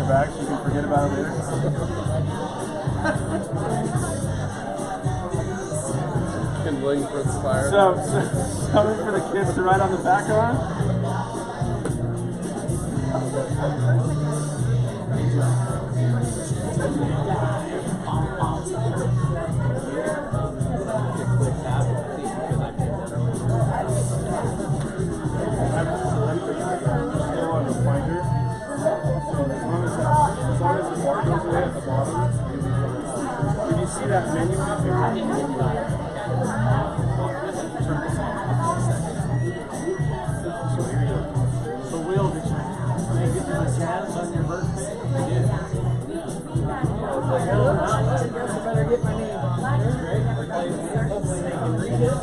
it back so you can forget about it later. Kindling for the fire. So something for the kids to write on the back on. Did you see that menu up here? So Will, did you make it to the jazz on your birthday? I did. I was like, oh, I guess I better get my name on there. Hopefully they can read it.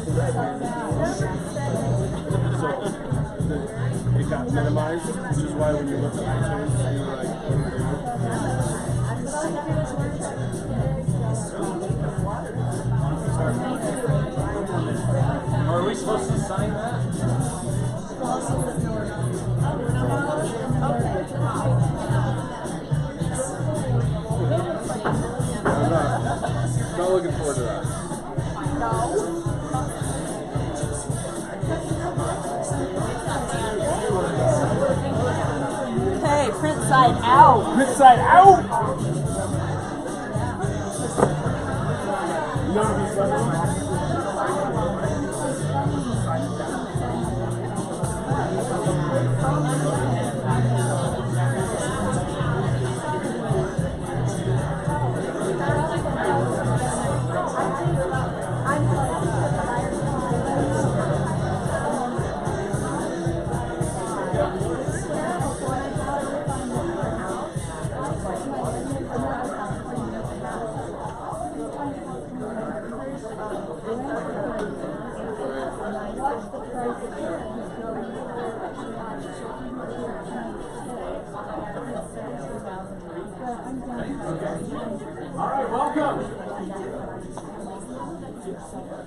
So it got minimized, which is why when you look at iTunes, you were like, are we supposed to sign that? I'm not looking forward to that. Hey, print side out. Print side out! You know what he's done? Alright, welcome.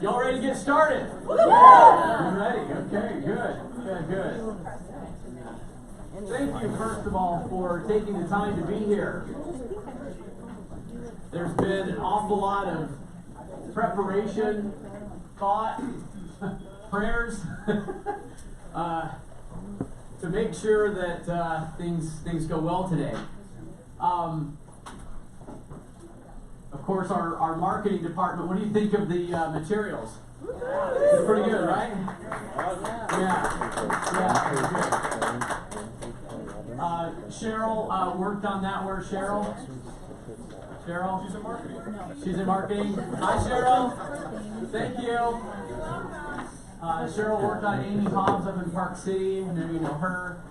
Y'all ready to get started? You ready? Okay, good. Thank you, first of all, for taking the time to be here. There's been an awful lot of preparation, thought, prayers to make sure that things go well today. Of course, our marketing department, what do you think of the materials? It's pretty good, right? Yeah. Cheryl worked on that. Where's Cheryl? Cheryl? She's in marketing. She's in marketing. Hi, Cheryl. Thank you. Cheryl worked on Amy Hobbs up in Park City. I know you know her.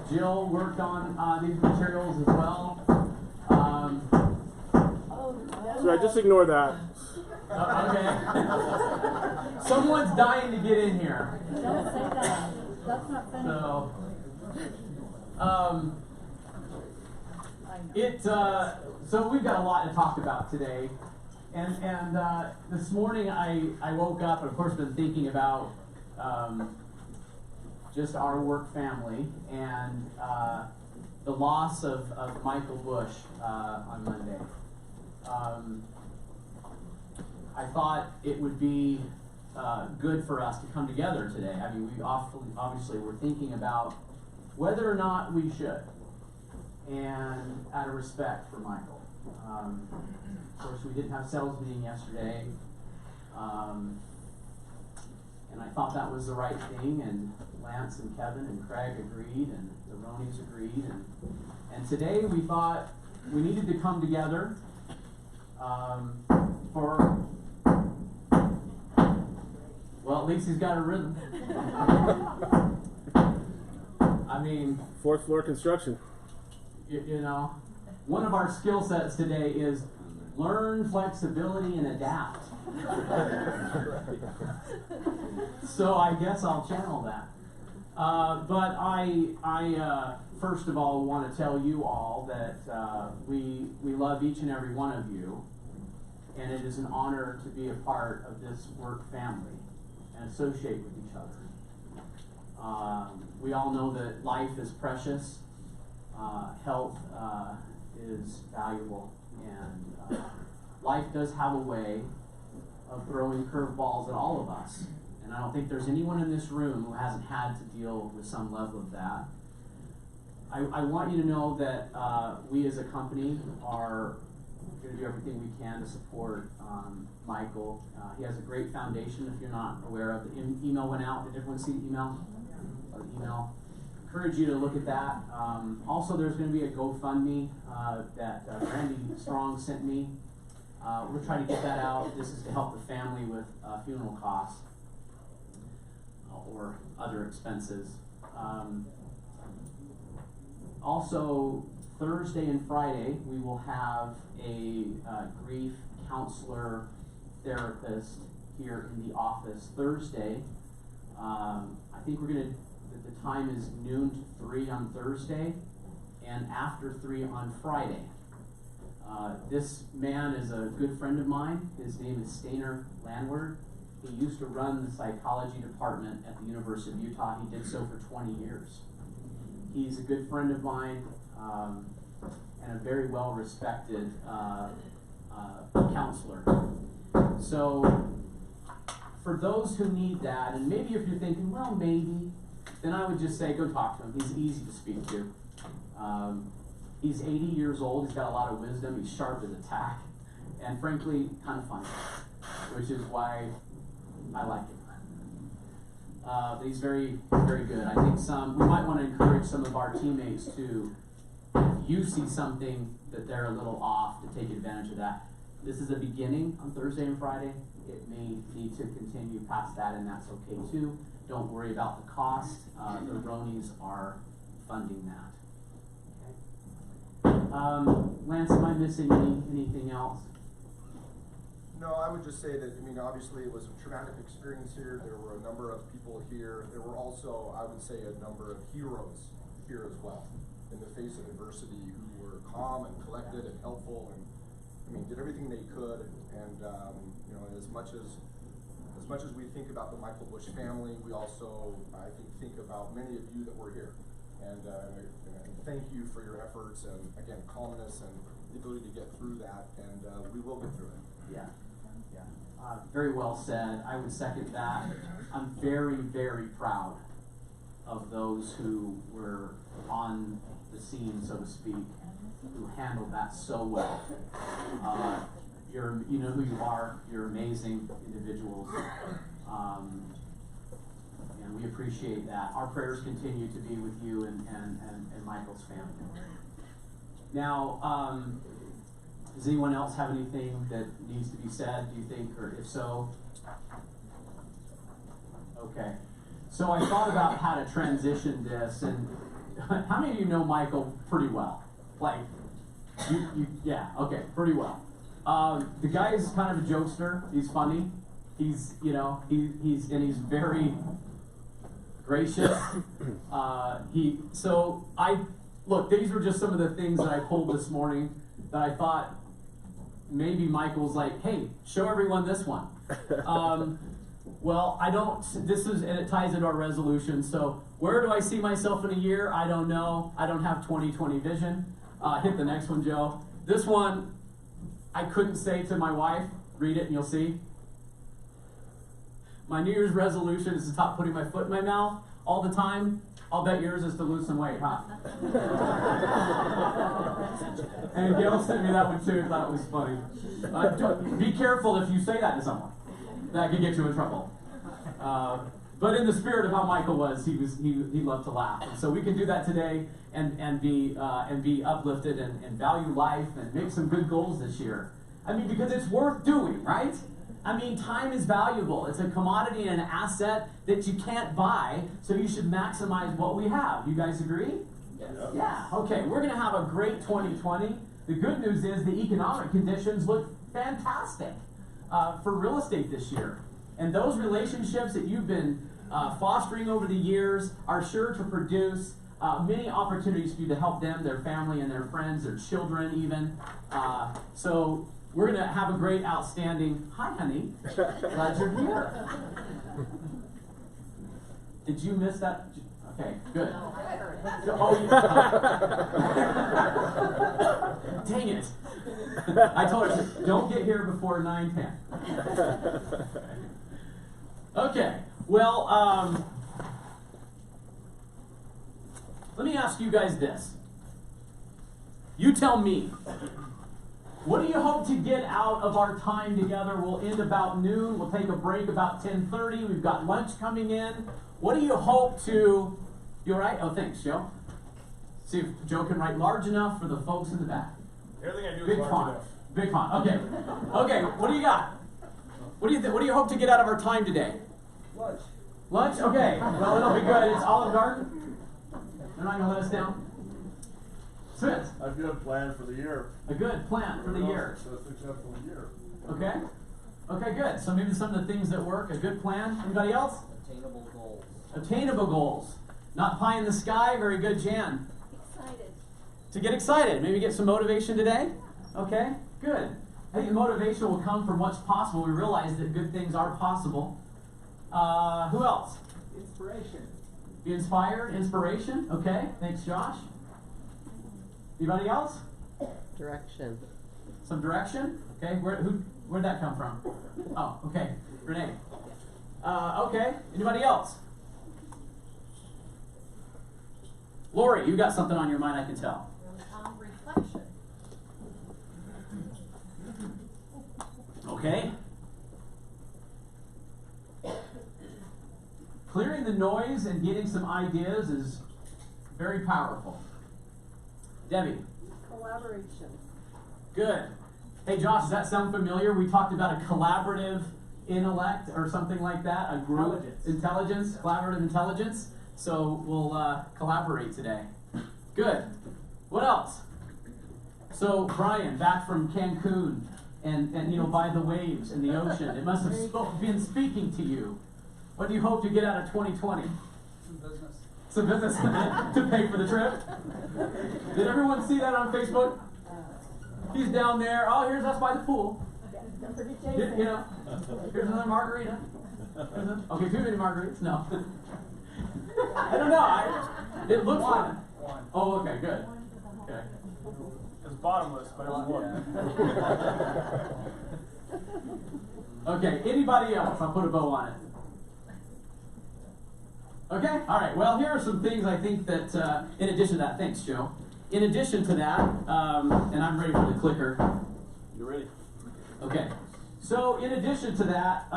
Jill worked on these materials as well. So I just ignore that. Okay. Someone's dying to get in here. Don't say that. That's not funny. So we've got a lot to talk about today, and this morning I woke up and of course been thinking about just our work family and the loss of Michael Bush on Monday. I thought it would be good for us to come together today. I mean, we obviously were thinking about whether or not we should, and out of respect for Michael. Of course, we didn't have sales meeting yesterday, and I thought that was the right thing, and Lance and Kevin and Craig agreed, and the Ronies agreed, and today we thought we needed to come together for, well, at least he's got a rhythm. I mean, Fourth floor construction. you know, one of our skill sets today is learn flexibility and adapt. So I guess I'll channel that. But I first of all want to tell you all that we love each and every one of you, and it is an honor to be a part of this work family and associate with each other. We all know that life is precious, health is valuable, and life does have a way of throwing curveballs at all of us. And I don't think there's anyone in this room who hasn't had to deal with some level of that. I want you to know that we as a company are going to do everything we can to support Michael. He has a great foundation. If you're not aware of, the email went out. Did everyone see the email? The email. Encourage you to look at that. Also, there's going to be a GoFundMe that Randy Strong sent me. We're trying to get that out. This is to help the family with funeral costs or other expenses. Also, Thursday and Friday, we will have a grief counselor therapist here in the office. Thursday, I think the time is noon to 3 on Thursday, and after 3 on Friday. This man is a good friend of mine. His name is Stainer Landward. He used to run the psychology department at the University of Utah. He did so for 20 years. He's a good friend of mine, and a very well-respected counselor. So, for those who need that, and maybe if you're thinking, well, maybe, then I would just say, go talk to him. He's easy to speak to. He's 80 years old. He's got a lot of wisdom. He's sharp as a tack, and frankly, kind of funny, which is why I like him. But he's very, very good. I think we might want to encourage some of our teammates to, if you see something that they're a little off, to take advantage of that. This is a beginning on Thursday and Friday. It may need to continue past that, and that's okay too. Don't worry about the cost. The Ronies are funding that. Okay. Lance, am I missing anything else? No, I would just say that, I mean, obviously it was a traumatic experience here. There were a number of people here. There were also, I would say, a number of heroes here as well in the face of adversity who were calm and collected and helpful and, I mean, did everything they could. And you know, as much as we think about the Michael Bush family, we also, I think about many of you that were here. And thank you for your efforts and, again, calmness and the ability to get through that. And we will get through it. Yeah. Very well said. I would second that. I'm very, very proud of those who were on the scene, so to speak, who handled that so well. You know who you are. You're amazing individuals. And we appreciate that. Our prayers continue to be with you and Michael's family. Now, does anyone else have anything that needs to be said, do you think, or if so? Okay. So I thought about how to transition this, and how many of you know Michael pretty well? Like, yeah, okay, pretty well. The guy is kind of a jokester. He's funny. He's he's very gracious. Look, these were just some of the things that I pulled this morning that I thought maybe Michael's like, hey, show everyone this one. Well, I don't, and it ties into our resolution. So where do I see myself in a year? I don't know. I don't have 20/20 vision. Hit the next one, Joe. This one, I couldn't say to my wife. Read it and you'll see. My New Year's resolution is to stop putting my foot in my mouth all the time. I'll bet yours is to lose some weight, huh? And Gail sent me that one too. Thought it was funny. Be careful if you say that to someone. That could get you in trouble. But in the spirit of how Michael was, he loved to laugh. And so we can do that today and be uplifted and value life and make some good goals this year. I mean, because it's worth doing, right? I mean, time is valuable. It's a commodity and an asset that you can't buy, so you should maximize what we have. You guys agree? Yes. Yeah, okay. We're going to have a great 2020. The good news is the economic conditions look fantastic for real estate this year. And those relationships that you've been fostering over the years are sure to produce many opportunities for you to help them, their family, and their friends, their children even. So we're going to have a great, outstanding, hi honey, glad you're here. Did you miss that? Okay, good. Oh, yeah. Dang it. I told her, don't get here before 9:10. Okay, well, let me ask you guys this. You tell me, what do you hope to get out of our time together? We'll end about noon. We'll take a break about 10:30. We've got lunch coming in. What do you hope to... You all right? Oh, thanks, Joe. See if Joe can write large enough for the folks in the back. Everything I do Big font. Big font. Okay. Okay, what do you got? What do you hope to get out of our time today? Lunch. Lunch? Okay. Well, it'll be good. It's Olive Garden. They're not going to let us down. Smith. A good plan for the year. A good plan for the year. A successful year. Okay. Okay, good. So maybe some of the things that work. A good plan. Anybody else? Attainable goals. Attainable goals. Not pie in the sky. Very good, Jan. Excited. To get excited. Maybe get some motivation today. Okay, good. I think the motivation will come from what's possible. We realize that good things are possible. Who else? Inspiration. Be inspired. Inspiration. Okay. Thanks, Josh. Anybody else? Direction. Some direction. Okay. Where'd that come from? Oh, okay. Renee. Okay. Anybody else? Lori, you got something on your mind, I can tell. Reflection. Okay. Clearing the noise and getting some ideas is very powerful. Debbie. Collaboration. Good. Hey Josh, does that sound familiar? We talked about a collaborative intellect or something like that, a group. Intelligence, collaborative intelligence. So we'll collaborate today. Good. What else? So Brian, back from Cancun and by the waves and the ocean. It must have been speaking to you. What do you hope to get out of 2020? Some business. Some business to pay for the trip? Did everyone see that on Facebook? He's down there. Oh, here's us by the pool. Here's another margarita. Okay, too many margaritas? No. I don't know. It looks like... One. Oh, okay, good. Okay. It's bottomless, but it was one. Okay, anybody else? I'll put a bow on it. Okay, all right. Well, here are some things I think that, in addition to that, thanks, Joe. In addition to that, and I'm ready for the clicker. You ready? Okay, so in addition to that,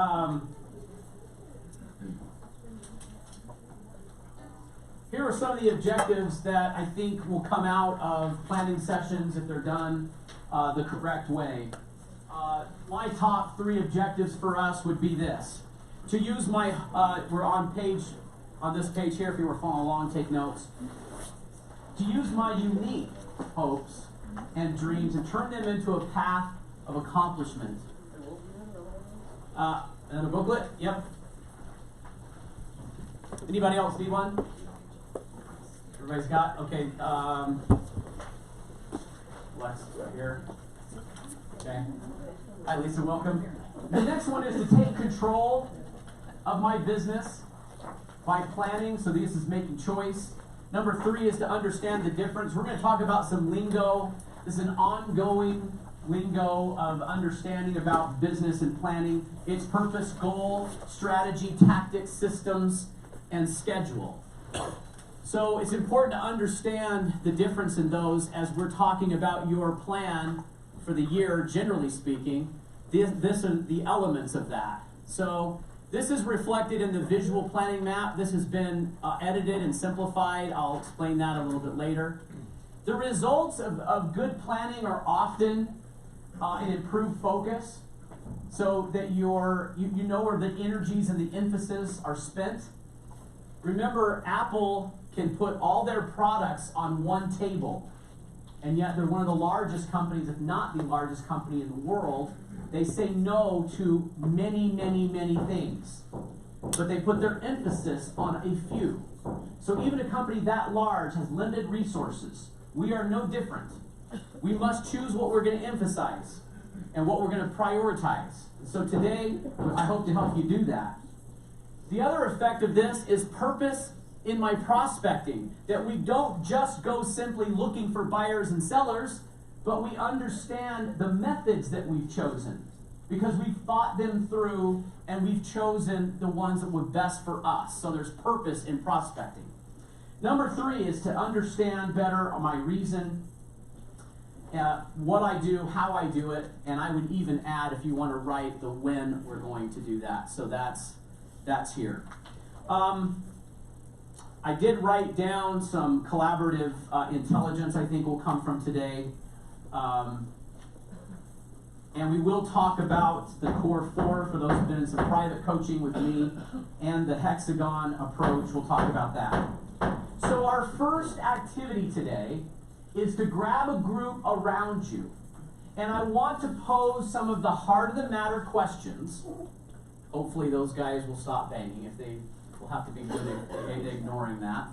here are some of the objectives that I think will come out of planning sessions if they're done the correct way. My top 3 objectives for us would be this. To use my, we're on this page here, if you were following along, take notes. To use my unique hopes and dreams and turn them into a path of accomplishment. And a booklet? Yep. Anybody else need one? Everybody's got? Okay. Lex, right here. Okay. Hi, Lisa, welcome. The next one is to take control of my business by planning. So this is making choice. Number 3 is to understand the difference. We're going to talk about some lingo. This is an ongoing lingo of understanding about business and planning. It's purpose, goal, strategy, tactics, systems, and schedule. So it's important to understand the difference in those as we're talking about your plan for the year, generally speaking. This are the elements of that. So this is reflected in the visual planning map. This has been edited and simplified. I'll explain that a little bit later. The results of good planning are often an improved focus, so that you know where the energies and the emphasis are spent. Remember, Apple can put all their products on one table, and yet they're one of the largest companies, if not the largest company in the world. They say no to many, many, many things, but they put their emphasis on a few. So even a company that large has limited resources. We are no different. We must choose what we're going to emphasize and what we're going to prioritize. So today, I hope to help you do that. The other effect of this is purpose in my prospecting, that we don't just go simply looking for buyers and sellers, but we understand the methods that we've chosen, because we've thought them through and we've chosen the ones that were best for us. So there's purpose in prospecting. Number 3 is to understand better my reason, what I do, how I do it, and I would even add, if you want to write, the when we're going to do that. So that's here. I did write down some collaborative intelligence I think will come from today. And we will talk about the core 4 for those who've been in some private coaching with me, and the hexagon approach. We'll talk about that. So our first activity today is to grab a group around you. And I want to pose some of the heart of the matter questions. Hopefully those guys will stop banging. If they will have to be good at ignoring that.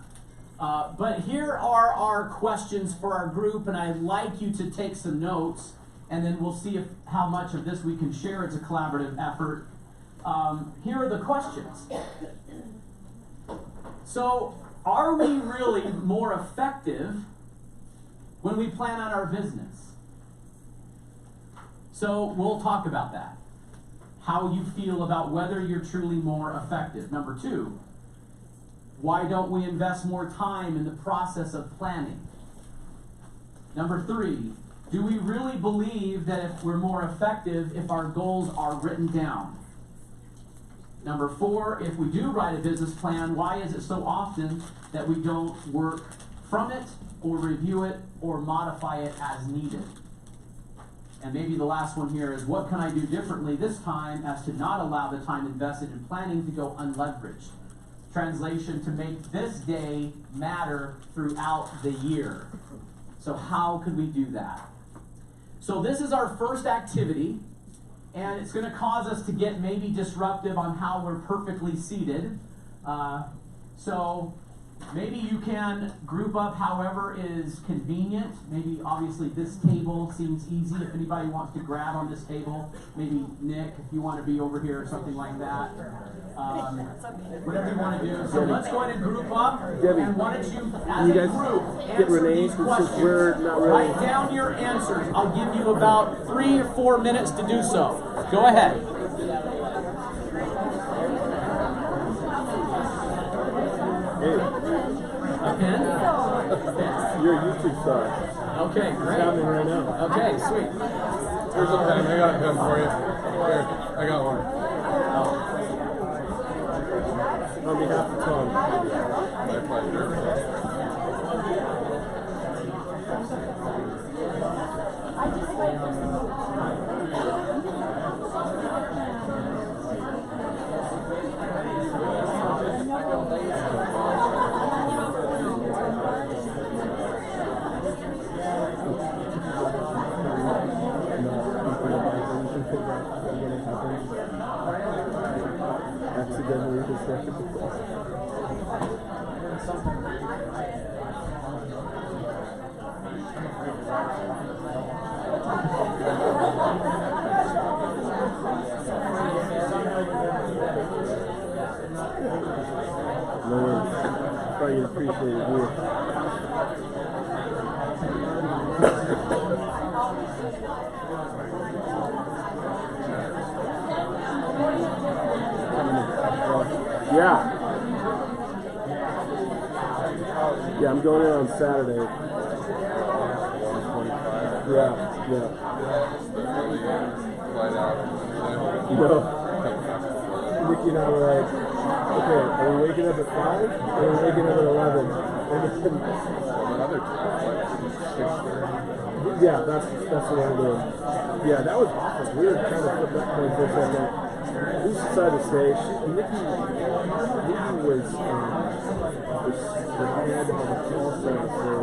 But here are our questions for our group, and I'd like you to take some notes, and then we'll see how much of this we can share. It's a collaborative effort. Here are the questions. So, are we really more effective when we plan out our business? So, we'll talk about that. How you feel about whether you're truly more effective. Number 2, why don't we invest more time in the process of planning? Number 3, do we really believe that if we're more effective if our goals are written down? Number 4, if we do write a business plan, why is it so often that we don't work from it or review it or modify it as needed? And maybe the last one here is, what can I do differently this time as to not allow the time invested in planning to go unleveraged? Translation, to make this day matter throughout the year. So how could we do that? So this is our first activity, and it's going to cause us to get maybe disruptive on how we're perfectly seated. So maybe you can group up however is convenient. Maybe obviously this table seems easy. If anybody wants to grab on this table, maybe Nick, if you want to be over here or something like that. Whatever you want to do. So let's go ahead and group up. Debbie, and why don't you, as a group, get answer Renee, these since questions. we're not really... Write down your answers. I'll give you about 3 or 4 minutes to do so. Go ahead. A pen? You're a YouTube star. Okay, It's great. happening right now. Okay, sweet. Here's a pen. I got a pen for you. Here, I got one. On behalf of Tom. My pleasure. Accidentally constructed the place. No worries. I thought you'd appreciate it here. Yeah. Yeah, I'm going in on Saturday. Yeah. Flight out. No. Nikki and I were like, okay, are we waking up at 5 or are we waking up at 11? Another time, Yeah, that's what I'm doing. Yeah, that was awesome. We were trying to flip that coin for a second. We decided to stay. Nikki was the head of a call center for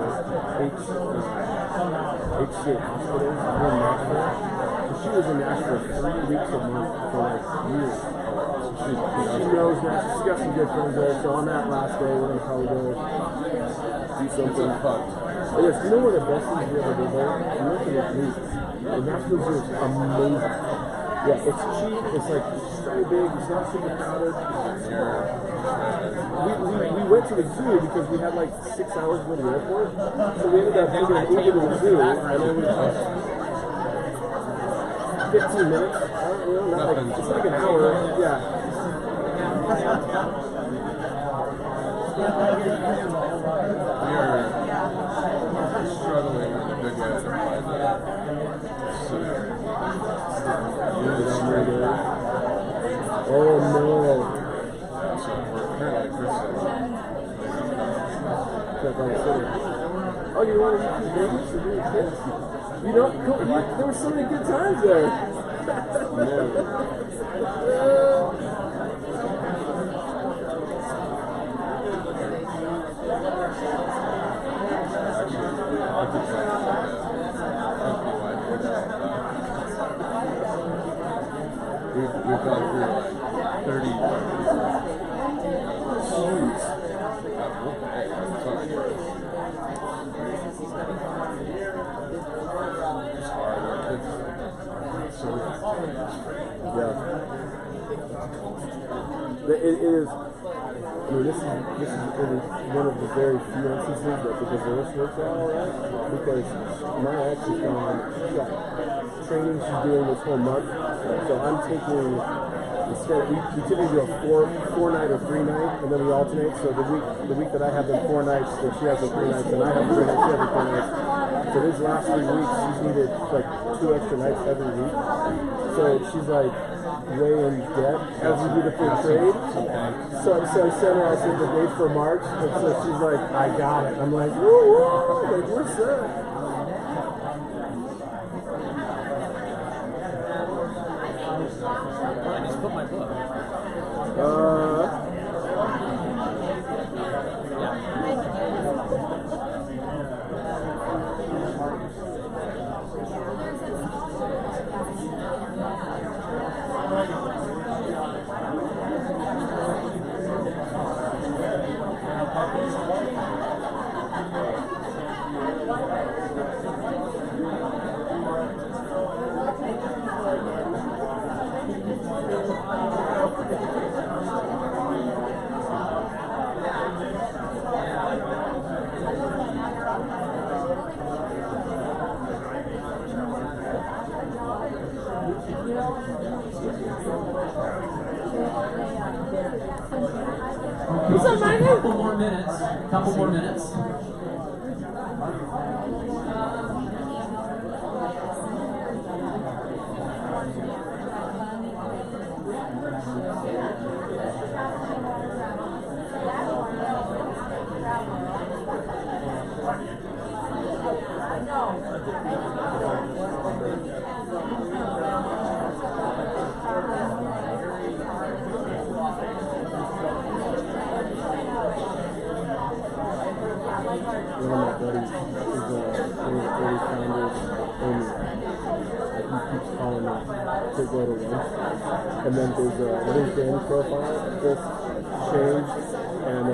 HCA hospitals in Nashville. So she was in Nashville 3 weeks a month for like years. She knows Nashville. She's got some good friends there. So on that last day, we're gonna probably go do something fun. But yes, you know one of the best things we ever did there? We went to the Loop. The Nashville Zoo is amazing. Yeah, it's cheap. It's like very big. It's not super crowded. We went to the zoo because we had like 6 hours to go to the airport. So we ended up taking an Uber to the zoo, and then we took 15 minutes. I don't know, not like, it's like an hour. Yeah. We are struggling in a big way to find that. So, Oh no. so we're currently Christian. Oh, you want to eat these babies or your kids? You know, there were so many good times there. We've gone through like 30. Jeez. Hey, it's fine. It's hard. Our kids are so Yeah. It is. I mean, this is one of the very few instances that the divorce works out all right, because my ex is gone. She's got training she's doing this whole month, so I'm taking. Instead, we typically do a four night or 3 night, and then we alternate. So the week that I have them 4 nights, so she has the 3 nights, and I have 3 nights, she has the 4 nights. So these last 3 weeks, she's needed like 2 extra nights every week. So she's like way in debt as we do the free trade. So I sent her out the date for March, and so she's like, I got it. I'm like, woo woo, like we're set. I just put my book. Couple more minutes. Couple more minutes. One of my buddies is one of the early founders, and he keeps calling me to go to lunch. And then there's a LinkedIn profile just changed, and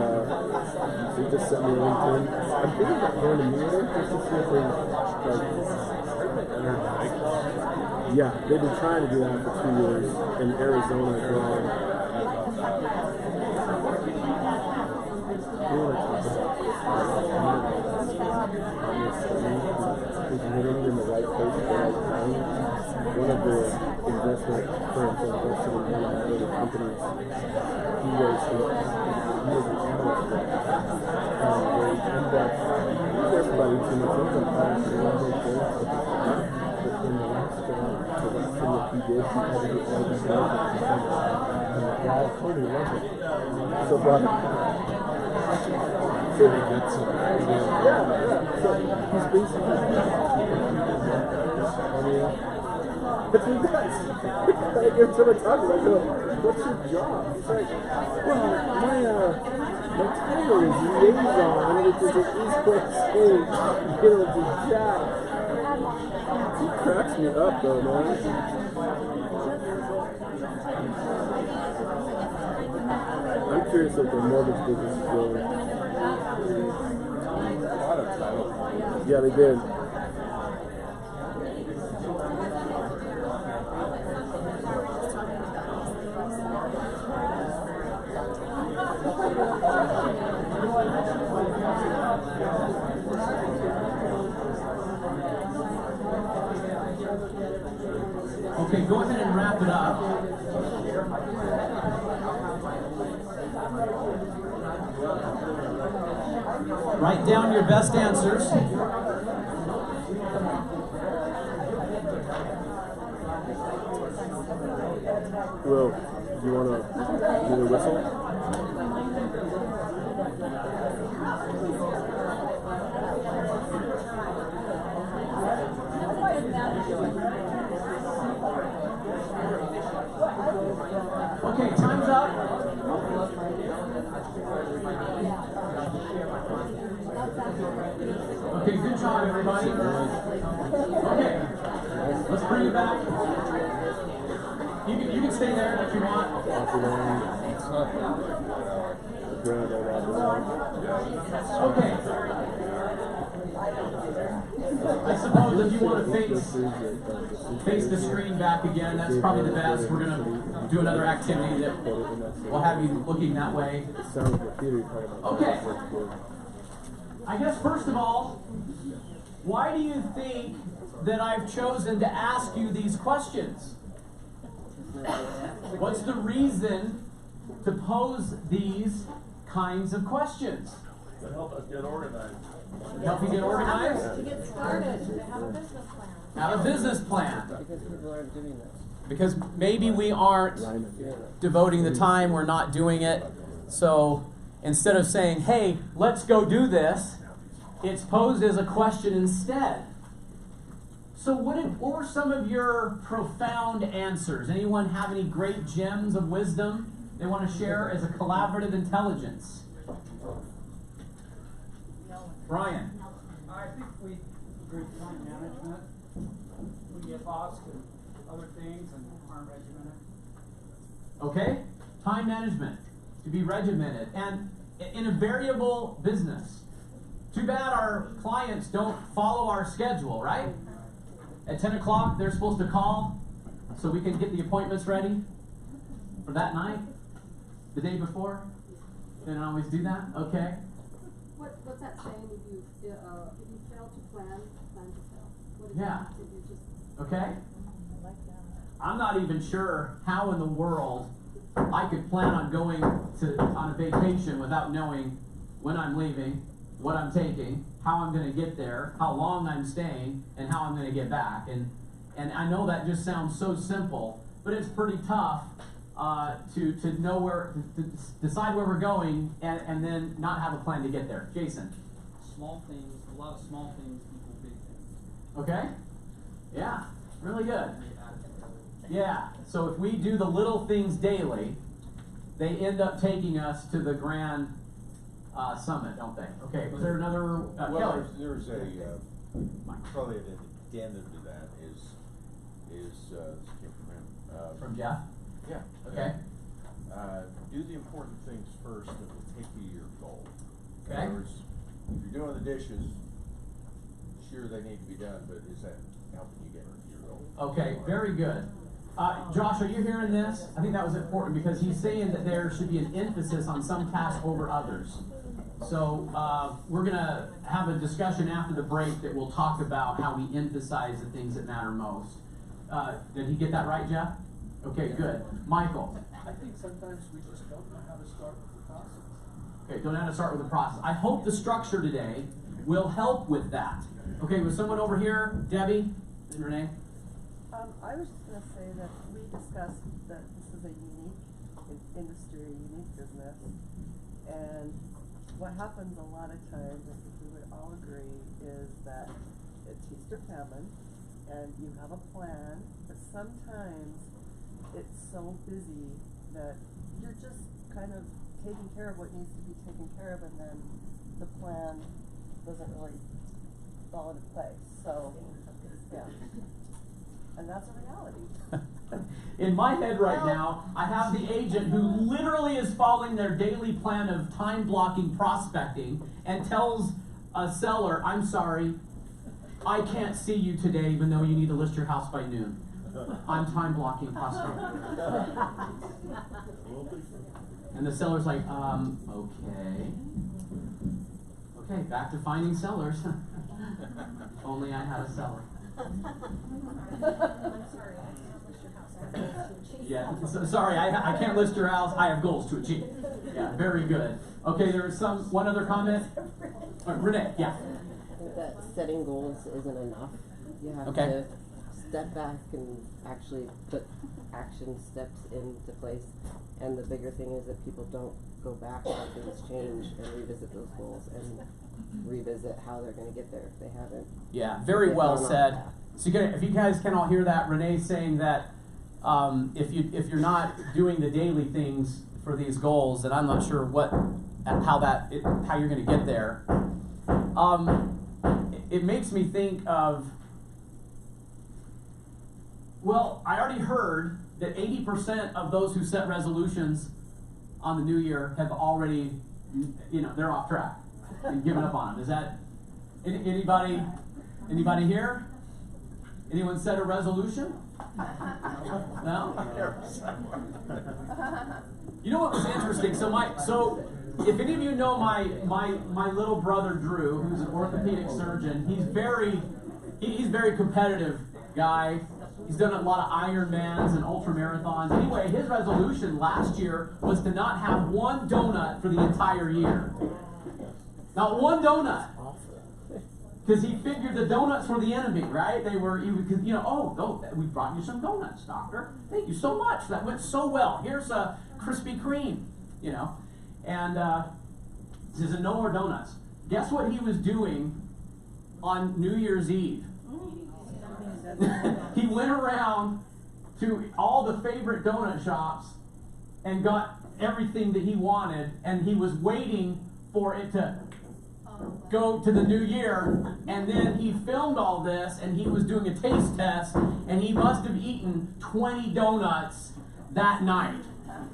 he just sent me a LinkedIn. I'm thinking about going to meet with him just to see if they yeah, they've been trying to do that for 2 years in Arizona as well. We want to talk about is literally in the right place at the right time. One of the investment firms that invested in one of my other companies, he was an analyst there. And they ended up, he was there for about 18 months. He was on fire for one day there. But in the last thing that he did, he had to get all these jobs. And the guy totally loved it. So, but He gets it. yeah. So he's basically, but he does. Like every time I talk to him, I go, "What's your job?" He's like, "Well, my title is liaison, which is an East Coast state, to chat." He cracks me up, though, man. I'm curious what the mortgage business is doing. Yeah, they did. Okay, go ahead and wrap it up. Write down your best answers. Will, do you want to do the whistle? Okay, time's up. Okay, good job, everybody. Okay, let's bring it back. You can stay there if you want. Okay. I suppose if you want to face the screen back again, that's probably the best. We're gonna do another activity that will have you looking that way. Okay. I guess first of all, why do you think that I've chosen to ask you these questions? What's the reason to pose these kinds of questions? To help us get organized. Help you get organized? To get started, to have a business plan. Have a business plan. Because people aren't doing this. Because maybe we aren't devoting the time, we're not doing it. So instead of saying, hey, let's go do this, it's posed as a question instead. So what were some of your profound answers? Anyone have any great gems of wisdom they want to share as a collaborative intelligence? Brian. I think we do time management. We get lost in other things and aren't regimented. Okay? Time management, to be regimented, and in a variable business. Too bad our clients don't follow our schedule, right? At 10 o'clock, they're supposed to call so we can get the appointments ready for that night, the day before. They don't always do that, okay? What's that saying? If you fail to plan, plan to fail. What is Yeah. that? If you just, Okay? I'm not even sure how in the world I could plan on going on a vacation without knowing when I'm leaving, what I'm taking, how I'm going to get there, how long I'm staying, and how I'm going to get back. And I know that just sounds so simple, but it's pretty tough to know to decide where we're going and then not have a plan to get there. Jason. Small things, a lot of small things equal big things. Okay? Yeah, really good. And they add together. Yeah, so if we do the little things daily, they end up taking us to the grand summit, don't they? Okay, was there another, Kelly? Well, there's a, probably an addendum to that is came from him. From Jeff? Yeah. Okay. Do the important things first that will take you to your goal. In Okay. other words, if you're doing the dishes, sure they need to be done, but is that helping you get to your goal? Okay, very good. Josh, are you hearing this? I think that was important because he's saying that there should be an emphasis on some tasks over others. So we're going to have a discussion after the break that will talk about how we emphasize the things that matter most. Did he get that right, Jeff? Okay, good. Michael. I think sometimes we just don't know how to start with the process. Okay, don't have to start with the process. I hope the structure today will help with that. Okay, was someone over here? Debbie? Renee? I was just going to say that we discussed that this is a unique industry, a unique business, and what happens a lot of times, I think we would all agree, is that it's feast or famine, and you have a plan, but sometimes it's so busy that you're just kind of taking care of what needs to be taken care of, and then the plan doesn't really fall into place. So, yeah. And that's a reality. In my head right now, I have the agent who literally is following their daily plan of time blocking prospecting and tells a seller, I'm sorry, I can't see you today even though you need to list your house by noon. I'm time blocking prospecting. And the seller's like, okay. Okay, back to finding sellers. Only I had a seller. I'm sorry, I can't wish Yeah, sorry, I can't list your house. I have goals to achieve. Yeah, very good. Okay, there is one other comment. Renee, yeah. I think that setting goals isn't enough. You have Okay. to step back and actually put action steps into place. And the bigger thing is that people don't go back when things change and revisit those goals and revisit how they're going to get there if they haven't. Yeah, very Get well thrown off said. path. So if you guys can all hear that, Renee's saying that if you're not doing the daily things for these goals, then I'm not sure how you're going to get there. It makes me think of, well, I already heard that 80% of those who set resolutions on the new year have already, they're off track and given up on them. Is that anybody here? Anyone set a resolution? No? You know what was interesting? So if any of you know my little brother Drew, who's an orthopedic surgeon, he's very competitive guy. He's done a lot of Ironmans and ultra marathons. Anyway, his resolution last year was to not have one donut for the entire year. Not one donut. Because he figured the donuts were the enemy, right? We brought you some donuts, doctor. Thank you so much. That went so well. Here's a Krispy Kreme, And he says, no more donuts. Guess what he was doing on New Year's Eve? He went around to all the favorite donut shops and got everything that he wanted, and he was waiting for it to go to the new year, and then he filmed all this, and he was doing a taste test, and he must have eaten 20 donuts that night.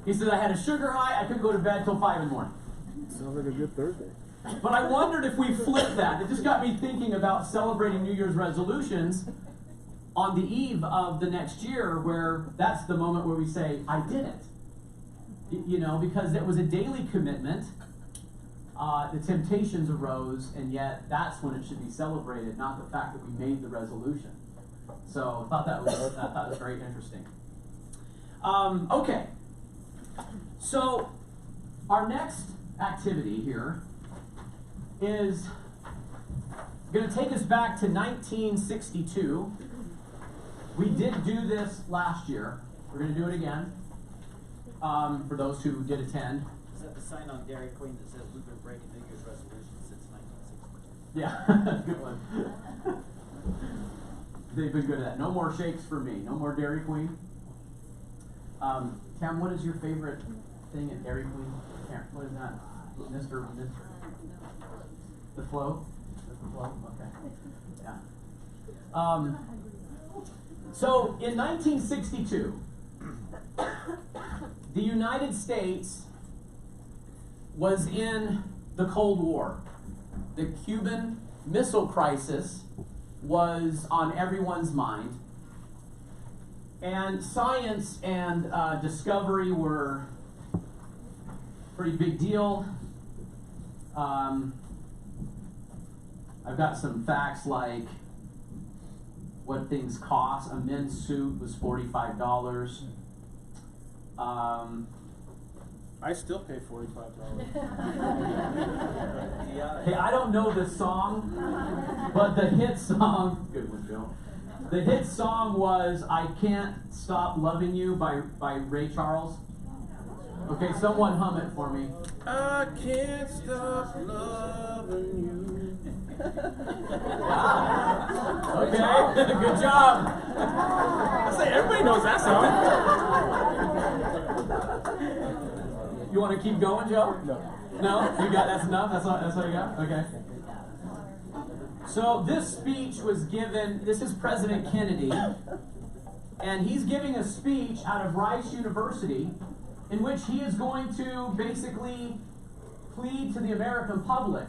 He said, I had a sugar high, I couldn't go to bed till 5 in the morning. Sounds like a good Thursday. But I wondered if we flipped that. It just got me thinking about celebrating New Year's resolutions on the eve of the next year, where that's the moment where we say, I did it. Because it was a daily commitment. The temptations arose, and yet that's when it should be celebrated, not the fact that we made the resolution. So I thought that was very interesting. Okay. So our next activity here is going to take us back to 1962. We did do this last year. We're going to do it again. For those who did attend. Is that the sign on Dairy Queen that says we've been breaking New Year's resolutions since 1962? Yeah, good one. They've been good at that. No more shakes for me. No more Dairy Queen. Cam, what is your favorite thing at Dairy Queen? Karen, what is that? Mr. The flow? The flow? Okay. Yeah. So in 1962, the United States was in the Cold War. The Cuban Missile Crisis was on everyone's mind. And science and discovery were a pretty big deal. I've got some facts like what things cost. A men's suit was $45. I still pay $45. Hey, I don't know this song, but the hit song, good one, Joe. The hit song was I Can't Stop Loving You by Ray Charles. Okay, someone hum it for me. I can't stop loving you. Okay, good job. I say everybody knows that song. You want to keep going, Joe? No. No? You got that's enough? That's all you got? Okay. So this speech was given, this is President Kennedy, and he's giving a speech out of Rice University in which he is going to basically plead to the American public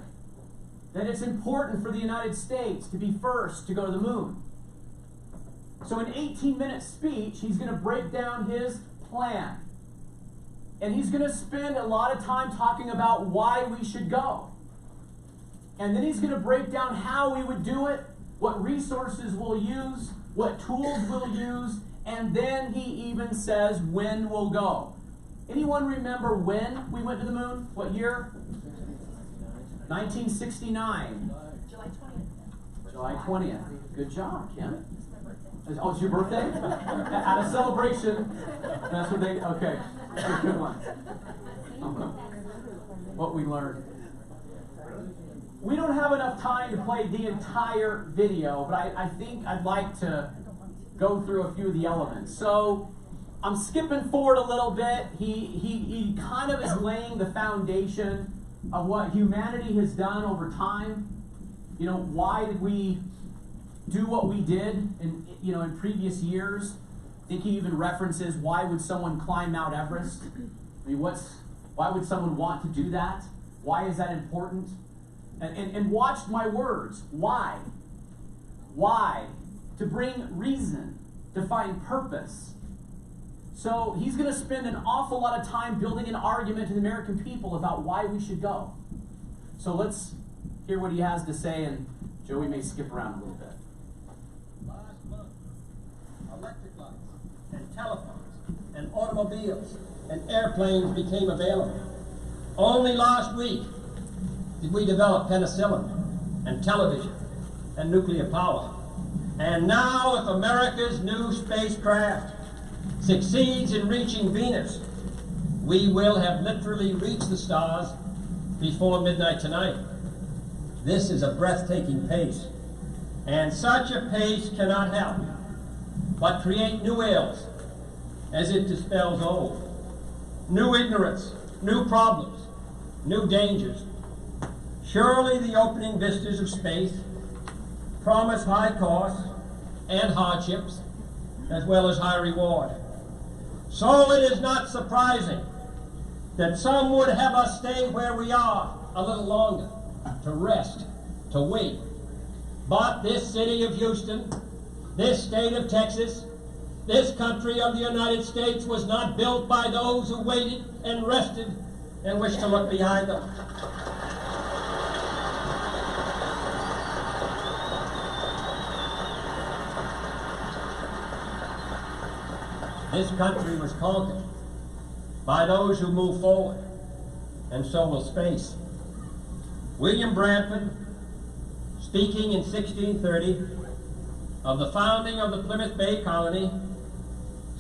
that it's important for the United States to be first to go to the moon. So in an 18-minute speech, he's going to break down his plan. And he's going to spend a lot of time talking about why we should go. And then he's going to break down how we would do it, what resources we'll use, what tools we'll use, And then he even says when we'll go. Anyone remember when we went to the moon? What year? 1969. July 20th. July 20th. Good job, Kim. Oh, it's your birthday? At a celebration. That's what they, okay. Good one. What we learned. We don't have enough time to play the entire video, but I think I'd like to go through a few of the elements. So I'm skipping forward a little bit. He kind of is laying the foundation of what humanity has done over time. You know, why did we do what we did in previous years? I think he even references, why would someone climb Mount Everest? I mean, why would someone want to do that? Why is that important? And watch my words. Why? Why? To bring reason, to find purpose. So he's going to spend an awful lot of time building an argument to the American people about why we should go. So let's hear what he has to say, and Joey may skip around a little bit. Last month, electric lights and telephones and automobiles and airplanes became available. Only last week did we develop penicillin and television and nuclear power. And now, if America's new spacecraft succeeds in reaching Venus, we will have literally reached the stars before midnight tonight. This is a breathtaking pace, and such a pace cannot help but create new ills as it dispels old. New ignorance, new problems, new dangers. Surely the opening vistas of space promise high costs and hardships, as well as high reward. So it is not surprising that some would have us stay where we are a little longer, to rest, to wait. But this city of Houston, this state of Texas, this country of the United States was not built by those who waited and rested and wished to look behind them. This country was conquered by those who move forward, and so will space. William Bradford, speaking in 1630 of the founding of the Plymouth Bay Colony,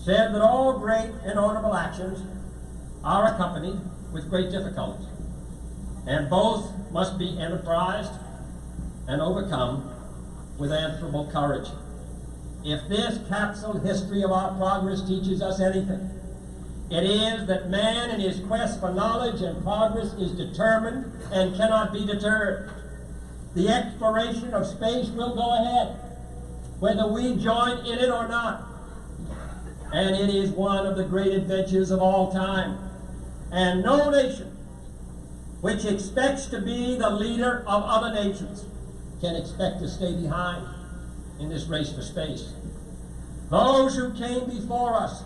said that all great and honorable actions are accompanied with great difficulties, and both must be enterprised and overcome with answerable courage. If this capsule history of our progress teaches us anything, it is that man in his quest for knowledge and progress is determined and cannot be deterred. The exploration of space will go ahead, whether we join in it or not. And it is one of the great adventures of all time. And no nation which expects to be the leader of other nations can expect to stay behind in this race for space. Those who came before us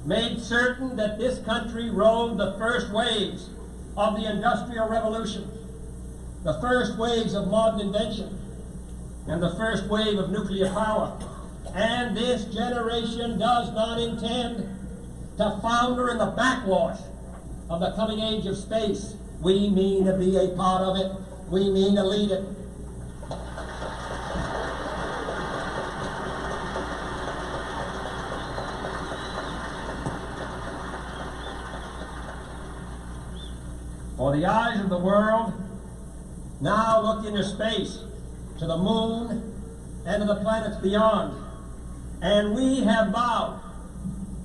made certain that this country rode the first waves of the Industrial Revolution, the first waves of modern invention, and the first wave of nuclear power. And this generation does not intend to founder in the backwash of the coming age of space. We mean to be a part of it. We mean to lead it. For the eyes of the world now look into space, to the moon, and to the planets beyond. And we have vowed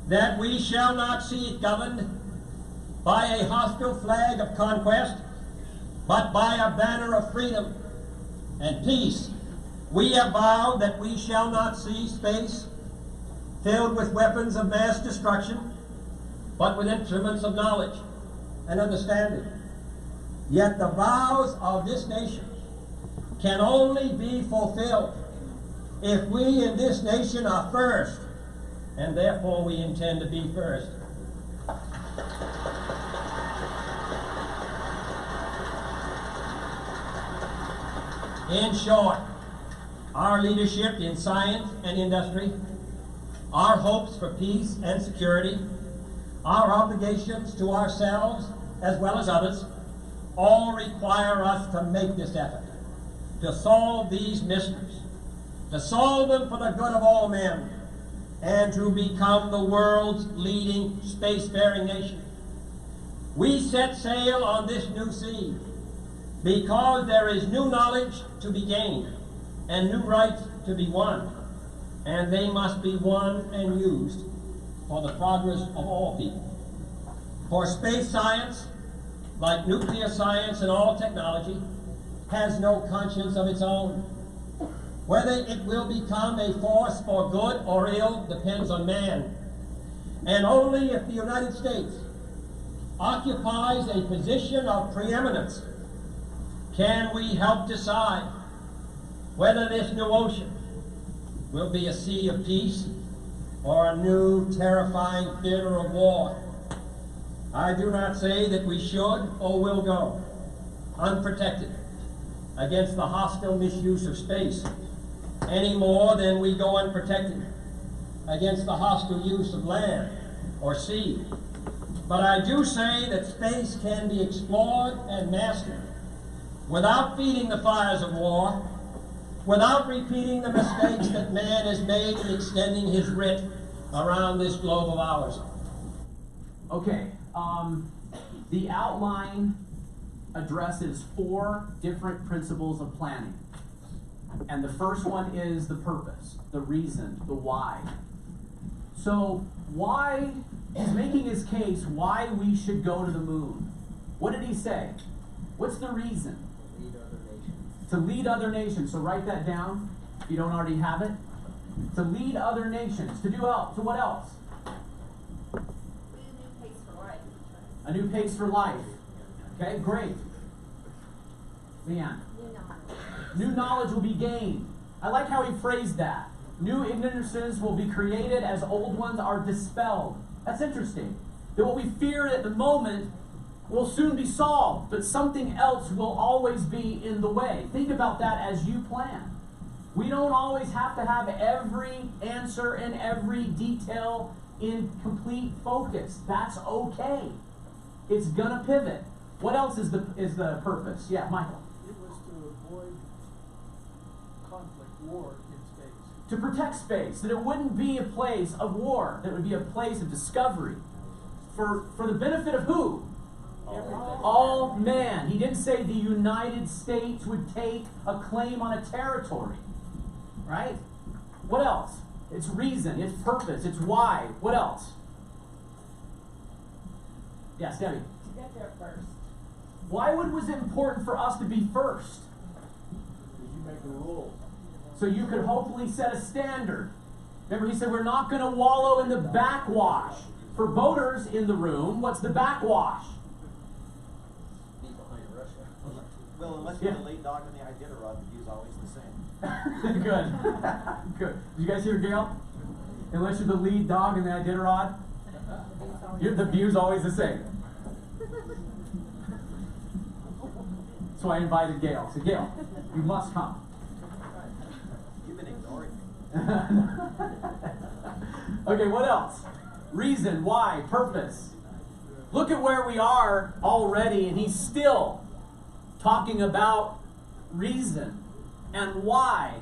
that we shall not see it governed by a hostile flag of conquest, but by a banner of freedom and peace. We have vowed that we shall not see space filled with weapons of mass destruction, but with instruments of knowledge and understanding. Yet the vows of this nation can only be fulfilled if we in this nation are first, and therefore we intend to be first. In short, our leadership in science and industry, our hopes for peace and security, our obligations to ourselves as well as others, all require us to make this effort, to solve these mysteries, to solve them for the good of all men, and to become the world's leading spacefaring nation. We set sail on this new sea because there is new knowledge to be gained and new rights to be won, and they must be won and used for the progress of all people. For space science, like nuclear science and all technology, has no conscience of its own. Whether it will become a force for good or ill depends on man. And only if the United States occupies a position of preeminence can we help decide whether this new ocean will be a sea of peace or a new terrifying theater of war. I do not say that we should or will go unprotected against the hostile misuse of space any more than we go unprotected against the hostile use of land or sea. But I do say that space can be explored and mastered without feeding the fires of war, without repeating the mistakes that man has made in extending his writ around this globe of ours. Okay, the outline addresses 4 different principles of planning. And the first one is the purpose, the reason, the why. So why, he's making his case why we should go to the moon. What did he say? What's the reason? Lead other nations. To lead other nations. So write that down if you don't already have it. To lead other nations. To do to what else? A new pace for life. Okay, great. Leanne. New knowledge will be gained. I like how he phrased that. New ignorances will be created as old ones are dispelled. That's interesting. That what we fear at the moment will soon be solved, but something else will always be in the way. Think about that as you plan. We don't always have to have every answer and every detail in complete focus. That's okay. It's gonna pivot. What else is the purpose? Yeah, Michael. It was to avoid conflict, war in space. To protect space, that it wouldn't be a place of war, that it would be a place of discovery. For the benefit of who? All man. He didn't say the United States would take a claim on a territory. Right? What else? It's reason, it's purpose, it's why. What else? Yes, Debbie. To get there first. Why was it important for us to be first? Did you make the rules? So you could hopefully set a standard. Remember, he said we're not going to wallow in the backwash. For boaters in the room, what's the backwash? Be behind Russia. Well, unless you're the late dog in the Iditarod, the view's always the same. Good. Good. Did you guys hear Gail? Unless you're the lead dog in the Iditarod, the view's always the same. So I invited Gail. So Gail, you must come. You've been ignoring me. Okay, what else? Reason, why, purpose. Look at where we are already, and he's still talking about reason and why.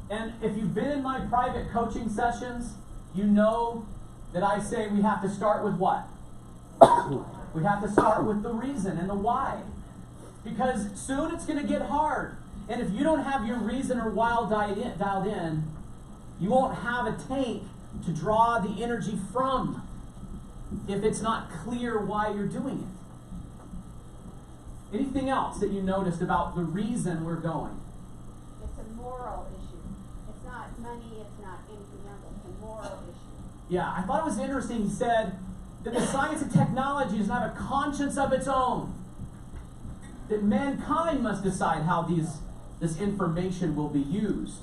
And if you've been in my private coaching sessions, you know that I say we have to start with what? We have to start with the reason and the why. Because soon it's going to get hard. And if you don't have your reason or why dialed in, you won't have a tank to draw the energy from if it's not clear why you're doing it. Anything else that you noticed about the reason we're going? It's a moral issue. It's not money, it's not anything else, it's a moral issue. Yeah, I thought it was interesting. He said that the science and technology doesn't have a conscience of its own. That mankind must decide how this information will be used.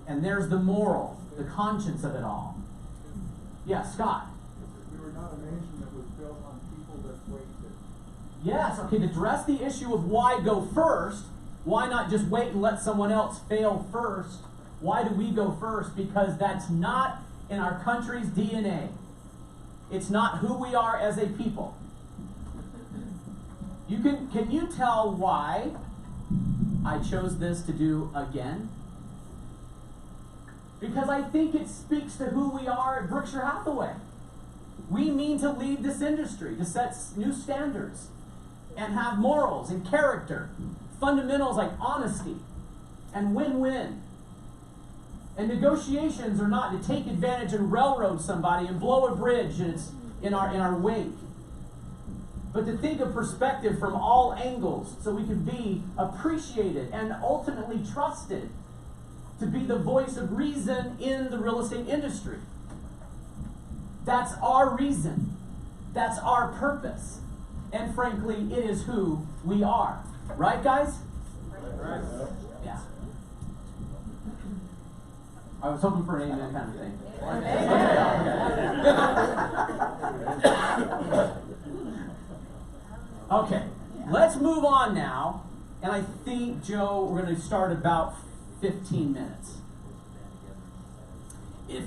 And there's the moral, the conscience of it all. Yeah, Scott. We were not a nation that was built on people that waited. Yes, okay, to address the issue of why go first, why not just wait and let someone else fail first Why do we go first? Because that's not in our country's DNA. It's not who we are as a people. Can you tell why I chose this to do again? Because I think it speaks to who we are at Berkshire Hathaway. We mean to lead this industry, to set new standards, and have morals and character, fundamentals like honesty and win-win. And negotiations are not to take advantage and railroad somebody and blow a bridge and it's in our wake. But to think of perspective from all angles so we can be appreciated and ultimately trusted to be the voice of reason in the real estate industry. That's our reason. That's our purpose. And frankly, it is who we are. Right, guys? Right. Yeah. I was hoping for an amen kind of thing. Okay, let's move on now. And I think, Joe, we're going to start about 15 minutes.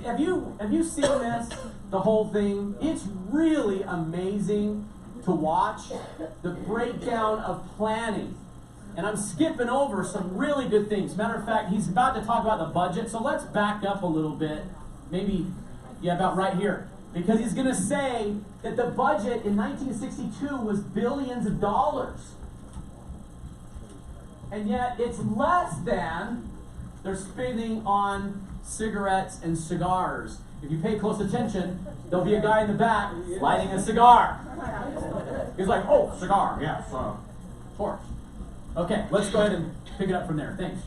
Have you seen this, the whole thing? It's really amazing to watch the breakdown of planning. And I'm skipping over some really good things. Matter of fact, he's about to talk about the budget, so let's back up a little bit. Maybe, yeah, about right here. Because he's going to say that the budget in 1962 was billions of dollars. And yet it's less than they're spending on cigarettes and cigars. If you pay close attention, there'll be a guy in the back lighting a cigar. He's like, oh, cigar, yes, of course. Okay, let's go ahead and pick it up from there. Thanks.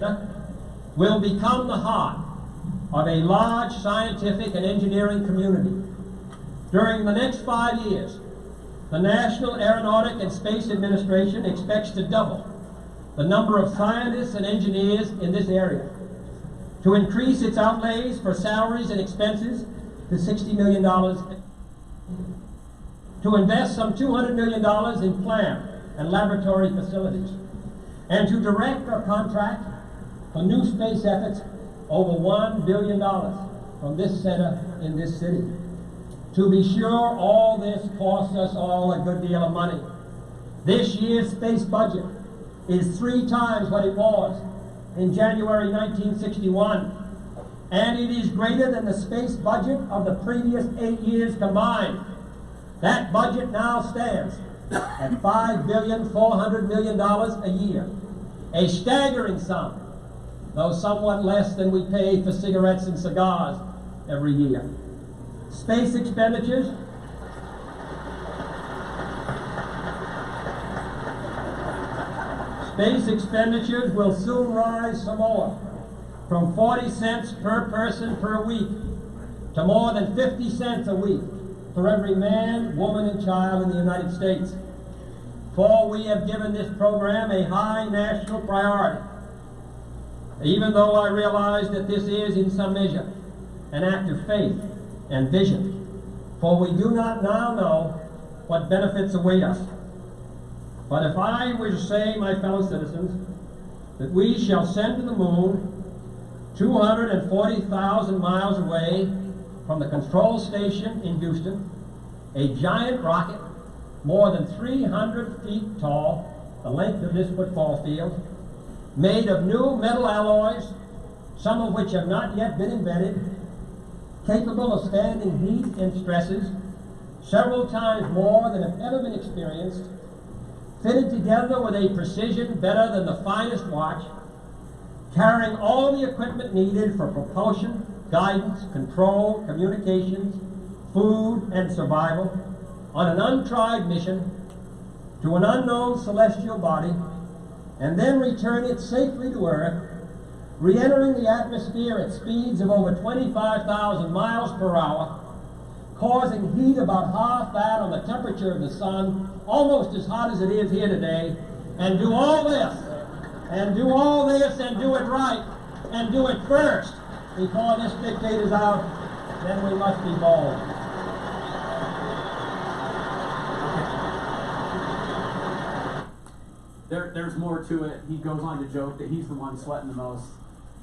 Will become the heart of a large scientific and engineering community. During the next 5 years, the National Aeronautic and Space Administration expects to double the number of scientists and engineers in this area, to increase its outlays for salaries and expenses to $60 million, to invest some $200 million in plant and laboratory facilities, and to direct or contract for new space efforts over $1 billion from this center in this city. To be sure, all this costs us all a good deal of money. This year's space budget is 3 times what it was in January 1961, and it is greater than the space budget of the previous 8 years combined. That budget now stands at $5.4 billion a year, a staggering sum, though somewhat less than we pay for cigarettes and cigars every year. Space expenditures will soon rise some more, from 40 cents per person per week to more than 50 cents a week for every man, woman, and child in the United States. For we have given this program a high national priority, even though I realize that this is, in some measure, an act of faith and vision, for we do not now know what benefits await us. But if I were to say, my fellow citizens, that we shall send to the moon 240,000 miles away from the control station in Houston, a giant rocket more than 300 feet tall, the length of this football field, made of new metal alloys, some of which have not yet been invented, capable of standing heat and stresses several times more than have ever been experienced, fitted together with a precision better than the finest watch, carrying all the equipment needed for propulsion, guidance, control, communications, food, and survival, on an untried mission to an unknown celestial body, and then return it safely to Earth, re-entering the atmosphere at speeds of over 25,000 miles per hour, causing heat about half that on the temperature of the sun, almost as hot as it is here today, and do all this, and do all this, and do it right, and do it first, before this decade is out, then we must be bold. There's more to it. He goes on to joke that he's the one sweating the most.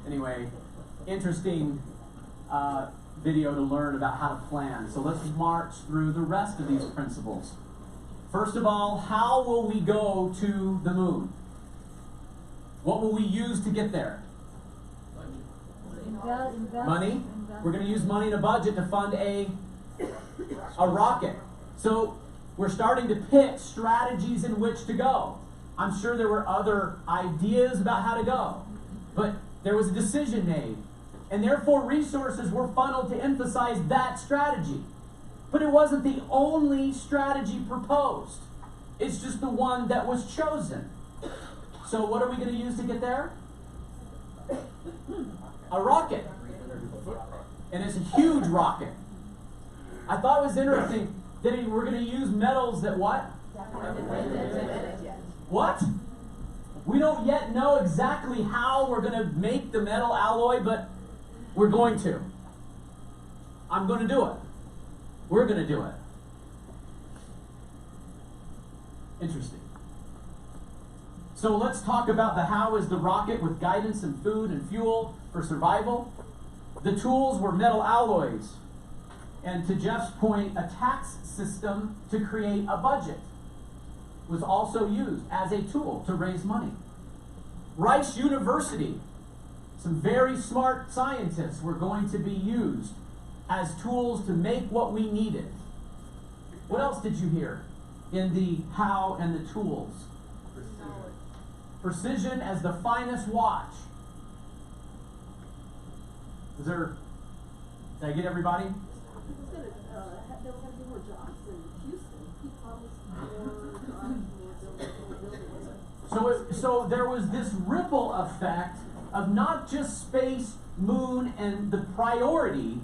Anyway, interesting video to learn about how to plan. So let's march through the rest of these principles. First of all, how will we go to the moon? What will we use to get there? Money. We're going to use money in a budget to fund a rocket. So we're starting to pick strategies in which to go. I'm sure there were other ideas about how to go, but there was a decision made, and therefore resources were funneled to emphasize that strategy. But it wasn't the only strategy proposed. It's just the one that was chosen. So what are we going to use to get there? A rocket. And it's a huge rocket. I thought it was interesting that we're going to use metals that what? What? We don't yet know exactly how we're going to make the metal alloy, but we're going to. I'm going to do it. We're going to do it. Interesting. So let's talk about the how is the rocket with guidance and food and fuel for survival. The tools were metal alloys. And to Jeff's point, a tax system to create a budget was also used as a tool to raise money. Rice University, some very smart scientists were going to be used as tools to make what we needed. What else did you hear in the how and the tools? Precision as the finest watch. Did I get everybody? There were going to be more jobs in Houston. He promised more buildings. So there was this ripple effect of not just space, moon, and the priority,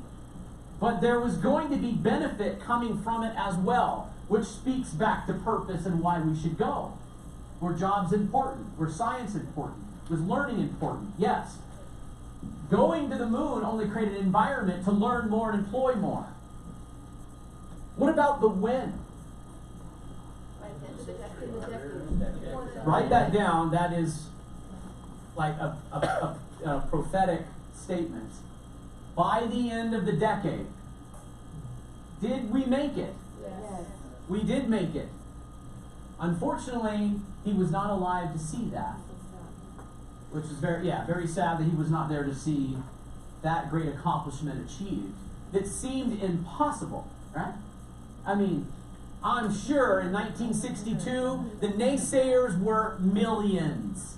but there was going to be benefit coming from it as well, which speaks back to purpose and why we should go. Were jobs important? Were science important? Was learning important? Yes. Going to the moon only created an environment to learn more and employ more. What about the when? Write that down. That is like a prophetic statement. By the end of the decade, did we make it? Yes. We did make it. Unfortunately, he was not alive to see that, which is very sad that he was not there to see that great accomplishment achieved. It seemed impossible, right? I mean, I'm sure in 1962, the naysayers were millions.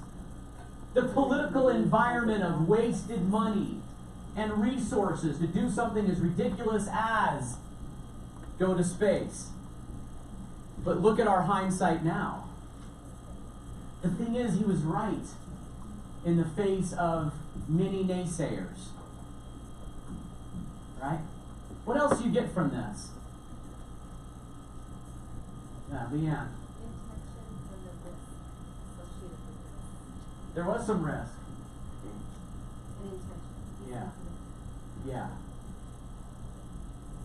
The political environment of wasted money and resources to do something as ridiculous as go to space. But look at our hindsight now. The thing is, he was right in the face of many naysayers. Right? What else do you get from this? Yeah, Leanne. There was some risk. Yeah. Yeah.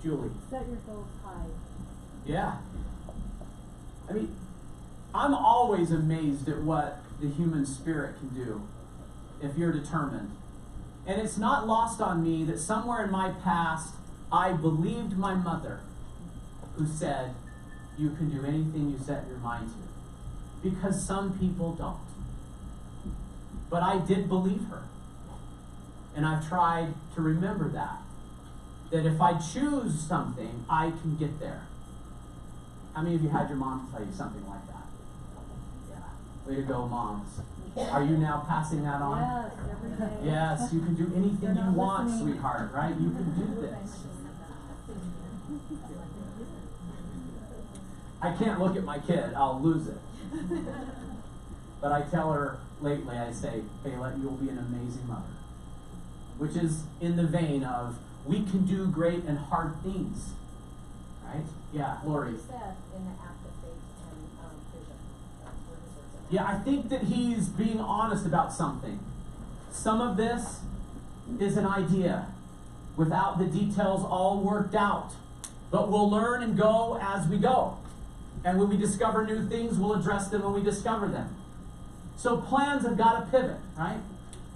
Julie. Set your goals high. Yeah. I mean, I'm always amazed at what the human spirit can do if you're determined. And it's not lost on me that somewhere in my past, I believed my mother who said, you can do anything you set your mind to. Because some people don't. But I did believe her. And I've tried to remember that. That if I choose something, I can get there. How many of you had your mom tell you something like that? Yeah. Way to go, moms. Are you now passing that on? Yes, every day. Yes, you can do anything you want, sweetheart, right? You can do this. I can't look at my kid, I'll lose it. But I tell her lately, I say, Kayla, you'll be an amazing mother. Which is in the vein of, we can do great and hard things. Right? Yeah, Lori. You said in the act of faith and vision. That's where his words are. Yeah, I think that he's being honest about something. Some of this is an idea without the details all worked out. But we'll learn and go as we go. And when we discover new things, we'll address them when we discover them. So plans have got to pivot, right?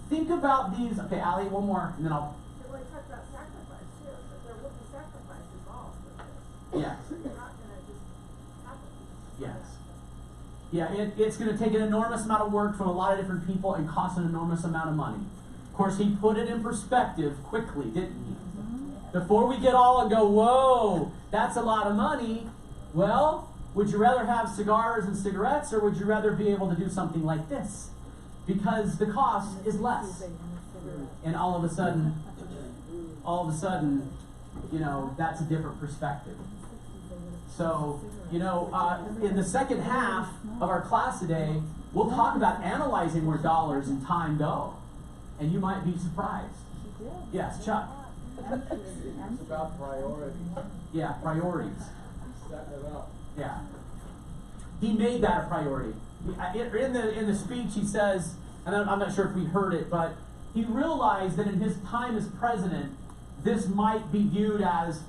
think about these. Okay, Allie, one more, and then I'll. Well, you talked about sacrifice too, but there will be sacrifice involved with this. Yes. So you're not gonna just happen. Yes. Yeah, it's going to take an enormous amount of work from a lot of different people and cost an enormous amount of money. Of course, he put it in perspective quickly, didn't he? Before we get all and go, whoa, that's a lot of money. Well, would you rather have cigars and cigarettes, or would you rather be able to do something like this? Because the cost is less. And all of a sudden, you know, that's a different perspective. So, you know, in the second half of our class today, we'll talk about analyzing where dollars and time go. And you might be surprised. Yes, Chuck. It's about priorities. Yeah, priorities. Setting it up. Yeah. He made that a priority. In the speech he says, and I'm not sure if we heard it, but he realized that in his time as president, this might be viewed as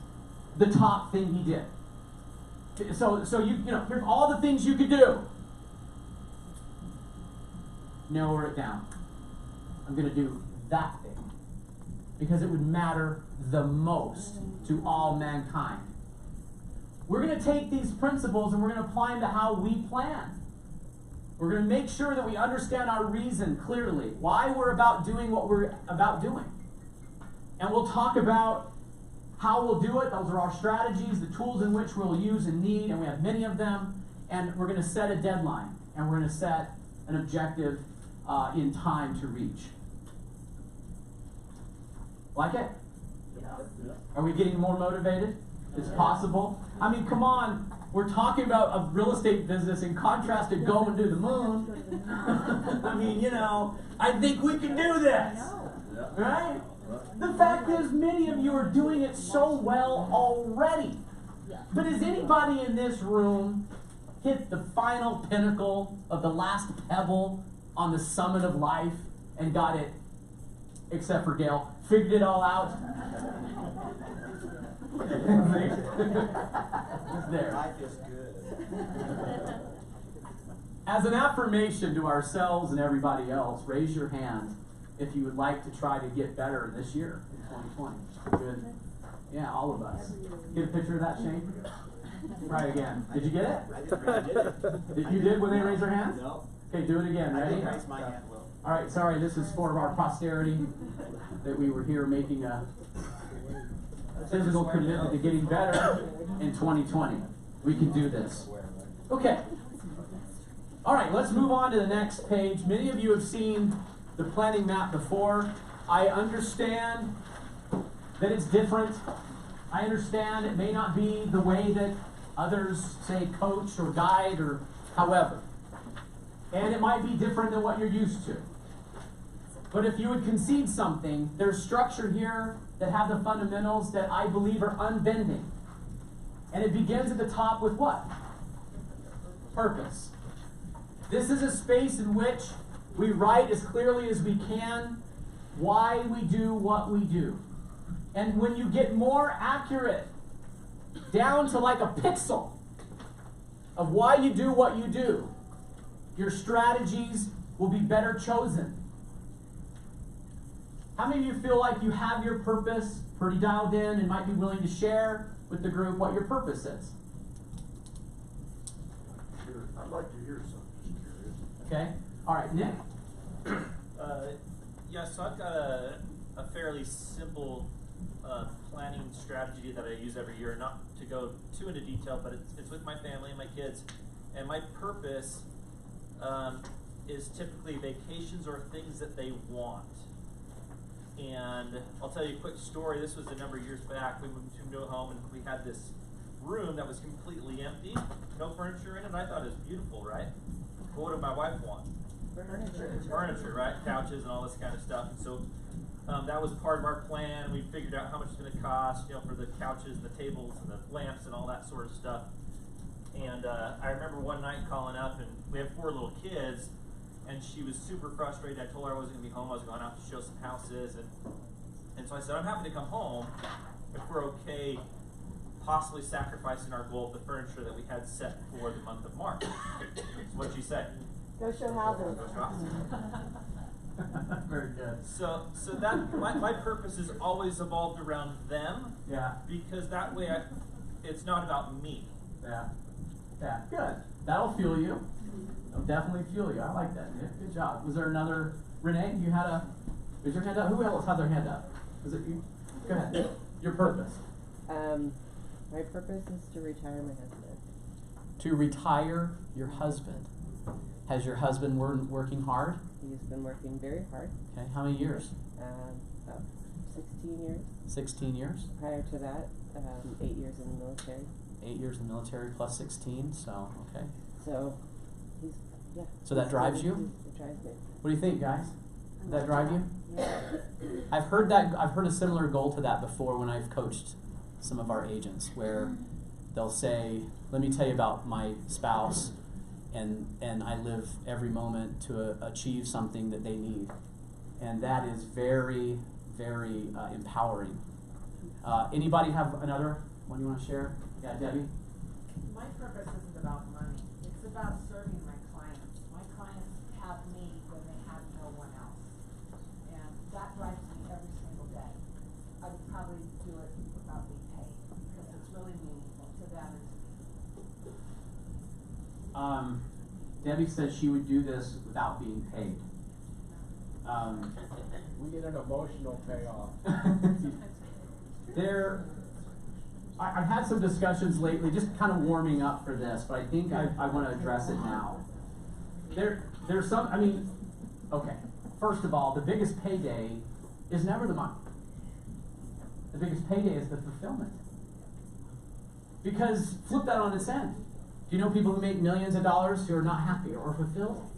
the top thing he did. So you know, here's all the things you could do. Narrow it down. I'm going to do that thing because it would matter the most to all mankind. We're going to take these principles and we're going to apply them to how we plan. We're going to make sure that we understand our reason clearly, why we're about doing what we're about doing. And we'll talk about how we'll do it. Those are our strategies, the tools in which we'll use and need, and we have many of them. And we're going to set a deadline, and we're going to set an objective in time to reach. Like it? Are we getting more motivated? It's possible. I mean, come on. We're talking about a real estate business in contrast to going to the moon. I mean, you know, I think we can do this. Right? The fact is, many of you are doing it so well already. But has anybody in this room hit the final pinnacle of the last pebble on the summit of life and got it, except for Gail, figured it all out? There. Life is good. As an affirmation to ourselves and everybody else, raise your hand if you would like to try to get better this year in 2020. Good. Yeah, all of us. Get a picture of that, Shane? Try again. Did you get it? I did it. You did when they raise their hands? No. Okay, do it again. I Ready? didn't raise my hand, Will. All right, sorry, this is for our posterity that we were here making a physical commitment to getting better in 2020. We can do this. Okay. All right, let's move on to the next page. Many of you have seen the planning map before. I understand that it's different. I understand it may not be the way that others say coach or guide or however. And it might be different than what you're used to. But if you would concede something, there's structure here that have the fundamentals that I believe are unbending. And it begins at the top with what? Purpose. This is a space in which we write as clearly as we can why we do what we do. And when you get more accurate, down to like a pixel of why you do what you do, your strategies will be better chosen. How many of you feel like you have your purpose pretty dialed in and might be willing to share with the group what your purpose is? I'd like to hear something, just curious. Okay? All right, Nick? Yeah, so I've got a fairly simple planning strategy that I use every year, not to go too into detail, but it's with my family and my kids. And my purpose is typically vacations or things that they want. And I'll tell you a quick story. This was a number of years back. We moved to a new home and we had this room that was completely empty, no furniture in it. And I thought it was beautiful, right? But what did my wife want? Furniture, right? Couches and all this kind of stuff. And so that was part of our plan. We figured out how much it's going to cost, you know, for the couches, the tables, and the lamps, and all that sort of stuff. And I remember one night calling up, and we have 4 little kids, and she was super frustrated. I told her I wasn't going to be home. I was going out to show some houses, and so I said, I'm happy to come home if we're okay possibly sacrificing our goal of the furniture that we had set for the month of March. So what'd she say? Go show houses. Very good. So that my purpose has always evolved around them. Yeah. Because that way it's not about me. Yeah. Yeah. Good. That'll fuel you. It'll definitely fuel you. I like that. Good job. Was there another? Renee, you had a. Is your hand up? Who else had their hand up? Was it you? Go ahead. Your purpose. My purpose is to retire my husband. To retire your husband. Has your husband working hard? He's been working very hard. Okay. How many years? About 16 years. 16 years. Prior to that, 8 years in the military. 8 years in the military plus 16. So okay. So he's So that drives you? It drives me. What do you think, guys? Does that drive you? Yeah. I've heard a similar goal to that before when I've coached some of our agents, where they'll say, let me tell you about my spouse, and I live every moment to achieve something that they need. And that is very, very empowering. Anybody have another one you want to share? Yeah, Debbie? My purpose isn't about money. It's about serving my clients. My clients have me when they have no one else. And that drives me every single day. I would probably do it without being paid because it's really meaningful to them and to me. Debbie says she would do this without being paid. We get an emotional payoff. I've had some discussions lately, just kind of warming up for this, but I think I want to address it now. There's some, okay, first of all, the biggest payday is never the money. The biggest payday is the fulfillment. Because flip that on its end. Do you know people who make millions of dollars who are not happy or fulfilled?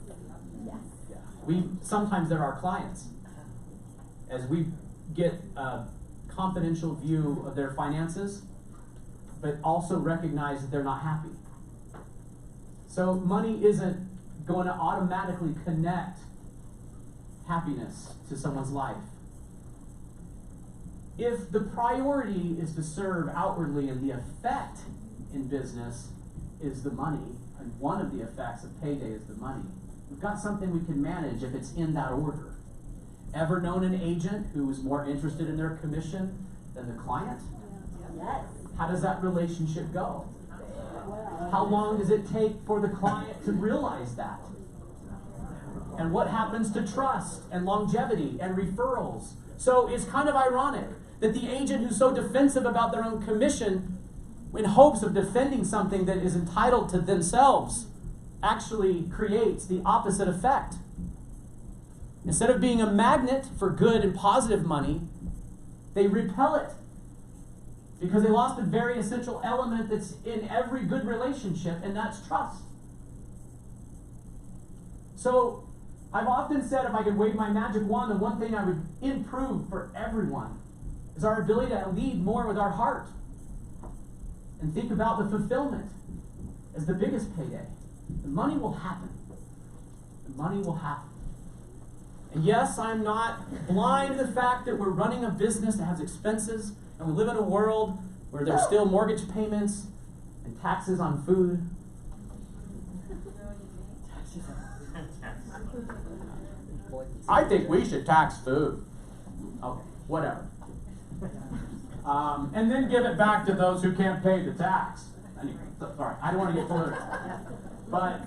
Yes. Sometimes they're our clients. As we get a confidential view of their finances, but also recognize that they're not happy. So money isn't going to automatically connect happiness to someone's life. If the priority is to serve outwardly and the effect in business is the money, and one of the effects of payday is the money, we've got something we can manage if it's in that order. Ever known an agent who was more interested in their commission than the client? Yes. How does that relationship go? How long does it take for the client to realize that? And what happens to trust and longevity and referrals? So it's kind of ironic that the agent who's so defensive about their own commission in hopes of defending something that is entitled to themselves actually creates the opposite effect. Instead of being a magnet for good and positive money, they repel it because they lost a very essential element that's in every good relationship, and that's trust. So I've often said if I could wave my magic wand, the one thing I would improve for everyone is our ability to lead more with our heart and think about the fulfillment as the biggest payday. The money will happen. The money will happen. And yes, I'm not blind to the fact that we're running a business that has expenses, and we live in a world where there's still mortgage payments and taxes on food. I think we should tax food. Okay, whatever. And then give it back to those who can't pay the tax. Anyway, sorry, I don't want to get political. But,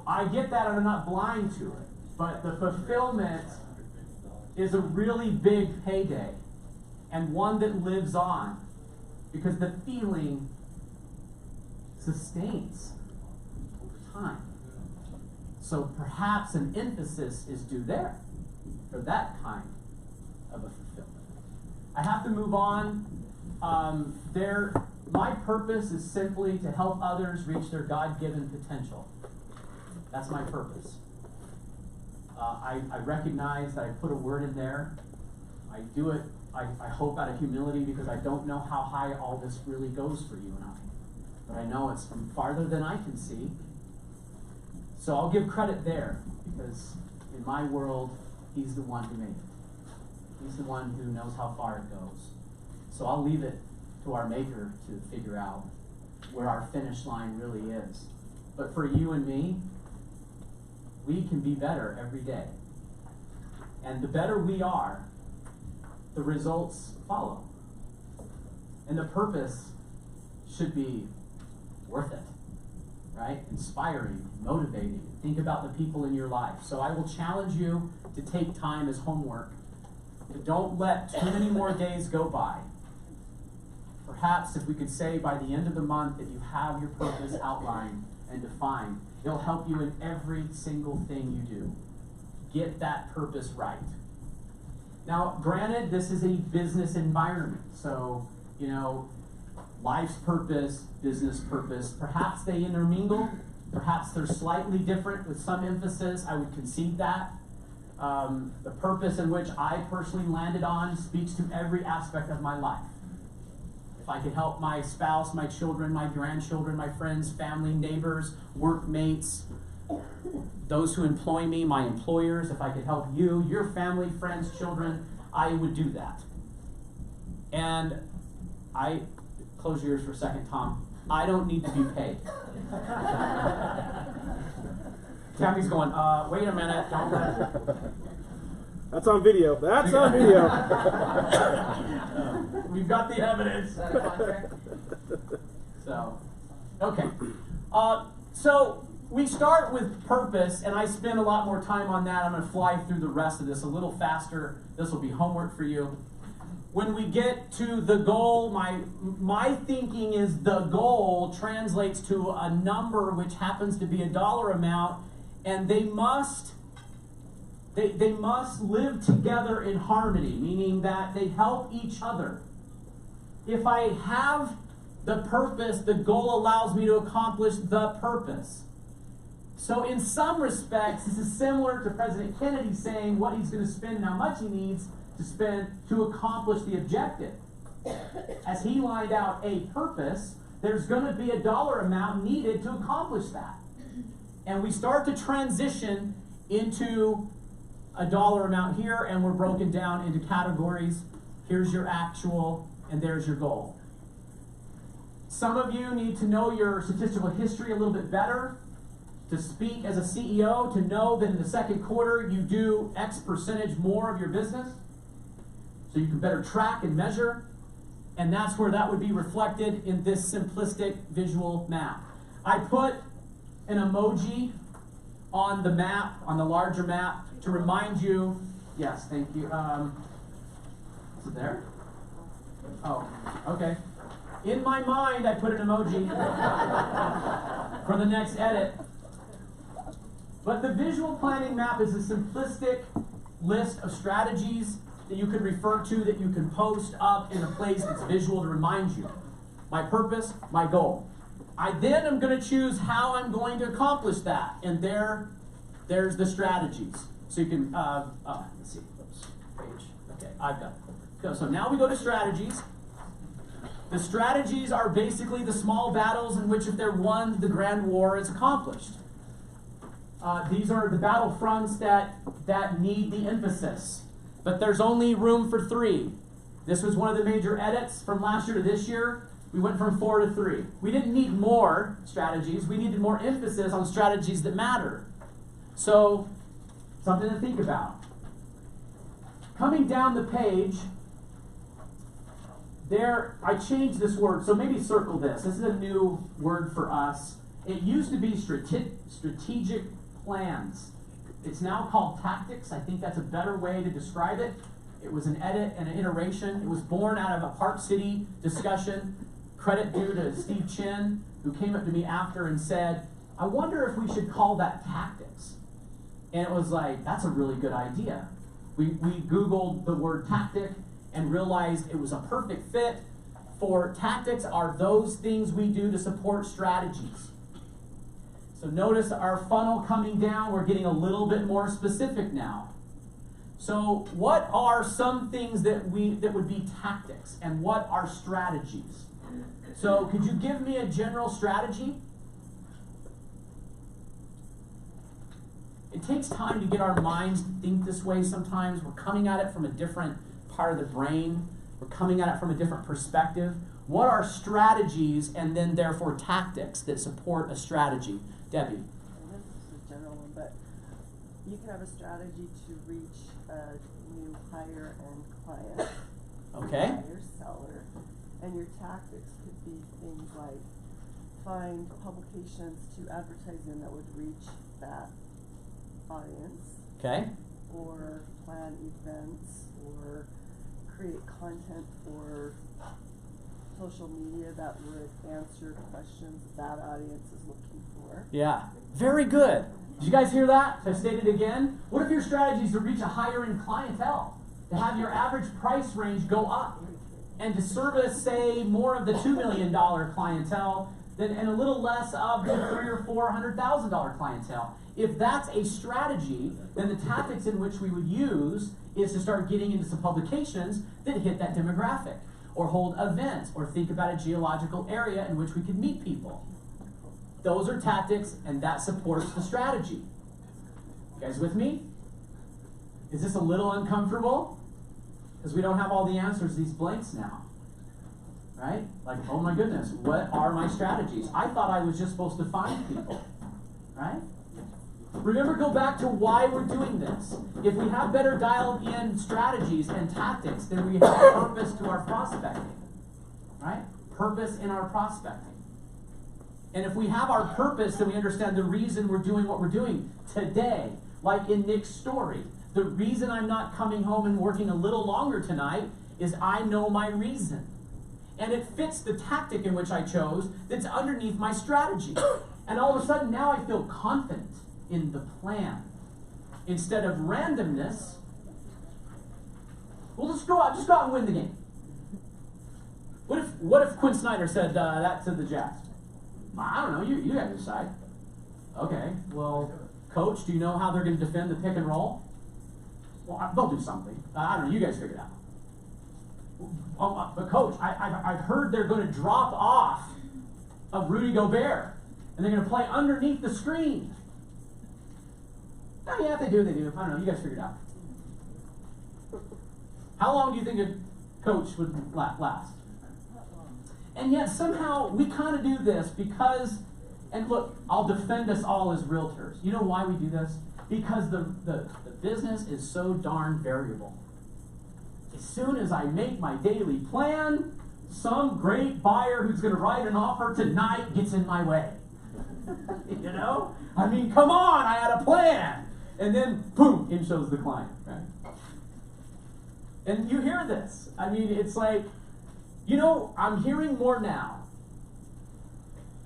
I get that and I'm not blind to it. But the fulfillment is a really big payday and one that lives on because the feeling sustains over time. So perhaps an emphasis is due there for that kind of a fulfillment. I have to move on. My purpose is simply to help others reach their God-given potential. That's my purpose. I recognize that I put a word in there. I do it, I hope, out of humility because I don't know how high all this really goes for you and I. But I know it's from farther than I can see. So I'll give credit there because in my world, he's the one who made it. He's the one who knows how far it goes. So I'll leave it to our Maker to figure out where our finish line really is. But for you and me, we can be better every day. And the better we are, the results follow. And the purpose should be worth it, right? Inspiring, motivating. Think about the people in your life. So I will challenge you to take time as homework. To don't let too many more days go by. Perhaps if we could say by the end of the month that you have your purpose outlined and defined, it'll help you in every single thing you do. Get that purpose right. Now, granted, this is a business environment, so, you know, life's purpose, business purpose, perhaps they intermingle, perhaps they're slightly different with some emphasis, I would concede that. The purpose in which I personally landed on speaks to every aspect of my life. If I could help my spouse, my children, my grandchildren, my friends, family, neighbors, workmates, those who employ me, my employers, if I could help you, your family, friends, children, I would do that. And close your ears for a second, Tom. I don't need to be paid. Tammy's going, wait a minute, don't. That's on video. That's on video. We've got the evidence. Is that a contract? So, okay. So we start with purpose, and I spend a lot more time on that. I'm going to fly through the rest of this a little faster. This will be homework for you. When we get to the goal, my thinking is the goal translates to a number which happens to be a dollar amount, and they must live together in harmony, meaning that they help each other. If I have the purpose, the goal allows me to accomplish the purpose. So in some respects, this is similar to President Kennedy saying what he's going to spend and how much he needs to spend to accomplish the objective. As he lined out a purpose, there's going to be a dollar amount needed to accomplish that. And we start to transition into a dollar amount here, and we're broken down into categories. Here's your actual, and there's your goal. Some of you need to know your statistical history a little bit better to speak as a CEO, to know that in the second quarter you do X percentage more of your business, so you can better track and measure, and that's where that would be reflected in this simplistic visual map. I put an emoji on the map, on the larger map, to remind you, yes, thank you. Is it there? Oh, okay. In my mind, I put an emoji for the next edit. But the visual planning map is a simplistic list of strategies that you can refer to, that you can post up in a place that's visual to remind you. My purpose, my goal. I then am going to choose how I'm going to accomplish that. And there's the strategies. So you can, let's see, oops, page. Okay, I've got it. So now we go to strategies. The strategies are basically the small battles in which if they're won, the grand war is accomplished. These are the battlefronts that need the emphasis. But there's only room for 3. This was one of the major edits from last year to this year. We went from 4 to 3. We didn't need more strategies. We needed more emphasis on strategies that matter. So, something to think about. Coming down the page, there, I changed this word, so maybe circle this. This is a new word for us. It used to be strategic plans. It's now called tactics. I think that's a better way to describe it. It was an edit and an iteration. It was born out of a Park City discussion. Credit due to Steve Chin, who came up to me after and said, I wonder if we should call that tactics. And it was like, that's a really good idea. We Googled the word tactic and realized it was a perfect fit for tactics are those things we do to support strategies. So notice our funnel coming down, we're getting a little bit more specific now. So what are some things that would be tactics, and what are strategies? So could you give me a general strategy? It takes time to get our minds to think this way sometimes. We're coming at it from a different part of the brain. We're coming at it from a different perspective. What are strategies and then therefore tactics that support a strategy? Debbie. This is a general one, but you can have a strategy to reach a new higher end client. Okay. Higher seller. And your tactics could be things like find publications to advertise in that would reach that audience. Okay. Or plan events or create content for social media that would answer questions that audience is looking for. Yeah. Very good. Did you guys hear that? If I state it again. What if your strategy is to reach a higher end clientele? To have your average price range go up? And to service, say, more of the $2 million clientele and a little less of the $300,000 or $400,000 clientele. If that's a strategy, then the tactics in which we would use is to start getting into some publications that hit that demographic, or hold events, or think about a geological area in which we could meet people. Those are tactics, and that supports the strategy. You guys with me? Is this a little uncomfortable? Because we don't have all the answers to these blanks now. Right? Like, oh my goodness, what are my strategies? I thought I was just supposed to find people. Right? Remember, go back to why we're doing this. If we have better dialed in strategies and tactics, then we have purpose to our prospecting. Right? Purpose in our prospecting. And if we have our purpose, then we understand the reason we're doing what we're doing today. Like in Nick's story. The reason I'm not coming home and working a little longer tonight is I know my reason. And it fits the tactic in which I chose that's underneath my strategy. And all of a sudden now I feel confident in the plan. Instead of randomness, we'll just go out and win the game. What if Quinn Snyder said that to the Jazz? I don't know, you guys decide. Okay, well, coach, do you know how they're going to defend the pick and roll? Well, they'll do something. I don't know, you guys figure it out. But coach, I've heard they're going to drop off of Rudy Gobert, and they're going to play underneath the screen. Oh, yeah, if they do, they do. I don't know, you guys figure it out. How long do you think a coach would last? And yet somehow we kind of do this because, and look, I'll defend us all as realtors. You know why we do this? Because the business is so darn variable. As soon as I make my daily plan, some great buyer who's going to write an offer tonight gets in my way. You know? I mean, come on, I had a plan. And then, boom, in shows the client. Right? And you hear this. I mean, it's like, you know, I'm hearing more now.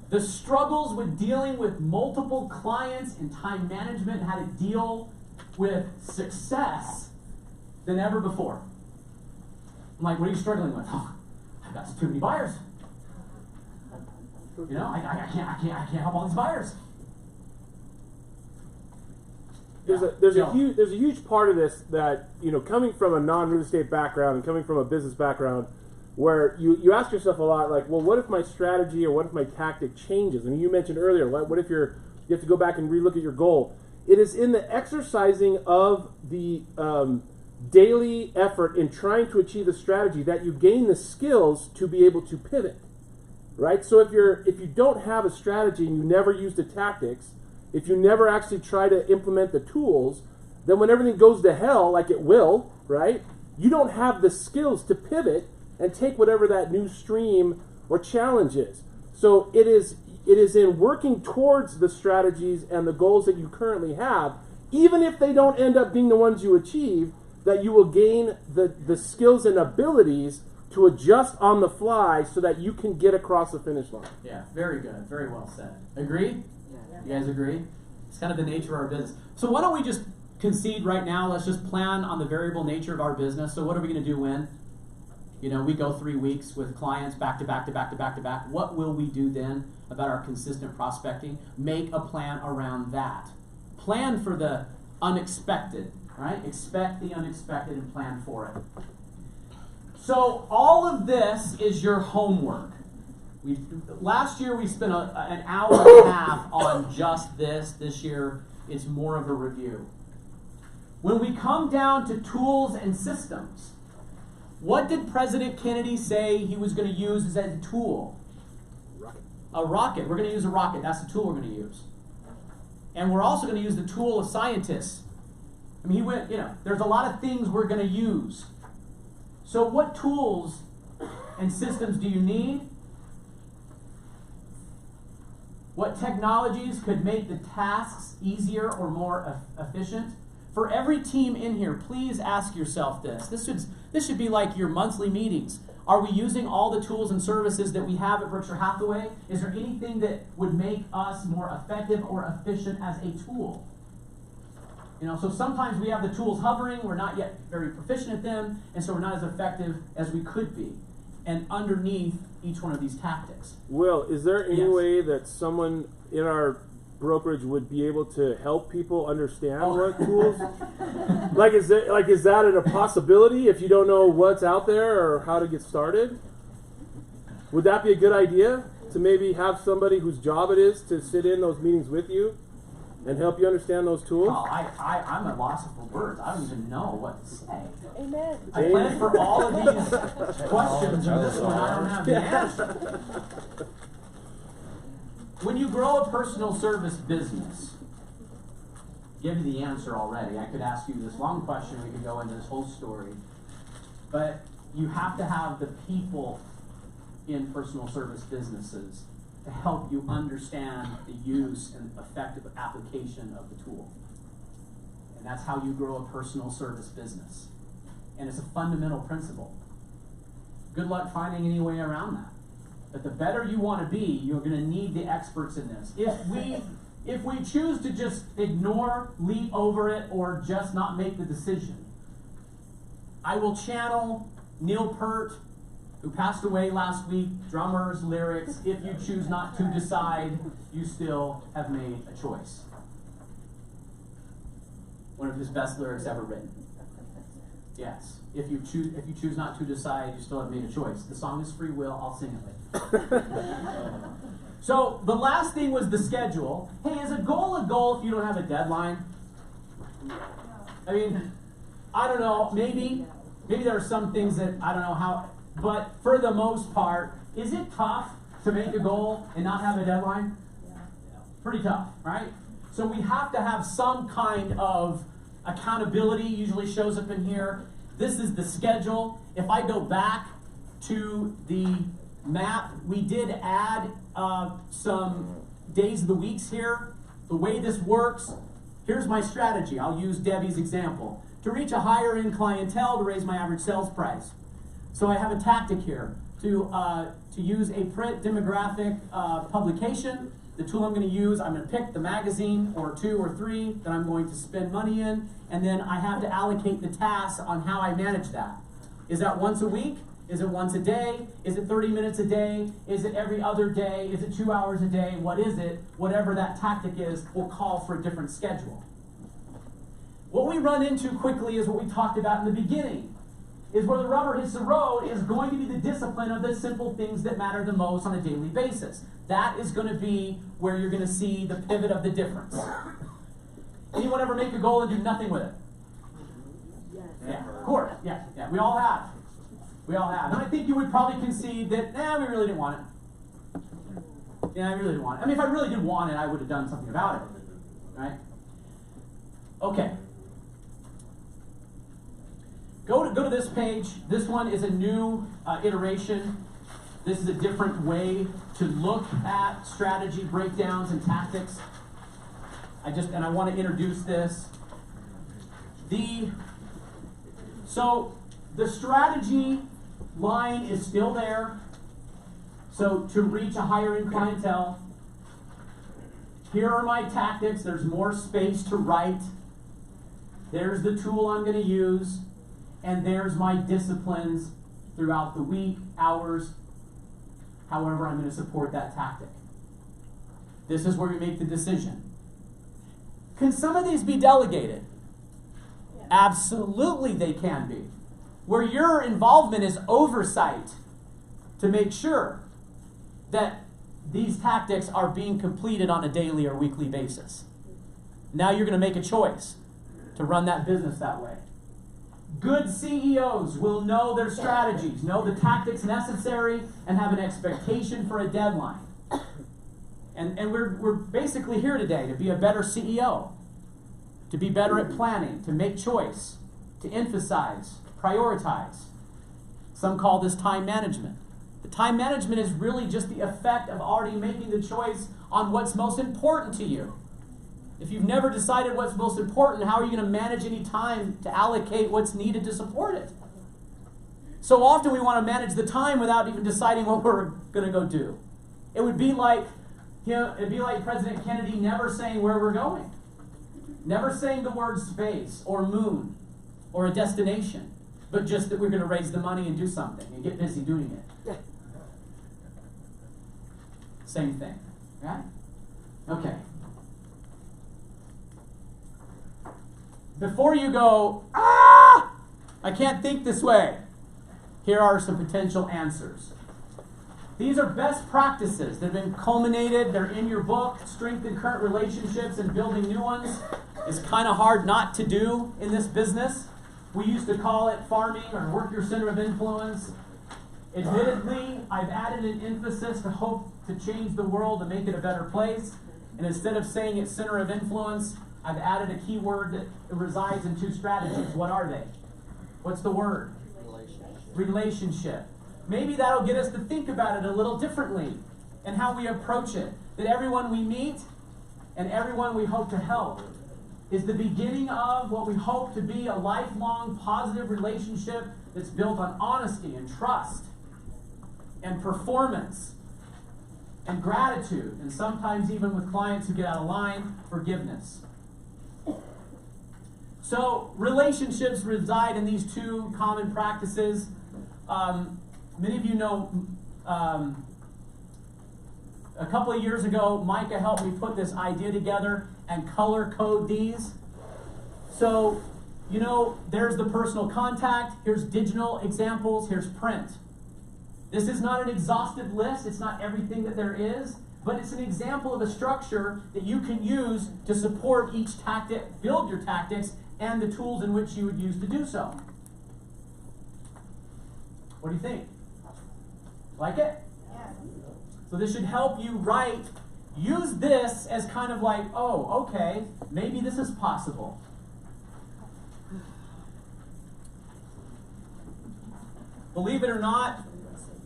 The struggles with dealing with multiple clients and time management, how to deal with success than ever before. I'm like, what are you struggling with? Oh, I've got too many buyers. You know, I can't help all these buyers. There's a huge part of this that, you know, coming from a non-real estate background and coming from a business background, where you ask yourself a lot, like, well, what if my strategy or what if my tactic changes? And you mentioned earlier, what if you have to go back and relook at your goal? It is in the exercising of the daily effort in trying to achieve a strategy that you gain the skills to be able to pivot, right? So if you don't have a strategy and you never use the tactics, if you never actually try to implement the tools, then when everything goes to hell, like it will, right? You don't have the skills to pivot and take whatever that new stream or challenge is. So it is in working towards the strategies and the goals that you currently have, even if they don't end up being the ones you achieve, that you will gain the skills and abilities to adjust on the fly so that you can get across the finish line. Yeah, very good. Very well said. Agree? Yeah. You guys agree? It's kind of the nature of our business. So why don't we just concede right now? Let's just plan on the variable nature of our business. So what are we going to do when? You know, we go 3 weeks with clients back to back to back to back to back. What will we do then about our consistent prospecting? Make a plan around that. Plan for the unexpected, right? Expect the unexpected and plan for it. So all of this is your homework. Last year we spent an hour and a half on just this. This year it's more of a review. When we come down to tools and systems, what did President Kennedy say he was going to use as a tool? A rocket. We're going to use a rocket. That's the tool we're going to use. And we're also going to use the tool of scientists. I mean, he went, there's a lot of things we're going to use. So what tools and systems do you need? What technologies could make the tasks easier or more efficient? For every team in here, please ask yourself this. This should be like your monthly meetings. Are we using all the tools and services that we have at Berkshire Hathaway? Is there anything that would make us more effective or efficient as a tool? So sometimes we have the tools hovering, we're not yet very proficient at them, and so we're not as effective as we could be. And underneath each one of these tactics. Will, is there any Yes. way that someone in our brokerage would be able to help people understand what tools? Is that a possibility if you don't know what's out there or how to get started? Would that be a good idea to maybe have somebody whose job it is to sit in those meetings with you and help you understand those tools? Oh, I'm a loss for words. I don't even know what to say. Amen. I planned for all of these questions, and this one I don't have the answer. When you grow a personal service business, give you the answer already. I could ask you this long question, we could go into this whole story. But you have to have the people in personal service businesses to help you understand the use and effective application of the tool. And that's how you grow a personal service business. And it's a fundamental principle. Good luck finding any way around that. But the better you want to be, you're going to need the experts in this. If we choose to just ignore, leap over it, or just not make the decision, I will channel Neil Peart, who passed away last week, drummer's lyrics: if you choose not to decide, you still have made a choice. One of his best lyrics ever written. Yes. If you choose not to decide, you still have made a choice. The song is Free Will. I'll sing it later. So the last thing was the schedule. Hey, is a goal if you don't have a deadline? I mean, I don't know. Maybe there are some things that I don't know how. But for the most part, is it tough to make a goal and not have a deadline? Pretty tough, right? So we have to have some kind of accountability. Usually shows up in here. This is the schedule. If I go back to the map, we did add some days of the weeks here. The way this works, here's my strategy. I'll use Debbie's example. To reach a higher end clientele to raise my average sales price. So I have a tactic here to use a print demographic publication. The tool I'm going to use, I'm going to pick the magazine or 2 or 3 that I'm going to spend money in, and then I have to allocate the tasks on how I manage that. Is that once a week? Is it once a day? Is it 30 minutes a day? Is it every other day? Is it 2 hours a day? What is it? Whatever that tactic is, will call for a different schedule. What we run into quickly is what we talked about in the beginning, is where the rubber hits the road is going to be the discipline of the simple things that matter the most on a daily basis. That is going to be where you're going to see the pivot of the difference. Anyone ever make a goal and do nothing with it? Yes. Yeah, of course. Yeah, we all have. We all have. And I think you would probably concede that, we really didn't want it. Yeah, I really didn't want it. I mean, if I really did want it, I would have done something about it. Right? Okay. Go to this page. This one is a new iteration. This is a different way to look at strategy breakdowns and tactics. I want to introduce this. So the strategy line is still there. So to reach a higher end clientele, here are my tactics. There's more space to write. There's the tool I'm going to use. And there's my disciplines throughout the week, hours, however I'm going to support that tactic. This is where we make the decision. Can some of these be delegated? Yeah. Absolutely they can be. Where your involvement is oversight to make sure that these tactics are being completed on a daily or weekly basis. Now you're going to make a choice to run that business that way. Good CEOs will know their strategies, know the tactics necessary, and have an expectation for a deadline. And we're basically here today to be a better CEO. to be better at planning, to make choice, to emphasize, prioritize. Some call this time management. The time management is really just the effect of already making the choice on what's most important to you. If you've never decided what's most important, how are you going to manage any time to allocate what's needed to support it? So often we want to manage the time without even deciding what we're going to go do. It would be like, it'd be like President Kennedy never saying where we're going. Never saying the word space or moon or a destination, but just that we're going to raise the money and do something and get busy doing it. Same thing, right? Okay. Before you go, I can't think this way, here are some potential answers. These are best practices that have been culminated. They're in your book, Strengthen Current Relationships and Building New Ones. It's kind of hard not to do in this business. We used to call it farming or work your center of influence. Admittedly, I've added an emphasis to hope to change the world, to make it a better place. And instead of saying it's center of influence, I've added a key word that resides in 2 strategies. What are they? What's the word? Relationship. Maybe that'll get us to think about it a little differently and how we approach it. That everyone we meet and everyone we hope to help is the beginning of what we hope to be a lifelong positive relationship that's built on honesty and trust and performance and gratitude, and sometimes even with clients who get out of line, forgiveness. So relationships reside in these 2 common practices. Many of you know, a couple of years ago, Micah helped me put this idea together and color code these. So, you know, there's the personal contact, here's digital examples, here's print. This is not an exhaustive list, it's not everything that there is, but it's an example of a structure that you can use to support each tactic, build your tactics, and the tools in which you would use to do so. What do you think? Like it? Yes. So this should help you write. Use this as kind of like, oh, okay, maybe this is possible. Believe it or not,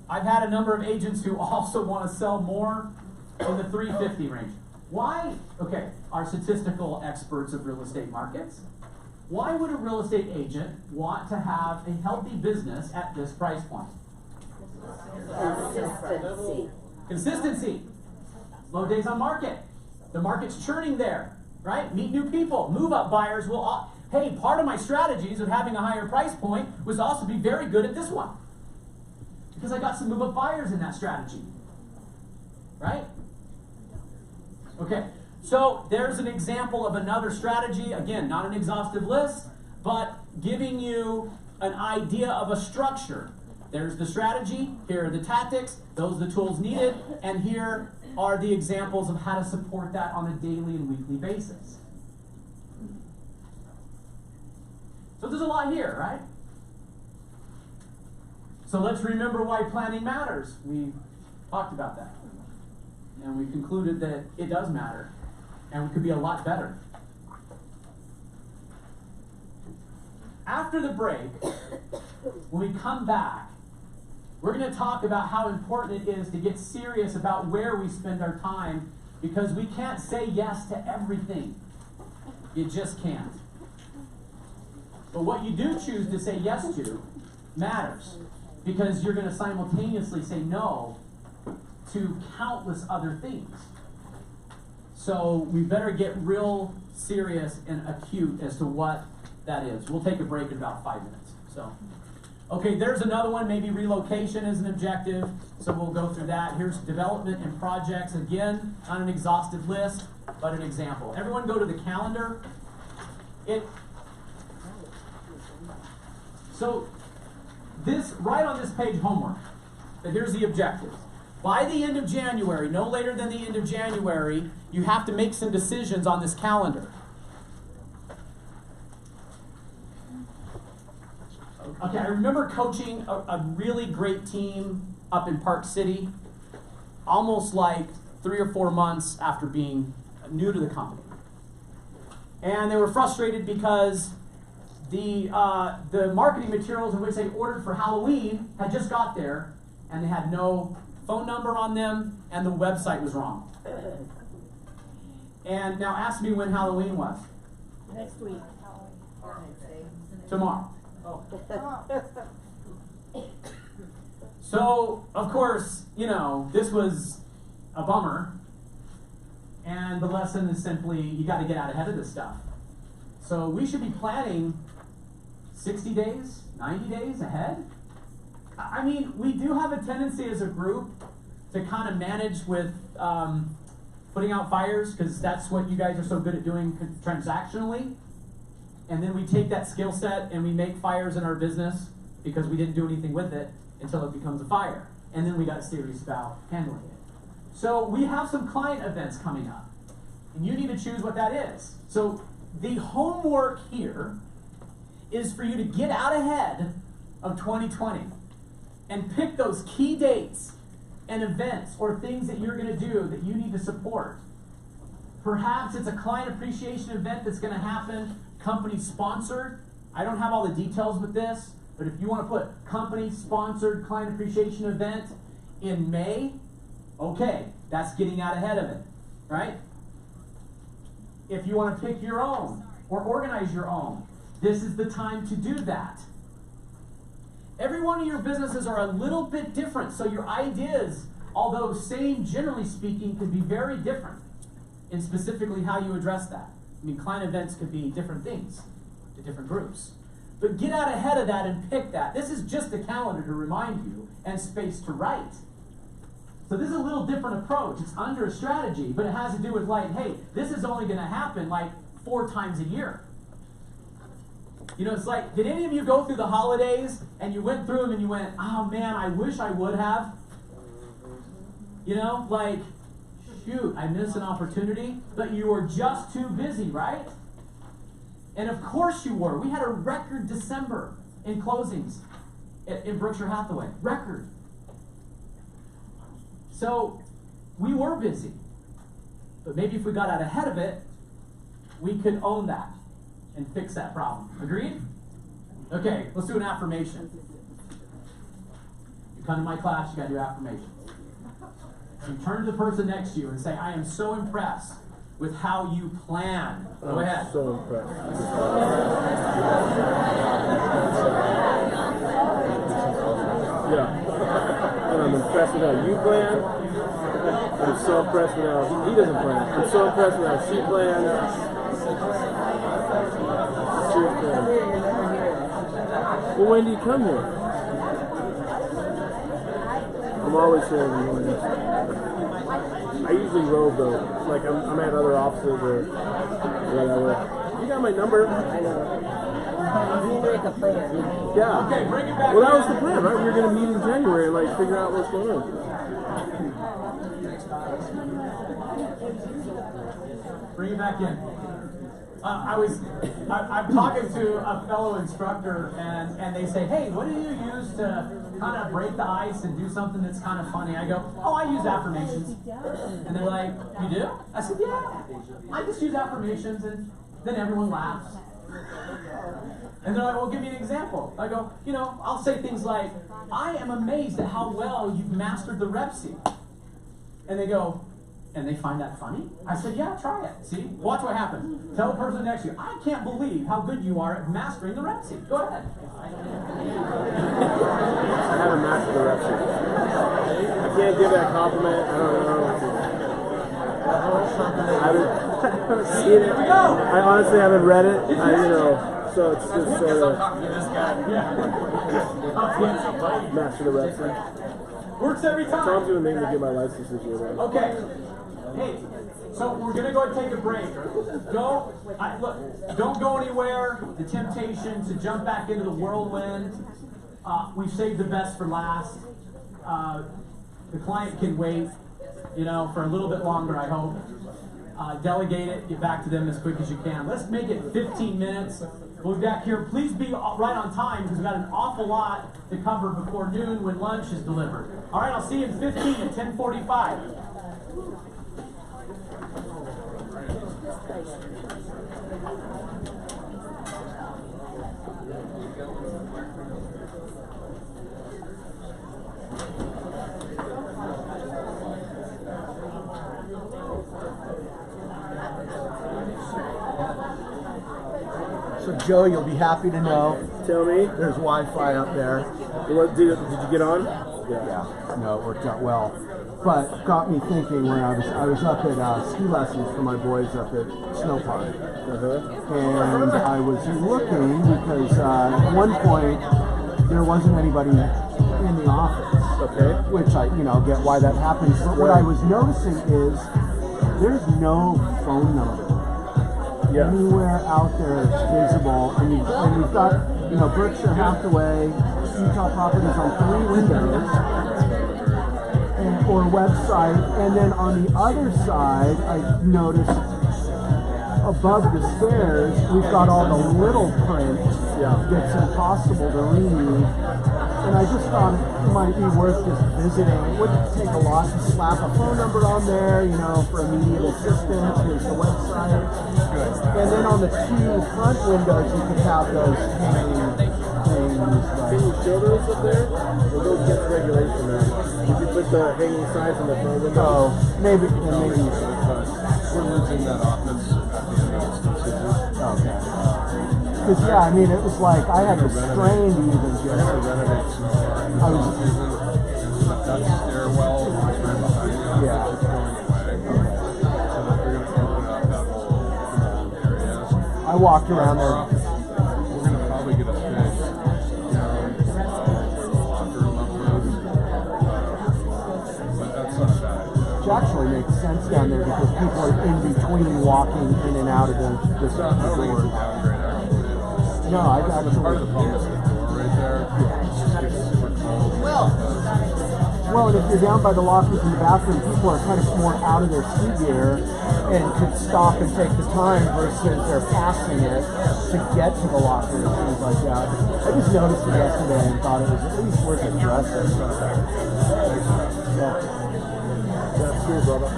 I've had a number of agents who also want to sell more in the 350 range. Why? Okay, our statistical experts of real estate markets. Why would a real estate agent want to have a healthy business at this price point? Consistency. Consistency. Low days on market. The market's churning there, right? Meet new people. Move up buyers will, hey, part of my strategies of having a higher price point was also be very good at this one. Because I got some move up buyers in that strategy. Right? Okay. So there's an example of another strategy. Again, not an exhaustive list, but giving you an idea of a structure. There's the strategy, here are the tactics, those are the tools needed, and here are the examples of how to support that on a daily and weekly basis. So there's a lot here, right? So let's remember why planning matters. We talked about that. And we concluded that it does matter. And we could be a lot better. After the break, when we come back, we're going to talk about how important it is to get serious about where we spend our time, because we can't say yes to everything. You just can't. But what you do choose to say yes to matters, because you're going to simultaneously say no to countless other things. So we better get real serious and acute as to what that is. We'll take a break in about 5 minutes. So, okay, there's another one. Maybe relocation is an objective. So we'll go through that. Here's development and projects. Again, not an exhaustive list, but an example. Everyone go to the calendar. So this, right on this page, homework. But here's the objectives. By the end of January, no later than the end of January, you have to make some decisions on this calendar. Okay, I remember coaching a really great team up in Park City, almost like 3 or 4 months after being new to the company. And they were frustrated because the marketing materials in which they ordered for Halloween had just got there, and they had no phone number on them, and the website was wrong. And now ask me when Halloween was. Next week. Tomorrow. So, of course, you know, this was a bummer. And the lesson is simply, you got to get out ahead of this stuff. So we should be planning 60 days, 90 days ahead. I mean, we do have a tendency as a group to kind of manage with putting out fires, because that's what you guys are so good at doing transactionally. And then we take that skill set and we make fires in our business because we didn't do anything with it until it becomes a fire. And then we got serious about handling it. So we have some client events coming up, and you need to choose what that is. So the homework here is for you to get out ahead of 2020 and pick those key dates and events or things that you're going to do that you need to support. Perhaps it's a client appreciation event that's going to happen, company sponsored. I don't have all the details with this, but if you want to put company sponsored client appreciation event in May, okay, that's getting out ahead of it, right? If you want to pick your own or organize your own, this is the time to do that. Every one of your businesses are a little bit different, so your ideas, although same generally speaking, could be very different in specifically how you address that. I mean, client events could be different things to different groups. But get out ahead of that and pick that. This is just a calendar to remind you and space to write. So this is a little different approach. It's under a strategy, but it has to do with like, hey, this is only going to happen like 4 times a year. You know, it's like, did any of you go through the holidays and you went through them and you went, oh man, I wish I would have? You know, like, shoot, I missed an opportunity, but you were just too busy, right? And of course you were. We had a record December in closings in Berkshire Hathaway. Record. So we were busy. But maybe if we got out ahead of it, we could own that and fix that problem. Agreed? Okay, let's do an affirmation. You come to my class, you gotta do affirmations. You turn to the person next to you and say, I am so impressed with how you plan. Go ahead. So impressed. Yeah. And I'm impressed with how you plan. I'm so impressed with how he doesn't plan. I'm so impressed with how she plans. Well, when do you come here? I'm always here in the morning. I usually rove though. Like I'm at other offices or whatever. You got my number. I know. You make a plan. Yeah. Okay, bring it back. Well, that was the plan, right? We were gonna meet in January and like figure out what's going on. Bring it back in. I'm talking to a fellow instructor, and they say, hey, what do you use to kind of break the ice and do something that's kind of funny? I go, oh, I use affirmations. And they're like, you do? I said, yeah. I just use affirmations, and then everyone laughs. And they're like, well, give me an example. I go, you know, I'll say things like, I am amazed at how well you've mastered the REPC. And they go, and they find that funny? I said, yeah, try it. See? Watch what happens. Tell the person next to you, I can't believe how good you are at mastering the REPC. Go ahead. I haven't mastered the REPC. I can't give that compliment. I don't know. I haven't seen it. Here we go. I honestly haven't read it. So it's just master the REPC. Works every time. So I'm doing things to get my license this year. Though. Okay. Hey, so we're gonna go ahead and take a break. Don't go anywhere. The temptation to jump back into the whirlwind. We've saved the best for last. The client can wait, for a little bit longer, I hope. Delegate it, get back to them as quick as you can. Let's make it 15 minutes. We'll be back here. Please be right on time because we've got an awful lot to cover before noon when lunch is delivered. All right, I'll see you in 15 at 10:45. So Joe, you'll be happy to know. Tell me. There's Wi-Fi up there. What, did you get on? Yeah. No, it worked out well. But it got me thinking when I was up at ski lessons for my boys up at Snow Park. And I was looking because at one point there wasn't anybody in the office. Okay. Which I get why that happens. But what I was noticing is there's no phone number anywhere out there that's visible, and we've got Berkshire Hathaway, Utah Properties on 3 windows, or website, and then on the other side, I noticed above the stairs we've got all the little print that's impossible to read. And I just thought it might be worth just visiting. It wouldn't take a lot to slap a phone number on there, for immediate assistance. There's the website. Good. And then on the 2 front windows, you could have those hanging things. Can you show those up there? Or those get regulation now? Did you put the hanging signs on the front window? Oh, maybe you should. We're losing that office at the end of the Okay. Because it was like I had to strain to even just. I was. That stairwell right behind you. Yeah. It's going away. So that they're going to open up that whole area. I walked around there. We're going to probably get a fish down where the locker room is. But that's not a bad idea. Which actually makes sense down there because people are in between walking in and out of the I don't think it's a downgrade actually. No, I got it. Part of the problem is the door right there. It gets super cold. Well, and if you're down by the lockers in the bathroom, people are kind of more out of their ski gear and could stop and take the time versus they're passing it to get to the lockers and things like that. I just noticed it yesterday and thought it was at least worth addressing. Yeah. That's true, brother.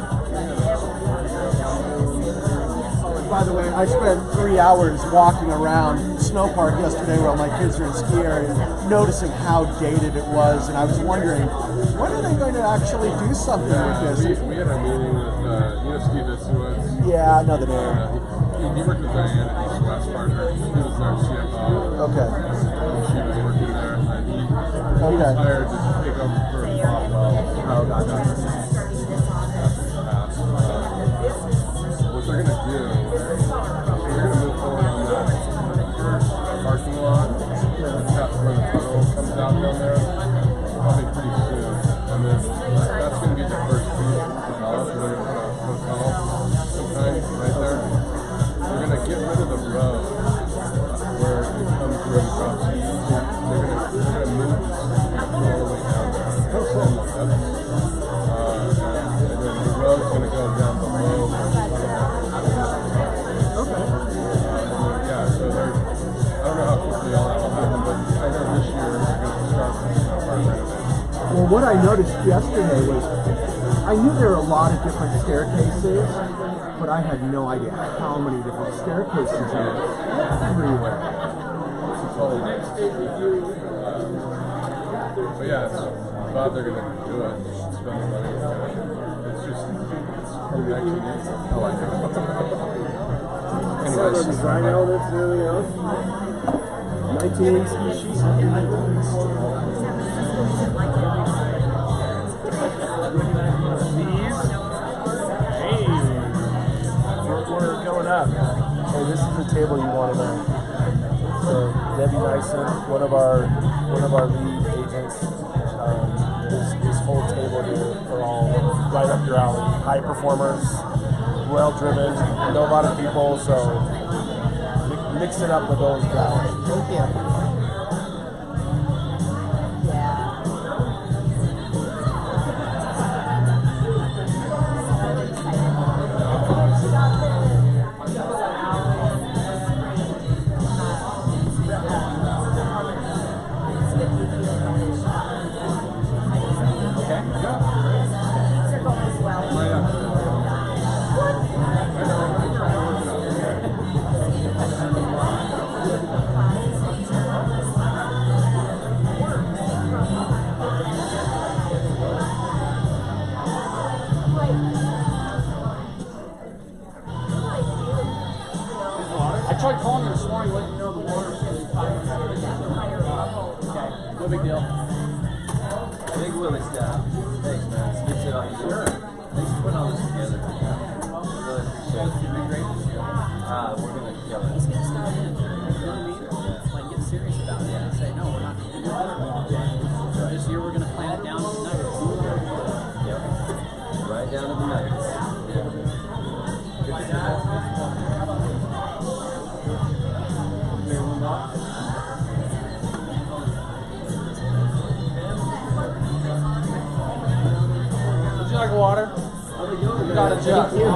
By the way, I spent 3 hours walking around Snow Park yesterday while my kids were in ski area, noticing how dated it was, and I was wondering, when are they going to actually do something with this? We had a meeting with, Steve Itzowitz. Yeah, I know the name. He worked with Diane at East West Partners. He was their CFO. Okay. She was working there, and he was hired to take over for Bob Wells. Oh, gotcha. What they're going to do, they're going to move forward on that first parking lot. That's where the tunnel comes out down there. Probably pretty soon. And then that's going to be the first piece developed. They're going to put a hotel sometime right there. They're going to get rid of the road where it comes where the trucks eat. They're going to move the street all the way down there. And then the road's going to go down below. So they're, I don't know how quickly all that will happen, but I know this year they're going to start renovation. Well, what I noticed yesterday was, I knew there were a lot of different staircases, but I had no idea how many different staircases there were everywhere. But yeah, I'm glad they're going to do it, spend the money. It's just, it's actually neat. I like it. Some of the design elements and everything else. 19 species. Hey, we're going up. Hey, this is the table you wanted on. So Debbie Nyson, one of our lead agents. This whole table here are all right up your alley. High performers, well driven, know a lot of people, so mix it up with those guys. Thank you. got a jug. Thank you.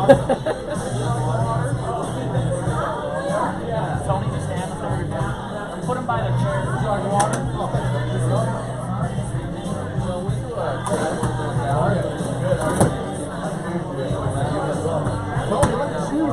Tony, just stand there down. Put him by the chair. Jug of water. Tony, look at you.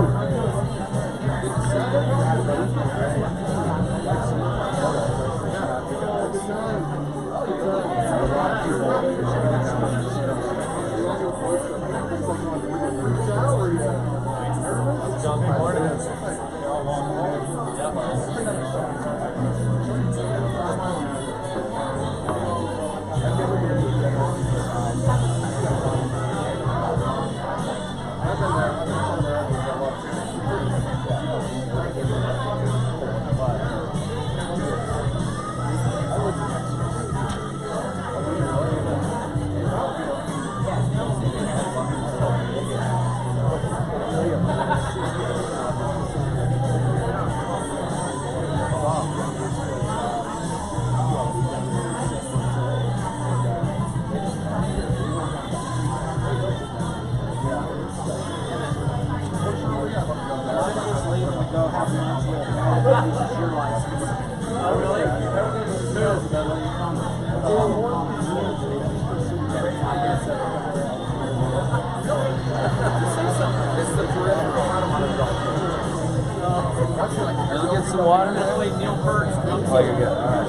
Get some water. Wait, Neil Peart. Oh, you're good. All right.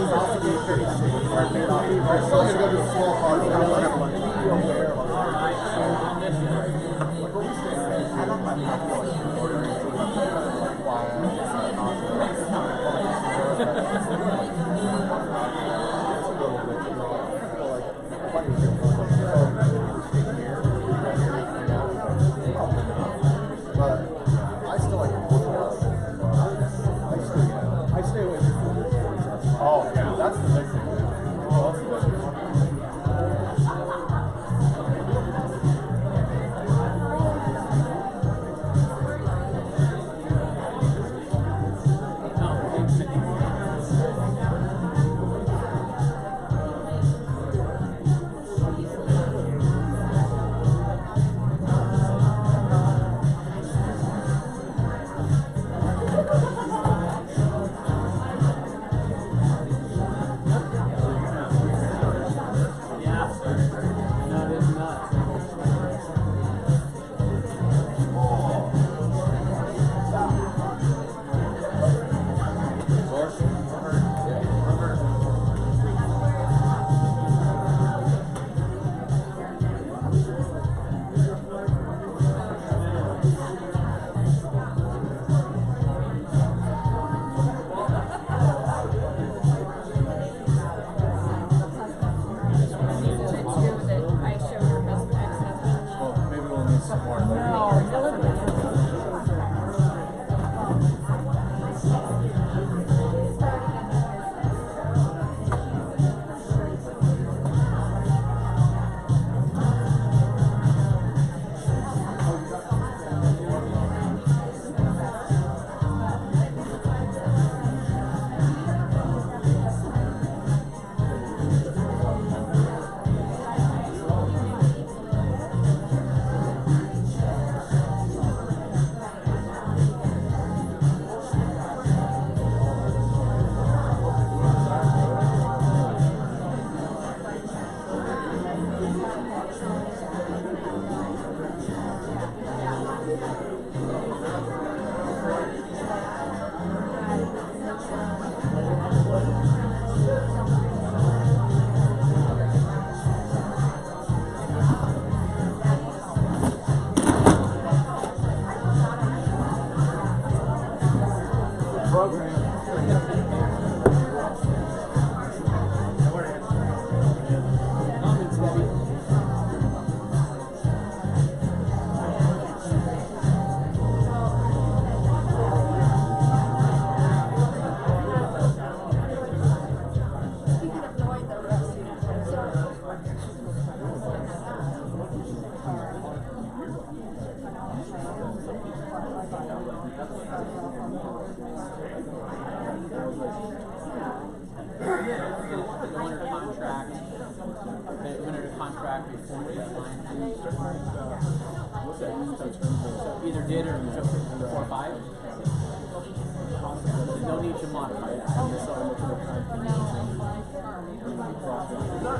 Still gonna go to the small part. Oh, yeah, that's the big thing. Oh, that's the big thing. did or took 4 or 5? No need to modify it. Not,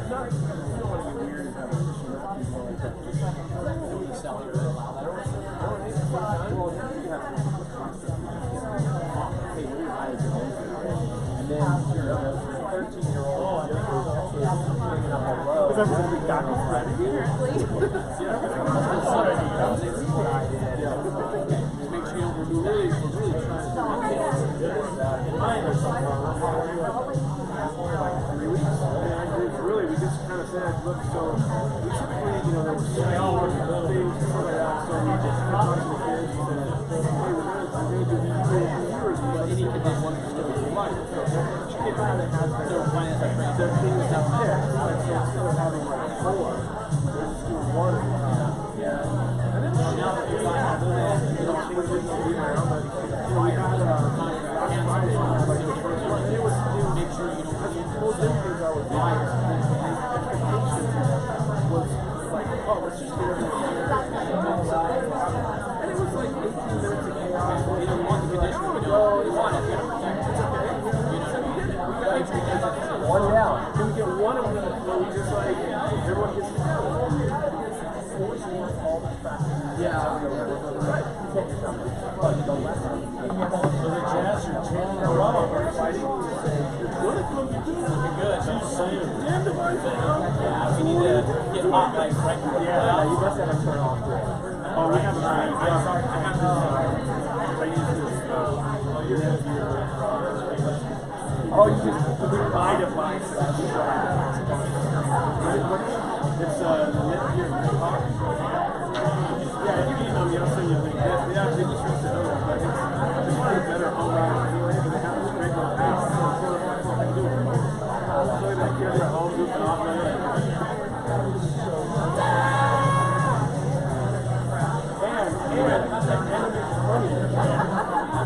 you don't want to be weird and have a issue with people like that. The seller would allow that. Well, then you have to pay really high to and then you're a 13-year-old bringing up a low. Because I'm going to be back on Friday. Make sure you don't remove it. We're really trying to Mine or something. Like 3 weeks. I mean, really, we just kind of said, look, so we typically, there were things, stuff like that, so we just talked to the kids and said, hey, we're going to do these viewers and any condition you like. So each kid kind of has their things down there. So instead of having like 4, we're just doing 1 at a time. And then now that you're like, things didn't be around, but we had last Friday, like the first one, and it was to make sure you don't get most things I was buying. Expectation was like, oh, let's just get everything here. And it was like 18 minutes of chaos. We didn't want the condition, we don't want it. It's okay. So we did it. We got 1 down. Can we get 1 and where we just like, everyone gets together? All the practice. Yeah. Right. So the Jazz are chanting around and fighting to say, you're good at what you do. You're good. You're saying, damn the right thing. Yeah, we need to get hot like right now. Yeah, you must have a turn off there. Oh, we have a I use this. You just buy device. It's Netgear Nighthawk. Yeah, if you email me, I'll send you a link. They actually just reached it over, but it's one of the better home runs anyway, but they have this great little app. So I can do it remote. So they make you at home, goofing off there.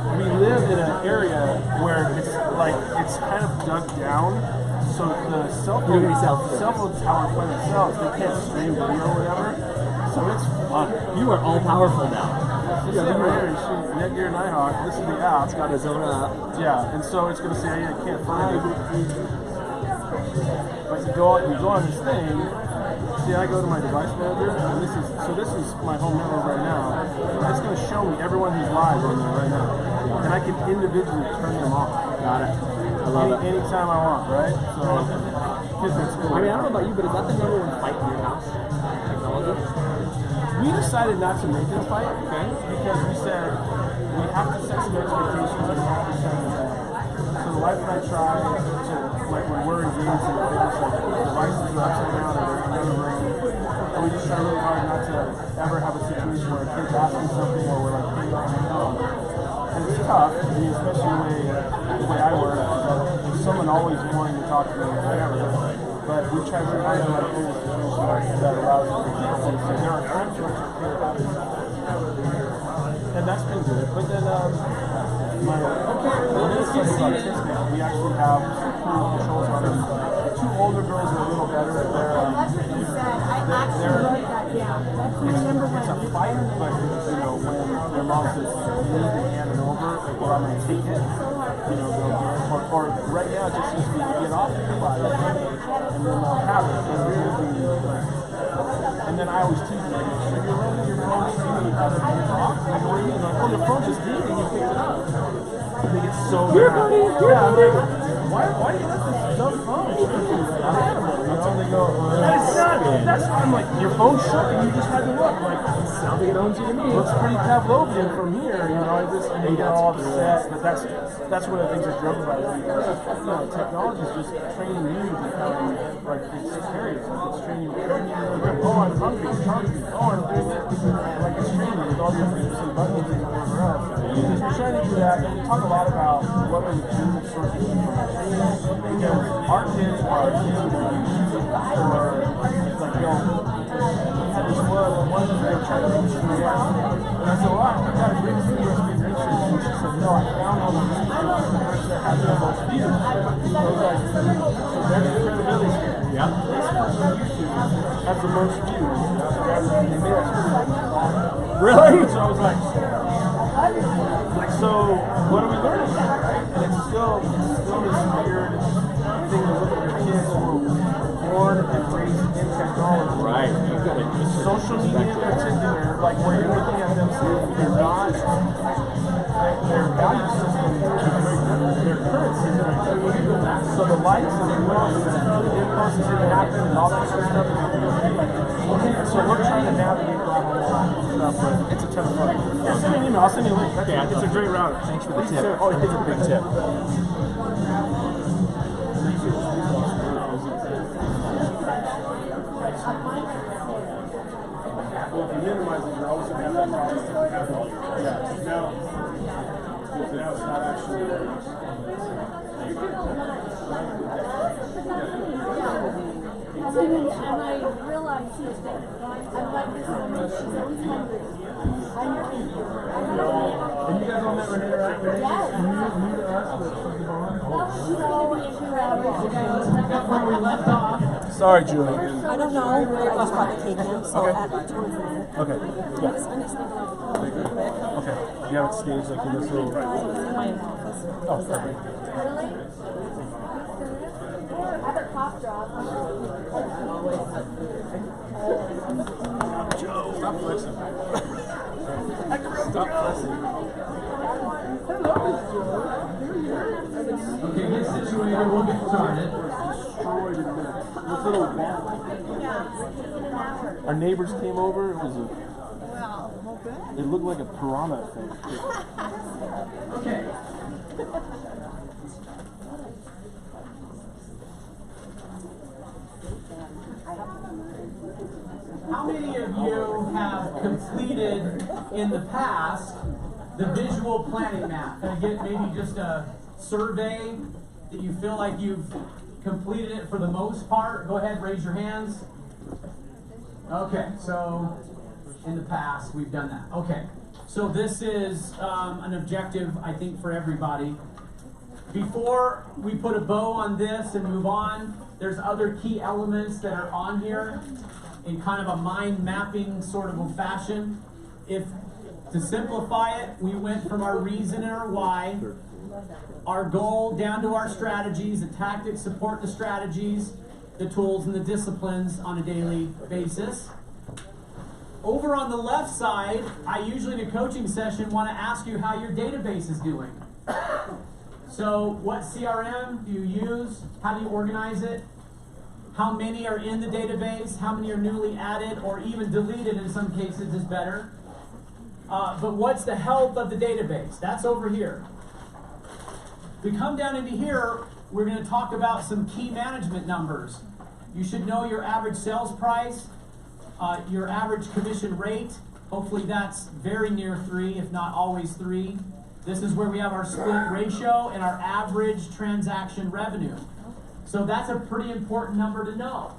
And we live in an area where it's kind of dug down. So the cell phone tower by themselves, they can't stream video or whatever. So it's fun. You are all powerful now. This is right here. You shoot Netgear Nighthawk. This is the app. It's got its own app. Yeah, and so it's going to say, hey, I can't find it. But you go on this thing. See, I go to my device manager, and this is my home network right now. It's going to show me everyone who's live on there right now, and I can individually turn them off. Got it. I love it. Anytime I want, right? So, kids are cool. I mean, I don't know about you, but is that the number one fight in your house? Technology? We decided not to make it a fight, okay? Because we said we have to set some expectations and we have to set them down. So the wife and I try to, like when we're engaged in things like devices are upside down or they're in another room, and we just try really hard not to ever have a situation where a kid's asking something or we're like, hey, and it's tough, I mean, especially the way I work, there's someone always wanting to talk to me or whatever. But we try very hard to like create a situation that allows us to keep things. So there are times where it's okay to have this. And that's been good. But then my we actually have some cool controls on them. The 2 older girls are a little better. It's a fight, but when their mom says you need to hand it over or I'm gonna take it, they'll do it. Or right now it just seems to be get off the fire and then they'll have it. And then I always tease them, if you're running your phone streaming and have it off, like what do you mean? Like, oh, your phone just did and you picked it up. And they get so mad. Yeah, I'm like, why do you let this dumb phone? And they go, that's not, I'm like, your phone shook and you just had to look. Like, it sounds like it owns you to me. Looks pretty Pavlovian from here, and they get all upset. But that's one of the things that drove about it. Technology is just training you to become, like, it's scary. It's training you. Oh, I'm hungry, charge me. Oh, I'm doing this. Like, it's training you with all these things and buttons and whatever else. We're trying to do that, and we talk a lot about what are the two sources of information. Because our kids are had this one that they were trying to reach the and I said, well, I've got a great USB research. And she said, no, I found all the research that had the most views. So I was like, so there's the credibility. Yeah. That's the most views. Really? So I was like, so what are we learning? And it's still this weird thing to look at your kids who were born and raised in technology. Right. You've got a social media in particular, like where you're looking at them saying they're not their value system, their currency. So the likes and the loves and the impulses that happen and all that sort of stuff. So we're trying to navigate that whole stuff, but it's a ton of fun. Yeah, send me an email. I'll send you a link. Okay, it's a great router. Thanks for the tip. Oh, it's a big tip. Well, if you minimize it, you're always going to have that problem. Yeah. Now it's not actually. And I realized that I'm like this woman, she's always hungry. And you guys all met Renee, right? Yes. New to us, but she's on. She's going to be in 2 hours. Okay, let's pick up where we left off. Sorry, Julie. I don't know where it was probably taken, so Okay. towards the end. Okay. Yeah. Okay. You have it staged like in this little. My office. Oh, perfect. Really? I have a cough drop. Joe, stop flexing. Stop flexing. Okay, get situated, we'll get started. Destroyed in this little van. Our neighbors came over. It was a. It looked like a piranha thing. Okay. How many of you have completed in the past the visual planning map? Can I get maybe just a survey that you feel like you've completed it for the most part? Go ahead, raise your hands. Okay, so in the past we've done that. Okay, so this is an objective, I think, for everybody. Before we put a bow on this and move on, there's other key elements that are on here in kind of a mind mapping sort of a fashion. If, to simplify it, we went from our reason and our why, our goal down to our strategies, the tactics support the strategies, the tools and the disciplines on a daily basis. Over on the left side, I usually in a coaching session want to ask you how your database is doing. So what CRM do you use? How do you organize it? How many are in the database? How many are newly added or even deleted in some cases is better. But what's the health of the database? That's over here. We come down into here, we're going to talk about some key management numbers. You should know your average sales price, your average commission rate. Hopefully that's very near 3, if not always 3. This is where we have our split ratio and our average transaction revenue. So that's a pretty important number to know.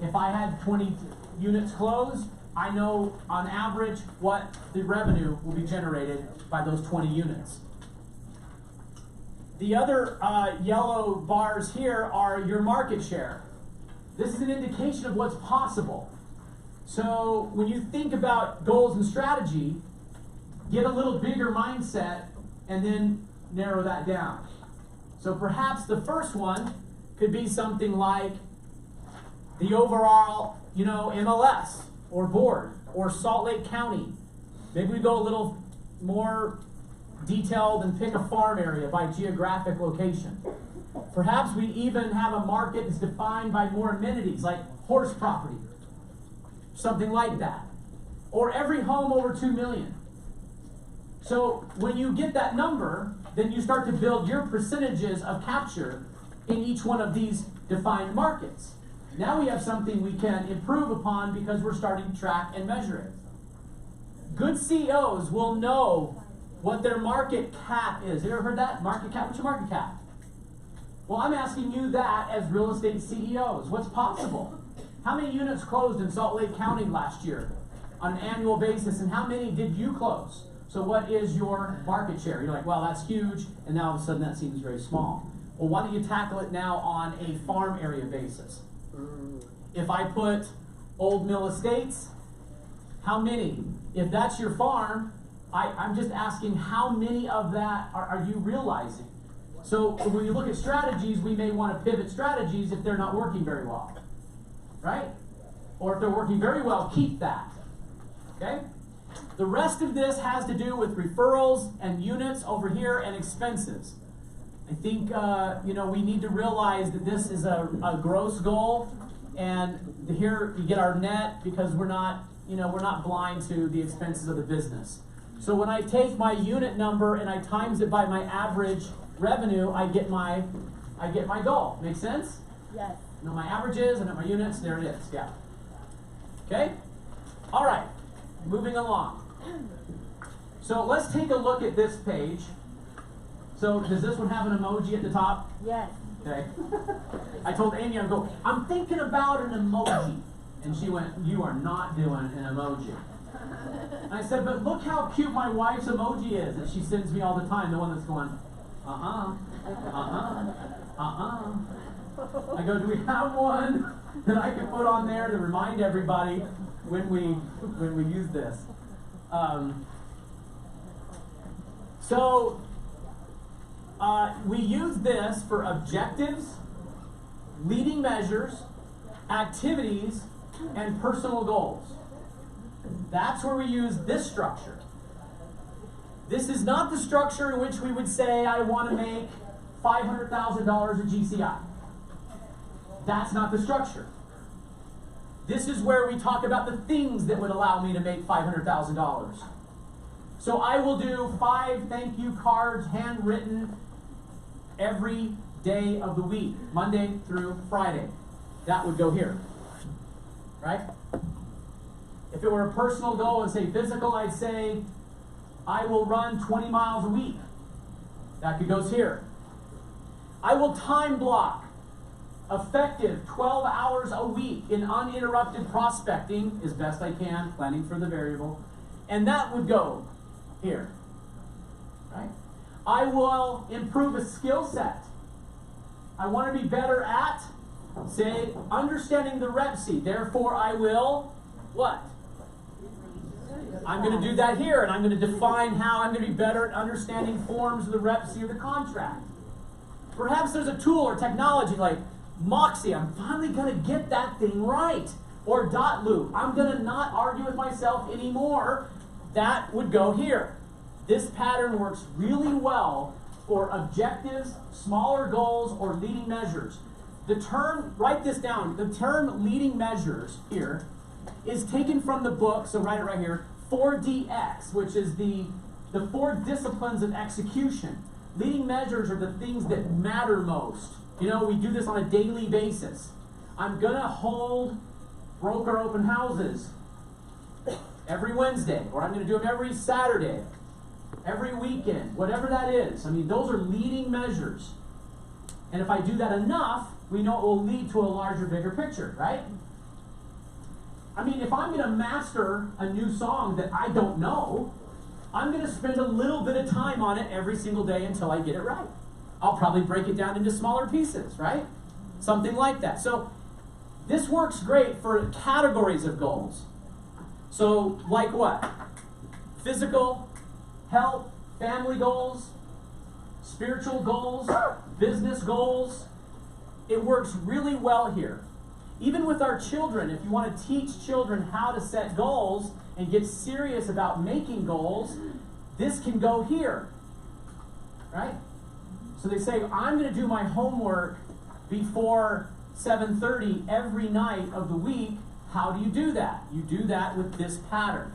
If I had 20 units closed, I know on average what the revenue will be generated by those 20 units. The other yellow bars here are your market share. This is an indication of what's possible. So when you think about goals and strategy, get a little bigger mindset and then narrow that down. So perhaps the first one could be something like the overall, MLS or board or Salt Lake County. Maybe we go a little more detailed and pick a farm area by geographic location. Perhaps we even have a market that's defined by more amenities like horse property, something like that. Or every home over 2 million. So when you get that number, then you start to build your percentages of capture in each one of these defined markets. Now we have something we can improve upon because we're starting to track and measure it. Good CEOs will know what their market cap is. Have you ever heard that? Market cap? What's your market cap? Well, I'm asking you that as real estate CEOs. What's possible? How many units closed in Salt Lake County last year on an annual basis, and how many did you close? So what is your market share? You're like, well, that's huge, and now all of a sudden that seems very small. Well, why don't you tackle it now on a farm area basis? If I put Old Mill Estates, how many? If that's your farm, I'm just asking how many of that are you realizing? So when you look at strategies, we may want to pivot strategies if they're not working very well, right? Or if they're working very well, keep that, okay? The rest of this has to do with referrals and units over here and expenses. I think, we need to realize that this is a gross goal, and here you get our net because we're not blind to the expenses of the business. So when I take my unit number and I times it by my average revenue, I get my goal. Make sense? Yes. I know my averages, I know my units, there it is, yeah. Okay? All right, moving along. So let's take a look at this page. So does this one have an emoji at the top? Yes. Okay. I told Amy, I'm thinking about an emoji. And she went, you are not doing an emoji. And I said, but look how cute my wife's emoji is that she sends me all the time, the one that's going, I go, do we have one that I can put on there to remind everybody when we use this? We use this for objectives, leading measures, activities, and personal goals. That's where we use this structure. This is not the structure in which we would say, I want to make $500,000 at GCI. That's not the structure. This is where we talk about the things that would allow me to make $500,000. So I will do 5 thank you cards, handwritten, every day of the week, Monday through Friday. That would go here, right? If it were a personal goal and say physical, I'd say, I will run 20 miles a week. That goes here. I will time block effective 12 hours a week in uninterrupted prospecting as best I can, planning for the variable, and that would go here, right? I will improve a skill set. I want to be better at, say, understanding the rep sheet. Therefore, I will, what? I'm going to do that here, and I'm going to define how I'm going to be better at understanding forms of the rep sheet of the contract. Perhaps there's a tool or technology like Moxie. I'm finally going to get that thing right. Or dot loop. I'm going to not argue with myself anymore. That would go here. This pattern works really well for objectives, smaller goals, or leading measures. The term, write this down, the term leading measures here is taken from the book, so write it right here, 4DX, which is the 4 disciplines of execution. Leading measures are the things that matter most. You know, we do this on a daily basis. I'm going to hold broker open houses every Wednesday, or I'm going to do them every Saturday, every weekend, whatever that is. I mean, those are leading measures. And if I do that enough, we know it will lead to a larger, bigger picture, right? I mean, if I'm going to master a new song that I don't know, I'm going to spend a little bit of time on it every single day until I get it right. I'll probably break it down into smaller pieces, right? Something like that. So this works great for categories of goals. So like what? Physical, health, family goals, spiritual goals, business goals. It works really well here. Even with our children, if you want to teach children how to set goals and get serious about making goals, this can go here, right? So they say, I'm going to do my homework before 7:30 every night of the week. How do you do that? You do that with this pattern,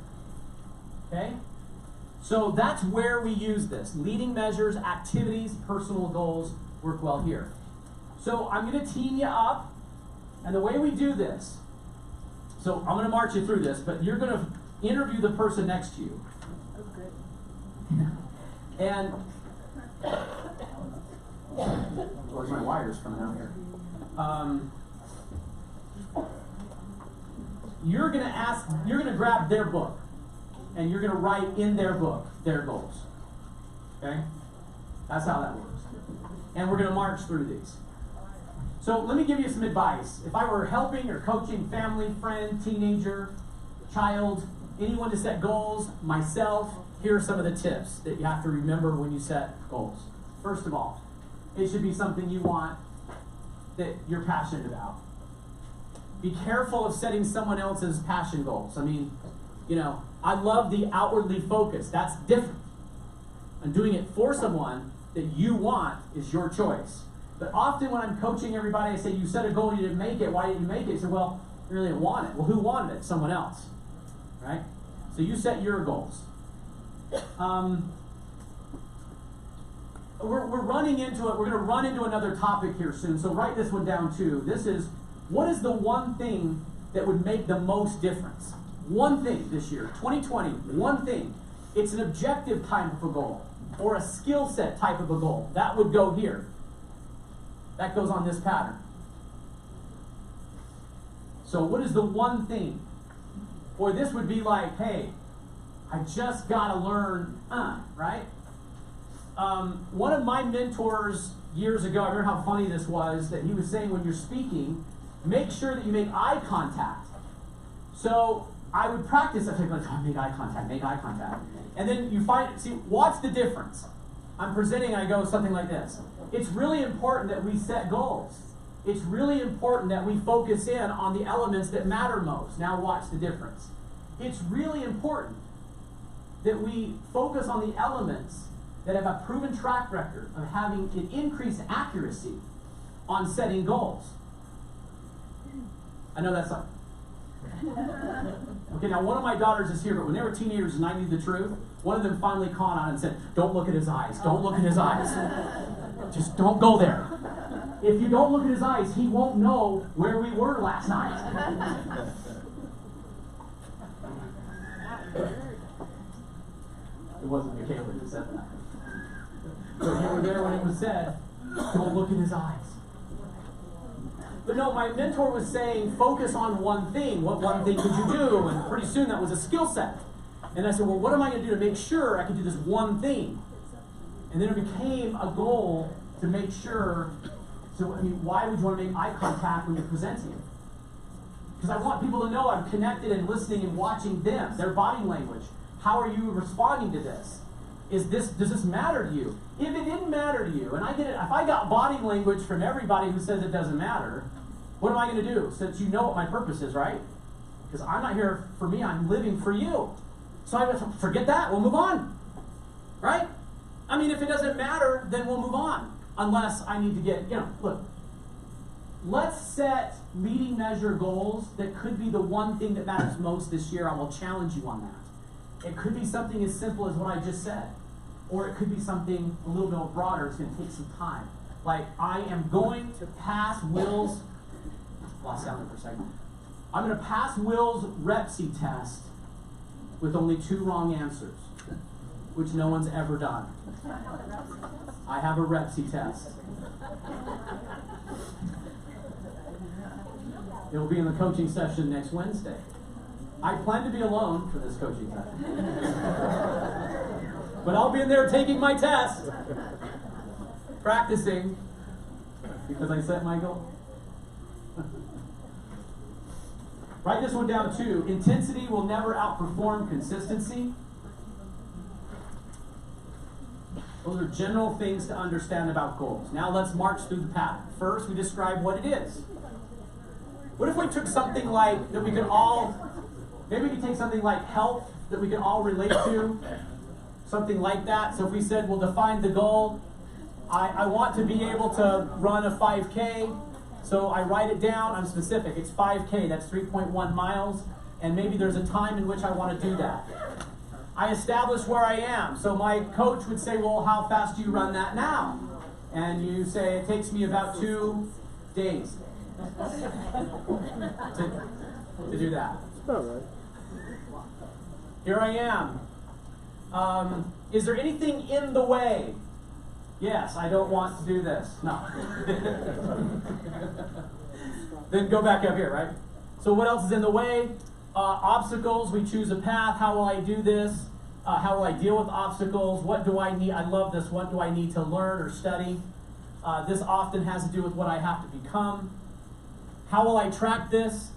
okay? So that's where we use this. Leading measures, activities, personal goals work well here. So I'm going to team you up. And the way we do this, so I'm going to march you through this, but you're going to interview the person next to you. Okay. And where's my wires coming out here? You're going to grab their book, and you're going to write in their book their goals. Okay? That's how that works. and we're going to march through these. So let me give you some advice. If I were helping or coaching family, friend, teenager, child, anyone to set goals, myself, here are some of the tips that you have to remember when you set goals. First of all, it should be something you want, that you're passionate about. Be careful of setting someone else's passion goals. I mean, you know, I love the outwardly focused. That's different. And doing it for someone that you want is your choice. But often when I'm coaching everybody, I say, you set a goal, you didn't make it. Why didn't you make it? I say, well, you really didn't want it. Well, who wanted it? Someone else. Right? So you set your goals. We're running into it. We're going to run into another topic here soon. So write this one down too. This is, what is the one thing that would make the most difference? One thing this year, 2020, one thing. It's an objective type of a goal or a skill set type of a goal. That would go here. That goes on this pattern. So what is the one thing? Boy, this would be like, hey, I just got to learn, right? One of my mentors years ago, I remember how funny this was, that he was saying when you're speaking, make sure that you make eye contact. So I would practice, I'd say, oh, make eye contact. And then you find, see, watch the difference. I'm presenting, I go something like this. It's really important that we set goals. It's really important that we focus in on the elements that matter most. Now watch the difference. It's really important that we focus on the elements that have a proven track record of having an increased accuracy on setting goals. I know that's like, okay, now one of my daughters is here, but when they were teenagers and I knew the truth, one of them finally caught on and said, don't look at his eyes, don't look at his eyes. Just don't go there. If you don't look at his eyes, he won't know where we were last night. It wasn't Michaela who said that. So you were there when it was said, don't look in his eyes. But no, my mentor was saying, focus on one thing. What one thing could you do? And pretty soon that was a skill set. And I said, well, what am I going to do to make sure I can do this one thing? And then it became a goal to make sure. So, I mean, why would you want to make eye contact when you're presenting? Because I want people to know I'm connected and listening and watching them, their body language. How are you responding to this? Does this matter to you? If it didn't matter to you, and I get it, if I got body language from everybody who says it doesn't matter, what am I going to do? Since you know what my purpose is, right? Because I'm not here for me, I'm living for you. So I just forget that, we'll move on. Right? I mean, if it doesn't matter, then we'll move on. Unless I need to get, look. Let's set leading measure goals that could be the one thing that matters most this year. I will challenge you on that. It could be something as simple as what I just said. Or it could be something a little bit broader. It's going to take some time. Like, I am going to pass Will's, lost sound for a second. I'm going to pass Will's REPSI test with only 2 wrong answers, which no one's ever done. I have a REPSI test. It will be in the coaching session next Wednesday. I plan to be alone for this coaching session. But I'll be in there taking my test, practicing, because I set my goal. Write this one down too. Intensity will never outperform consistency. Those are general things to understand about goals. Now let's march through the pattern. First, we describe what it is. What if we took something like, that we could all, maybe we could take something like health that we can all relate to, something like that. So if we said, we'll define the goal, I want to be able to run a 5K, so I write it down, I'm specific, it's 5K, that's 3.1 miles, and maybe there's a time in which I want to do that. I establish where I am, so my coach would say, well, how fast do you run that now? And you say, it takes me about 2 days to do that. All right. Here I am. Is there anything in the way? Yes, I don't want to do this. No. Then go back up here, right? So what else is in the way? Obstacles, we choose a path. How will I do this? How will I deal with obstacles? What do I need? I love this. What do I need to learn or study? This often has to do with what I have to become. How will I track this?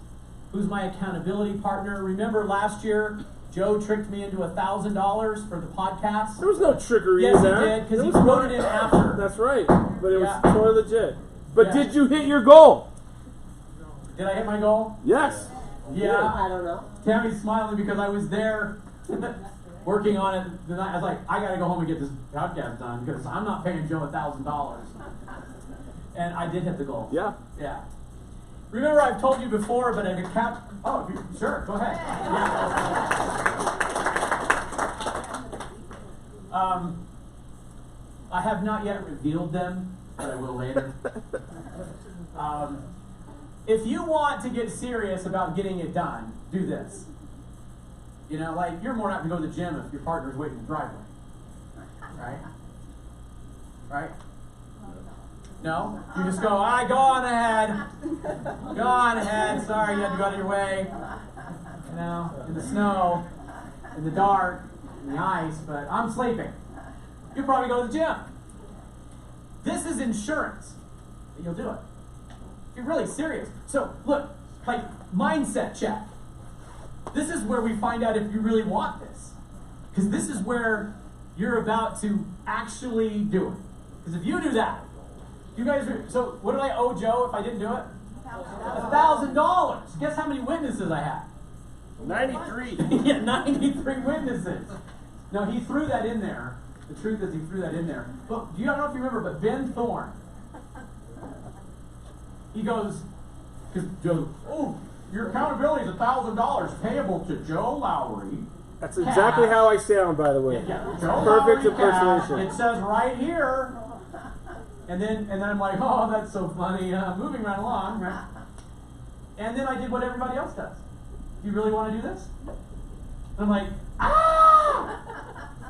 Who's my accountability partner? Remember last year, Joe tricked me into $1,000 for the podcast. There was no trickery yes, in that. He did, because There he was wrote no- it in after. That's right, but it Yeah. was totally legit. But Yeah. did you hit your goal? Did I hit my goal? Yes. Yeah. I don't know. Tammy's smiling because I was there working on it the night. I was like, I gotta go home and get this podcast done because I'm not paying Joe $1,000. And I did hit the goal. Yeah. Yeah. Remember, I've told you before, but an account. Oh, sure, go ahead. Yeah. I have not yet revealed them, but I will later. If you want to get serious about getting it done, do this. You know, like, you're more apt to go to the gym if your partner's waiting in the driveway. Right? Right? No? You just go, go on ahead. Go on ahead. Sorry you had to go out of your way. You know, in the snow, in the dark, in the ice, but I'm sleeping. You'll probably go to the gym. This is insurance that you'll do it. If you're really serious. So, look, like, mindset check. This is where we find out if you really want this. Because this is where you're about to actually do it. Because if you do that, you guys are, so what did I owe Joe if I didn't do it? $1,000. Guess how many witnesses I had? 93. Yeah, 93 witnesses. No, he threw that in there. The truth is he threw that in there. But do you, I don't know if you remember, but Ben Thorne, he goes, because Joe, your accountability is $1,000 payable to Joe Lowry. That's exactly how I sound, by the way. Yeah, Joe Perfect Lowry impersonation. It says right here. And then I'm like, oh, that's so funny. Moving right along, right? And then I did what everybody else does. You really want to do this? And I'm like,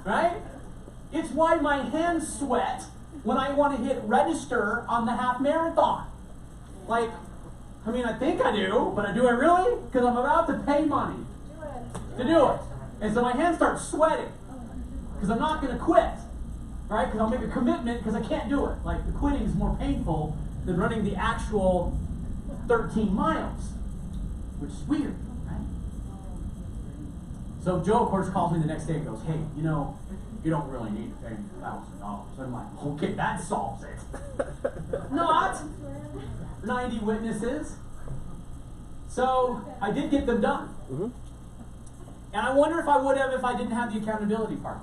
right? It's why my hands sweat when I want to hit register on the half marathon. Like, I mean, I think I do, but do I really? Because I'm about to pay money to do it. And so my hands start sweating because I'm not going to quit. Right? Because I'll make a commitment because I can't do it. Like, the quitting is more painful than running the actual 13 miles, which is weird, right? So Joe, of course, calls me the next day and goes, hey, you know, you don't really need to pay me $1,000. I'm like, okay, that solves it. Not 90 witnesses. So I did get them done. Mm-hmm. And I wonder if I would have if I didn't have the accountability partner.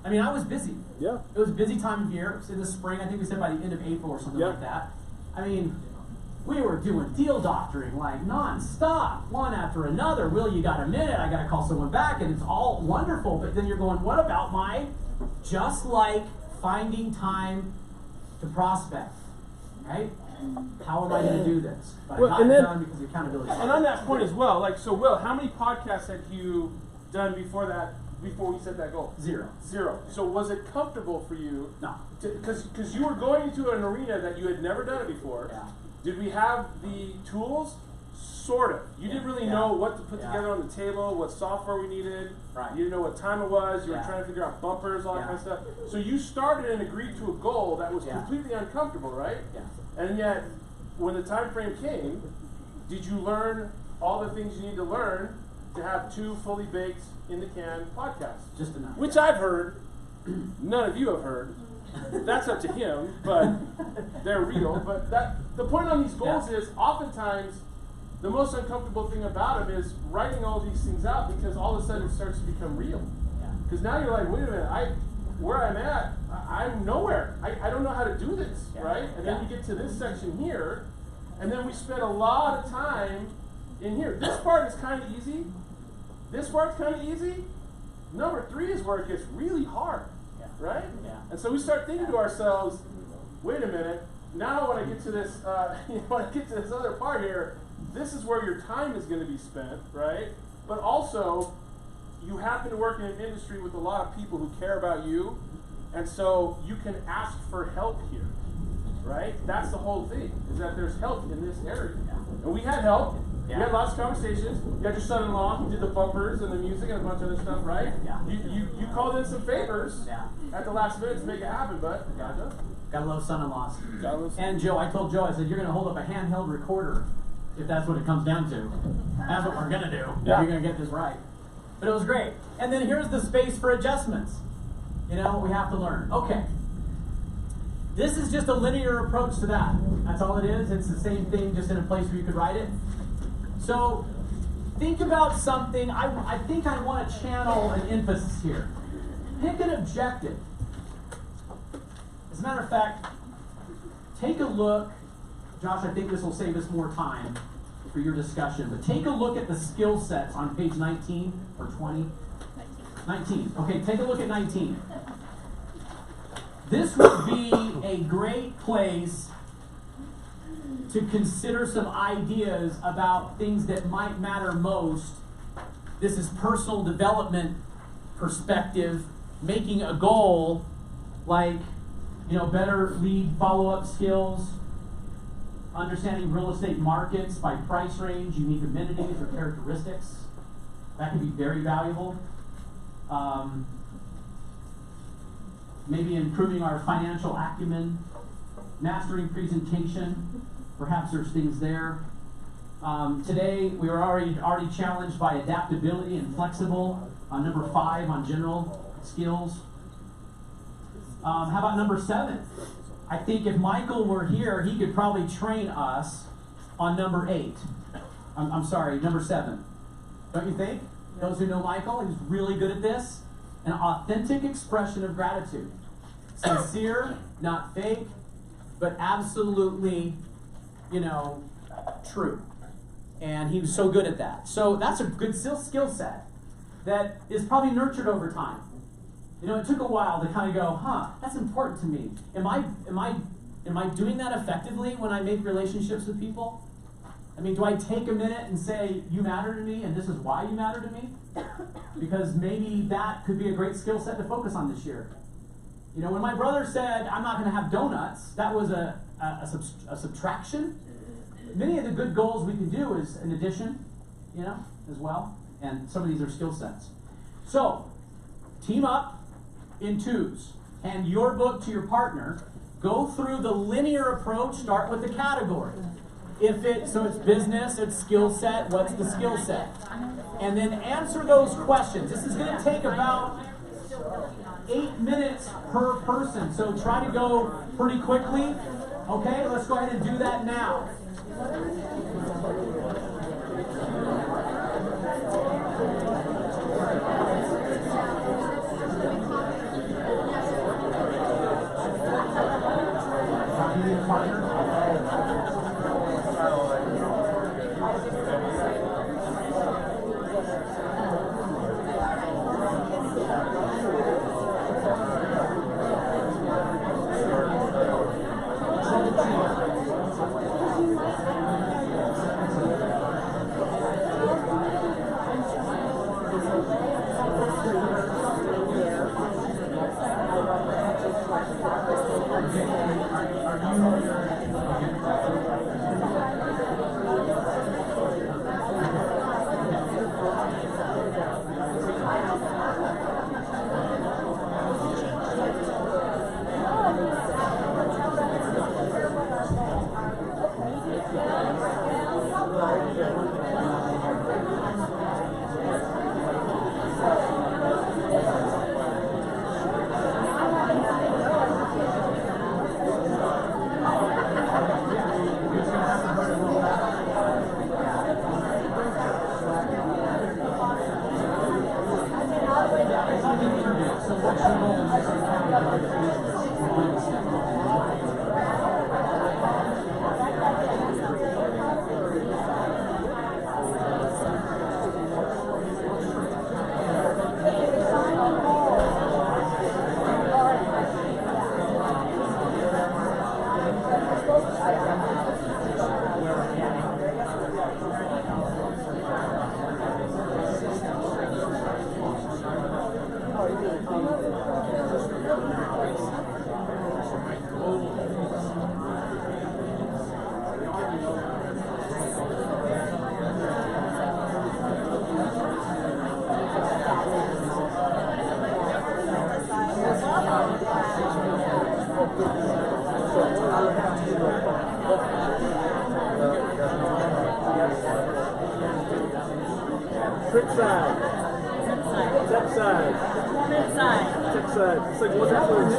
I mean, I was busy. Yeah. It was a busy time of year. It was in the spring. I think we said by the end of April or something like that. I mean, we were doing deal doctoring like non-stop, one after another. Will, you got a minute? I got to call someone back, and it's all wonderful. But then you're going, what about my just like finding time to prospect, right? How am I going to do this? But Well, I got and it then- done because of accountability. And on that point as well, like, so Will, how many podcasts had you done before that, before we set that goal? Zero. So was it comfortable for you? No. Because you were going into an arena that you had never done it before. Yeah. Did we have the tools? Sort of. You didn't really know what to put together on the table, what software we needed. Right. You didn't know what time it was. You were Yeah. trying to figure out bumpers, all that Yeah. kind of stuff. So you started and agreed to a goal that was Yeah. completely uncomfortable, right? Yeah. And yet, when the time frame came, did you learn all the things you need to learn to have 2 fully baked, in the can podcasts? Just enough. Which I've heard, none of you have heard. That's up to him, but they're real. But the point on these goals is oftentimes the most uncomfortable thing about them is writing all these things out, because all of a sudden it starts to become real. Because now you're like, wait a minute, where I'm at, I'm nowhere. I don't know how to do this, right? And then you get to this section here, and then we spend a lot of time in here. This part is kind of easy. This part's kind of easy. Number 3 is where it gets really hard, right? Yeah. And so we start thinking to ourselves, wait a minute, now when I get to this, when I get to this other part here, this is where your time is going to be spent, right? But also, you happen to work in an industry with a lot of people who care about you, and so you can ask for help here, right? That's the whole thing, is that there's help in this area. And we had help. We had lots of conversations. You had your son-in-law who did the bumpers and the music and a bunch of other stuff, right? Yeah. You called in some favors at the last minute to make it happen, but Gotta love son-in-laws. And Joe, I told Joe, I said, you're gonna hold up a handheld recorder if that's what it comes down to. That's what we're gonna do. Yeah. You're gonna get this right. But it was great. And then here's the space for adjustments. You know, we have to learn. Okay. This is just a linear approach to that. That's all it is. It's the same thing, just in a place where you could write it. So think about something. I think I want to channel an emphasis here. Pick an objective. As a matter of fact, take a look. Josh, I think this will save us more time for your discussion. But take a look at the skill sets on page 19 or 20. 19. Okay, take a look at 19. This would be a great place to consider some ideas about things that might matter most. This is personal development perspective, making a goal like, you know, better lead follow-up skills, understanding real estate markets by price range, unique amenities or characteristics. That can be very valuable. Maybe improving our financial acumen, mastering presentation. Perhaps there's things there. Today we were already challenged by adaptability and flexible on number 5 on general skills. How about number 7? I think if Michael were here, he could probably train us on number 8. I'm sorry, number 7. Don't you think? Those who know Michael, he's really good at this. An authentic expression of gratitude. Sincere, not fake, but absolutely, you know, true. And he was so good at that. So that's a good skill set that is probably nurtured over time. You know, it took a while to kind of go, that's important to me. Am I doing that effectively when I make relationships with people? I mean, do I take a minute and say, you matter to me and this is why you matter to me? Because maybe that could be a great skill set to focus on this year. You know, when my brother said, I'm not going to have donuts, that was a subtraction. Many of the good goals we can do is an addition, you know, as well. And some of these are skill sets. So, team up in 2s. Hand your book to your partner. Go through the linear approach. Start with the category. So it's business, it's skill set. What's the skill set? And then answer those questions. This is going to take about 8 minutes per person. So try to go pretty quickly. Okay, let's go ahead and do that now. Print side. Tech side. Print side. Tech side. It's like what's that word?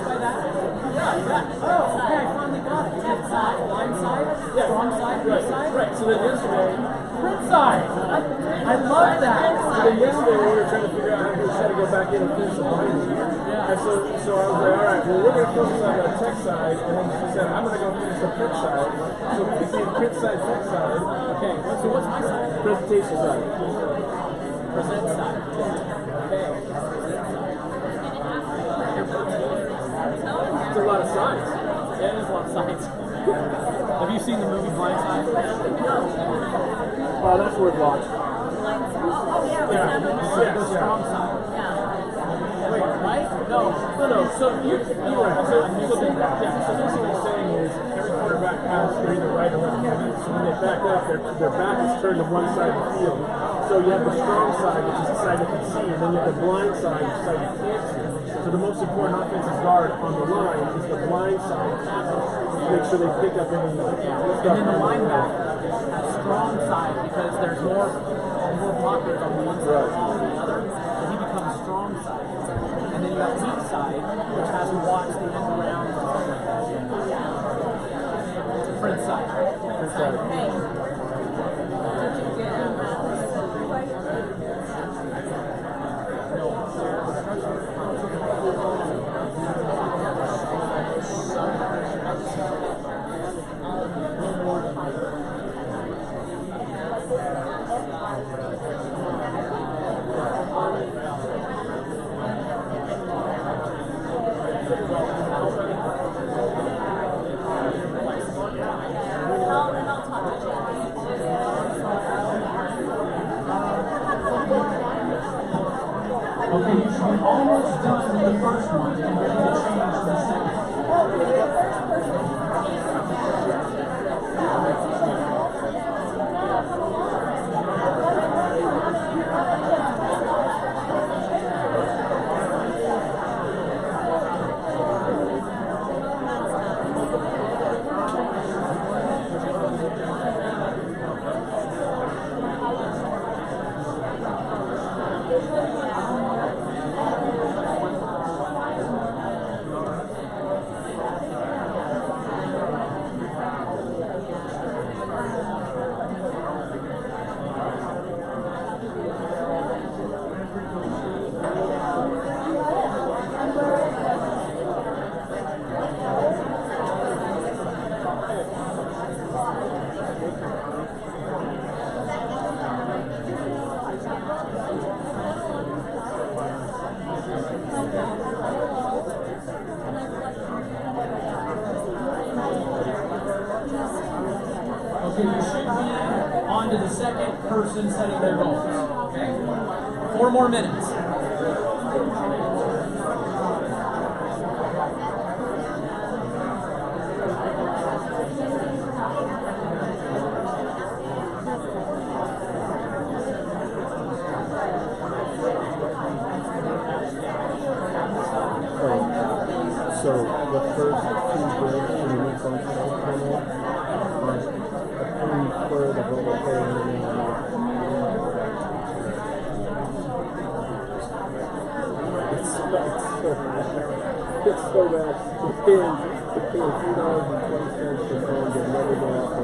Oh, okay, I finally got it. Tech side, blind side, strong side, print side. Right. So then yesterday, Print side. I love that. so then yesterday we were trying to figure out how to try to go back in and finish the binding. And so I was like, all right, well, we're gonna focus on the tech side, and then she said, I'm gonna go finish the print side. So we became print side, tech side. Okay, so what's my side? Presentation side. Present side. Okay. It's a lot of sides. Yeah, there's a lot of sides. Have you seen the movie Blind Side? Oh, that's worth watching. Yeah. The strong side. Wait, right? No. So you're right. So this is what he's saying is every quarterback has they're either right or left-handed. So when they back up, their back is turned to one side of the field. So you have the strong side, which is the side that can see, and then you have the blind side, which is the side you can't see. So the most important offensive guard on the line is the blind side. Make sure they pick up any stuff. And then the linebacker has strong side because there's more pockets on one side than the other. So he becomes strong side. And then you have weak side, which has to watch the end around. Print side. Print side. Okay, you should be almost done with the first one and ready to change to the second. Okay, you should be on to the second person setting their goals. Okay? 4 more minutes. So the first 2 breaks in the new functional panel are a third of what we're paying in the It's so bad. It's so bad. We're paying $3.20 per phone to never go off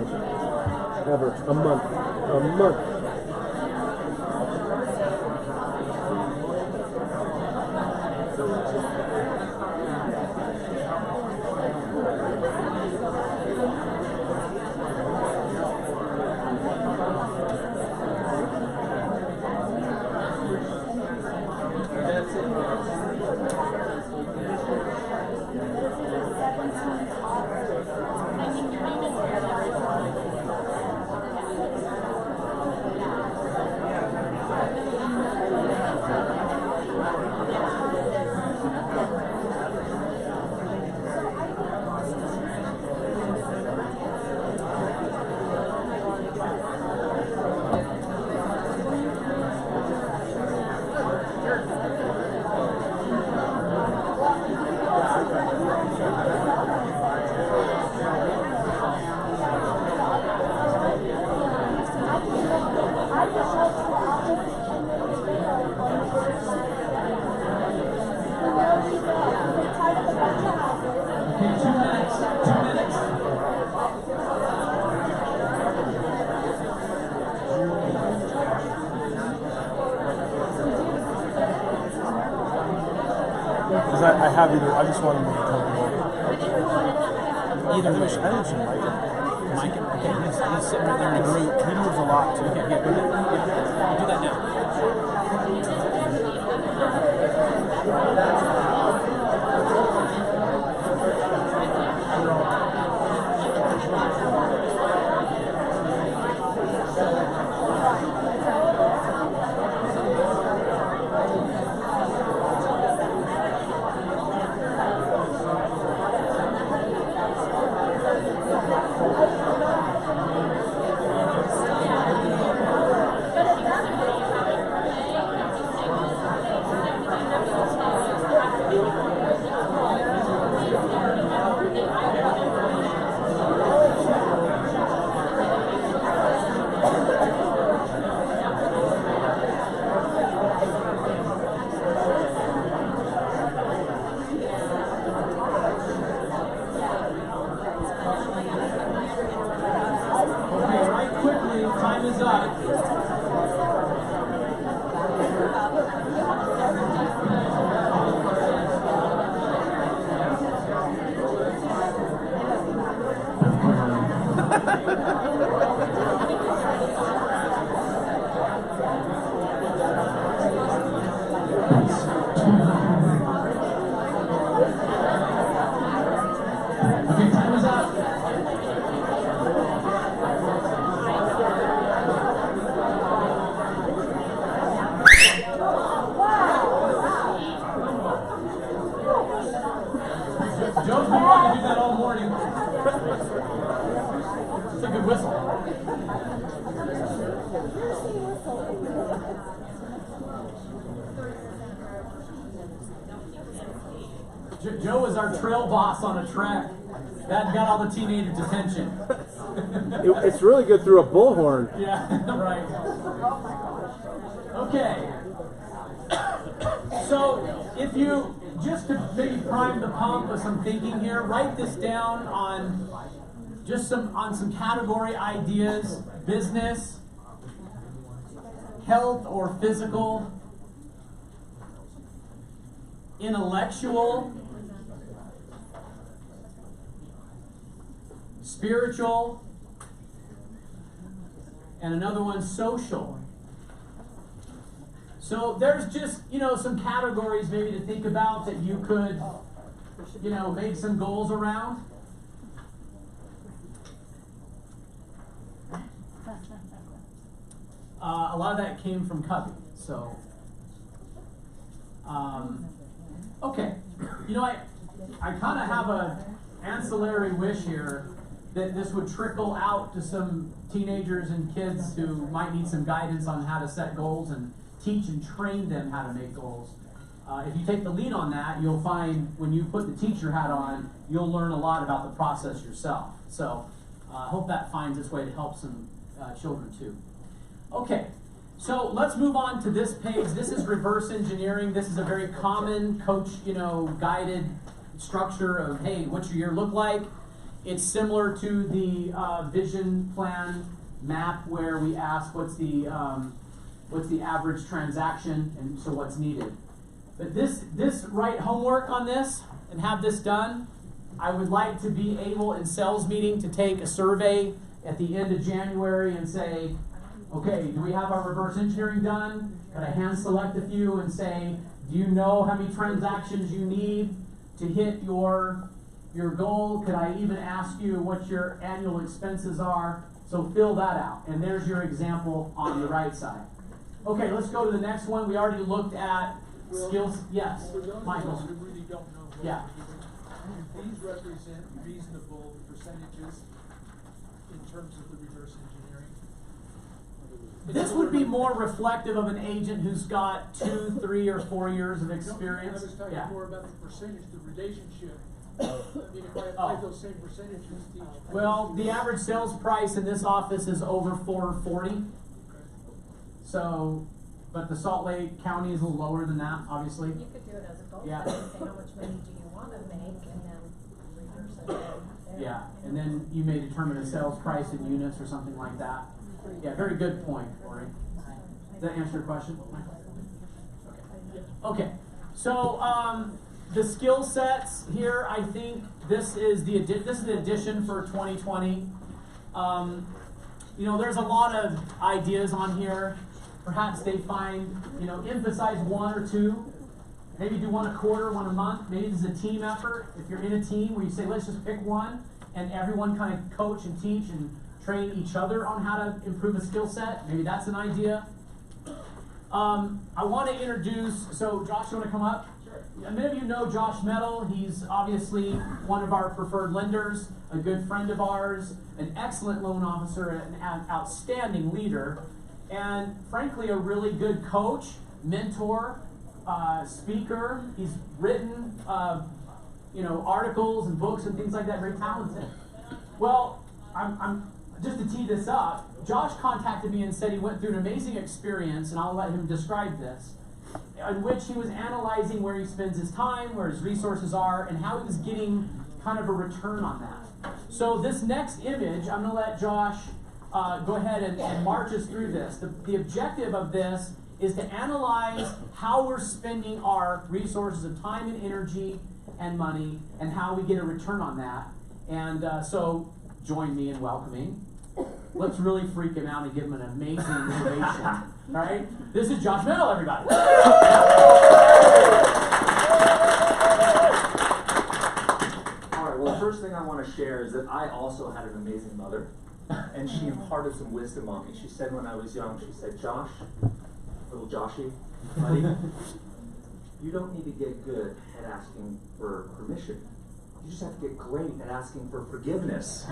ever. A month. A month. Because I have either, I just want to make it comfortable. Either way. I mentioned Mike. Mike, okay, he's sitting right there in a group. He moves a lot too. Okay, yeah, go ahead. Yeah, I'll do that now. Okay, right quickly, time is up. Okay, time is up. Joe's been wanting to do that all morning. It's a good whistle. Joe is our trail boss on a track. That got all the teenagers' attention. It's really good through a bullhorn. Yeah, right. Okay. So, if you, just to maybe prime the pump with some thinking here, write this down on just some category ideas: business, health or physical, intellectual, spiritual, and another one social. So there's just, some categories maybe to think about that you could, make some goals around. A lot of that came from Cubby, so. Okay, I kind of have a ancillary wish here that this would trickle out to some teenagers and kids who might need some guidance on how to set goals and teach and train them how to make goals. If you take the lead on that, you'll find when you put the teacher hat on, you'll learn a lot about the process yourself. So I hope that finds its way to help some children too. Okay, so let's move on to this page. This is reverse engineering. This is a very common coach, guided structure of, hey, what's your year look like? It's similar to the vision plan map where we ask what's the average transaction and so what's needed. But this write homework on this and have this done. I would like to be able in sales meeting to take a survey at the end of January and say, okay, do we have our reverse engineering done? Can I hand select a few and say, do you know how many transactions you need to hit your goal? Could I even ask you what your annual expenses are? So fill that out. And there's your example on the right side. Okay, let's go to the next one. We already looked at skills. Yes, Michael. For those who really don't know what Yeah. these represent reasonable percentages in terms of the reverse engineering. This would be more reflective of an agent who's got 2, 3, or 4 years of experience. I was talking Yeah. more about the percentage, the relationship. I mean, if I apply those same percentages to each. Well, the average sales price in this office is over $440. So, but the Salt Lake County is a little lower than that, obviously. You could do it as a goal Yeah. setting, say how much money do you want to make, and then reverse it there. Yeah, and then you may determine a sales price in units or something like that. Yeah, very good point, Lori. Does that answer your question? Okay, so the skill sets here, I think this is the addition for 2020. You know, there's a lot of ideas on here. Perhaps they find, you know, emphasize one or two. Maybe do one a quarter, one a month. Maybe this is a team effort. If you're in a team where you say, let's just pick one, and everyone kind of coach and teach and train each other on how to improve a skill set. Maybe that's an idea. I want to introduce, so Josh, you want to come up? Sure. Many of you know Josh Metal. He's obviously one of our preferred lenders, a good friend of ours, an excellent loan officer, an outstanding leader, and frankly, a really good coach, mentor, speaker. He's written, you know, articles and books and things like that. Very talented. Well, I'm just to tee this up. Josh contacted me and said he went through an amazing experience, and I'll let him describe this, in which he was analyzing where he spends his time, where his resources are, and how he was getting kind of a return on that. So this next image, I'm going to let Josh go ahead and march us through this. The objective of this is to analyze how we're spending our resources of time and energy and money, and how we get a return on that. And so join me in welcoming. Let's really freak him out and give him an amazing innovation. All right? This is Josh Metal, everybody. All right, well, the first thing I want to share is that I also had an amazing mother, and she imparted some wisdom on me. She said when I was young, she said, Josh, little Joshy, buddy, you don't need to get good at asking for permission. You just have to get great at asking for forgiveness.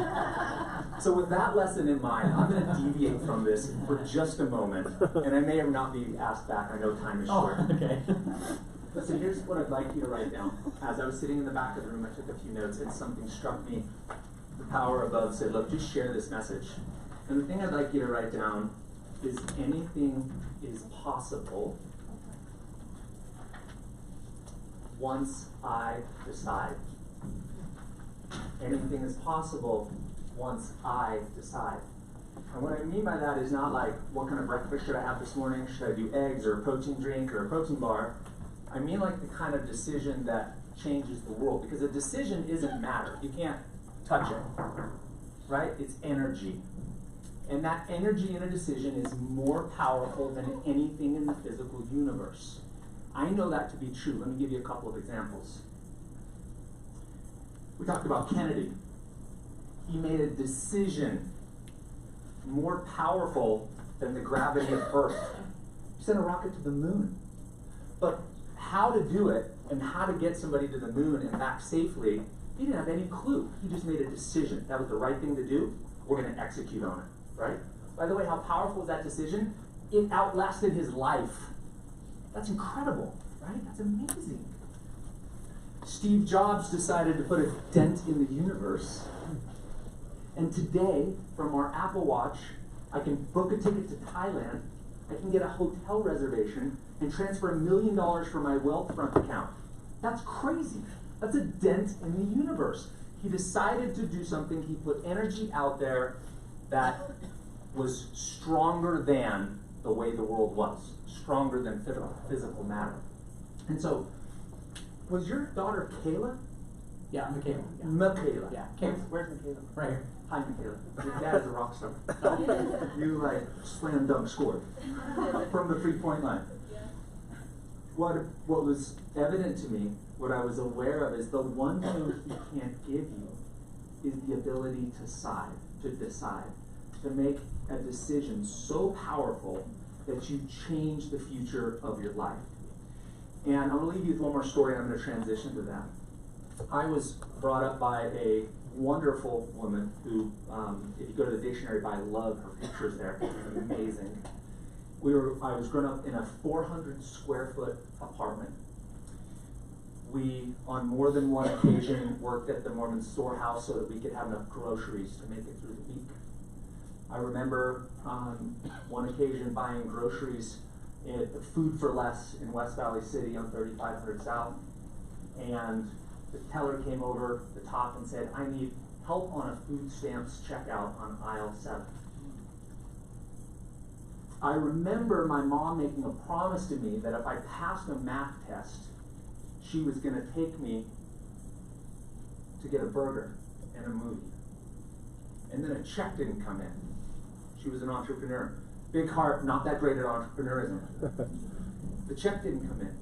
So with that lesson in mind, I'm going to deviate from this for just a moment, and I may or not be asked back. I know time is short. Oh, okay. Listen, here's what I'd like you to write down. As I was sitting in the back of the room, I took a few notes, and something struck me. The power above said, look, just share this message. And the thing I'd like you to write down is anything is possible once I decide. Anything is possible once I decide. And what I mean by that is not like, what kind of breakfast should I have this morning? Should I do eggs or a protein drink or a protein bar? I mean like the kind of decision that changes the world. Because a decision isn't matter. You can't touch it, right? It's energy. And that energy in a decision is more powerful than anything in the physical universe. I know that to be true. Let me give you a couple of examples. We talked about Kennedy. He made a decision more powerful than the gravity of Earth. He sent a rocket to the moon. But how to do it and how to get somebody to the moon and back safely, he didn't have any clue. He just made a decision. That was the right thing to do. We're going to execute on it, right? By the way, how powerful was that decision? It outlasted his life. That's incredible, right? That's amazing. Steve Jobs decided to put a dent in the universe. And today, from our Apple Watch, I can book a ticket to Thailand, I can get a hotel reservation, and transfer $1 million from my Wealthfront account. That's crazy. That's a dent in the universe. He decided to do something, he put energy out there that was stronger than the way the world was, stronger than physical matter. And so, was your daughter Kayla? Yeah, Michaela. Yeah. Michaela. Yeah. Where's Michaela? Right here. Hi, Michaela. Your dad is a rock star. You like slam dunk scored from the 3-point line. What was evident to me, what I was aware of, is the one thing he can't give you is the ability to decide, to make a decision so powerful that you change the future of your life. And I'm going to leave you with one more story, and I'm going to transition to that. I was brought up by a wonderful woman who, if you go to the dictionary, I love her pictures there. Amazing. I was grown up in a 400 square foot apartment. We, on more than one occasion, worked at the Mormon storehouse so that we could have enough groceries to make it through the week. I remember on one occasion buying groceries at Food for Less in West Valley City on 3500 South, and the teller came over the top and said, I need help on a food stamps checkout on aisle 7. I remember my mom making a promise to me that if I passed a math test, she was going to take me to get a burger and a movie. And then a check didn't come in. She was an entrepreneur. Big heart, not that great at entrepreneurism. The check didn't come in.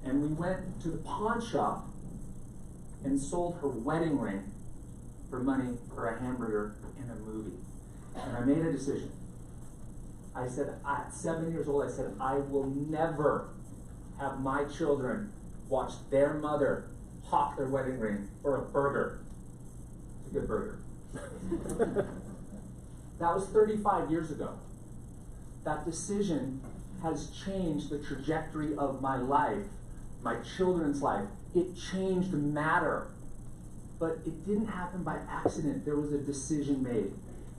And we went to the pawn shop and sold her wedding ring for money for a hamburger and a movie. And I made a decision. I said, at 7 years old, I said, I will never have my children watch their mother hawk their wedding ring for a burger. It's a good burger. That was 35 years ago. That decision has changed the trajectory of my life, my children's life. It changed matter. But it didn't happen by accident. There was a decision made.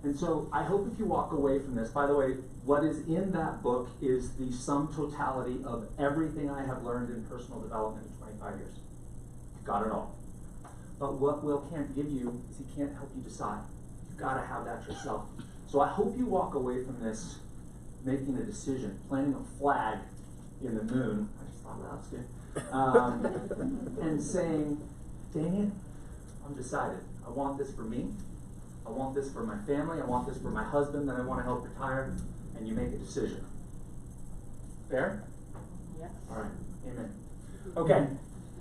And so I hope if you walk away from this, by the way, what is in that book is the sum totality of everything I have learned in personal development in 25 years. Got it all. But what Will can't give you is he can't help you decide. You've got to have that yourself. So I hope you walk away from this making a decision, planting a flag in the moon. I just thought that was good. And saying, dang it, I'm decided. I want this for me. I want this for my family. I want this for my husband that I want to help retire. And you make a decision. Fair? Yes. All right. Amen. Okay.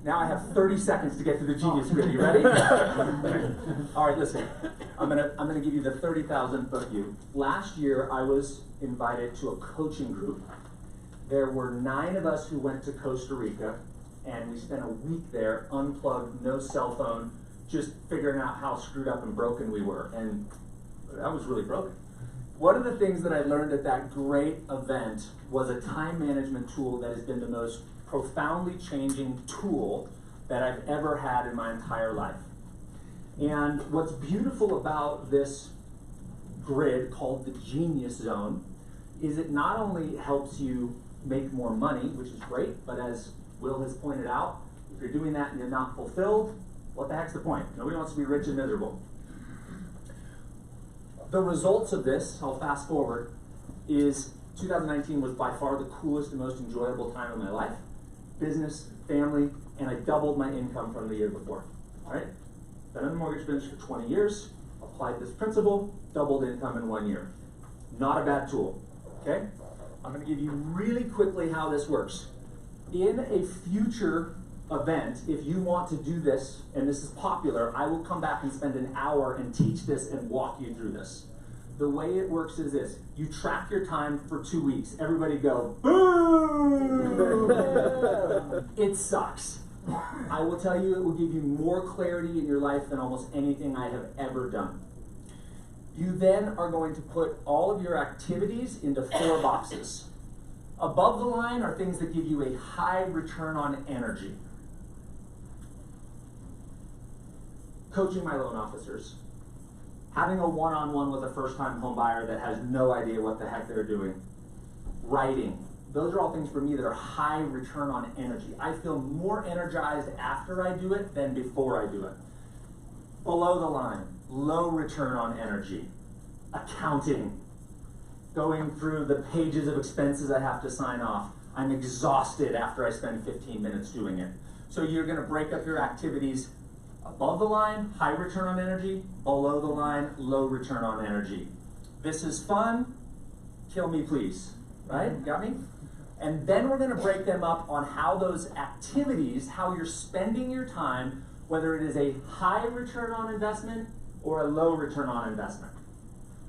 Now I have 30 seconds to get to the Genius Grid. You ready? All right, listen. I'm gonna give you the 30,000 foot view. Last year I was invited to a coaching group. There were 9 of us who went to Costa Rica, and we spent a week there, unplugged, no cell phone, just figuring out how screwed up and broken we were. And I was really broken. One of the things that I learned at that great event was a time management tool that has been the most profoundly changing tool that I've ever had in my entire life. And what's beautiful about this grid called the Genius Zone is it not only helps you make more money, which is great, but as Will has pointed out, if you're doing that and you're not fulfilled, what the heck's the point? Nobody wants to be rich and miserable. The results of this, I'll fast forward, is 2019 was by far the coolest and most enjoyable time of my life. Business, family, and I doubled my income from the year before. All right? Been in the mortgage business for 20 years, applied this principle, doubled income in 1 year. Not a bad tool, okay? I'm gonna give you really quickly how this works. In a future event, if you want to do this, and this is popular, I will come back and spend an hour and teach this and walk you through this. The way it works is this. You track your time for 2 weeks. Everybody go, boo! It sucks. I will tell you, it will give you more clarity in your life than almost anything I have ever done. You then are going to put all of your activities into 4 boxes. Above the line are things that give you a high return on energy. Coaching my loan officers. Having a one-on-one with a first-time home buyer that has no idea what the heck they're doing. Writing. Those are all things for me that are high return on energy. I feel more energized after I do it than before I do it. Below the line, low return on energy. Accounting. Going through the pages of expenses I have to sign off. I'm exhausted after I spend 15 minutes doing it. So you're going to break up your activities. Above the line, high return on energy. Below the line, low return on energy. This is fun. Kill me, please. Right? Got me? And then we're going to break them up on how those activities, how you're spending your time, whether it is a high return on investment or a low return on investment.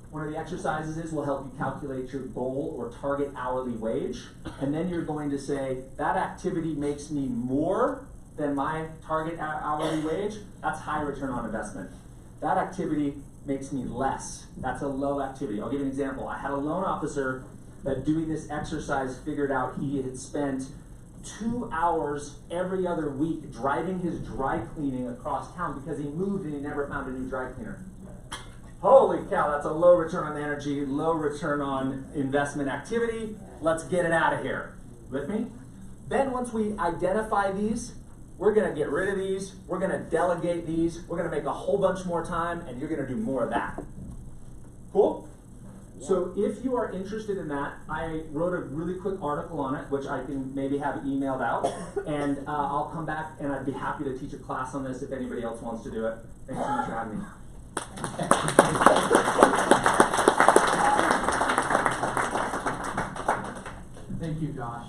One of the exercises is will help you calculate your goal or target hourly wage. And then you're going to say, that activity makes me more than my target hourly wage. That's high return on investment. That activity makes me less. That's a low activity. I'll give you an example. I had a loan officer that doing this exercise figured out he had spent 2 hours every other week driving his dry cleaning across town because he moved and he never found a new dry cleaner. Holy cow, that's a low return on energy, low return on investment activity. Let's get it out of here. With me? Then once we identify these, we're going to get rid of these, we're going to delegate these, we're going to make a whole bunch more time, and you're going to do more of that. Cool? So if you are interested in that, I wrote a really quick article on it, which I can maybe have emailed out, and I'll come back and I'd be happy to teach a class on this if anybody else wants to do it. Thanks so much for having me. Thank you, Josh.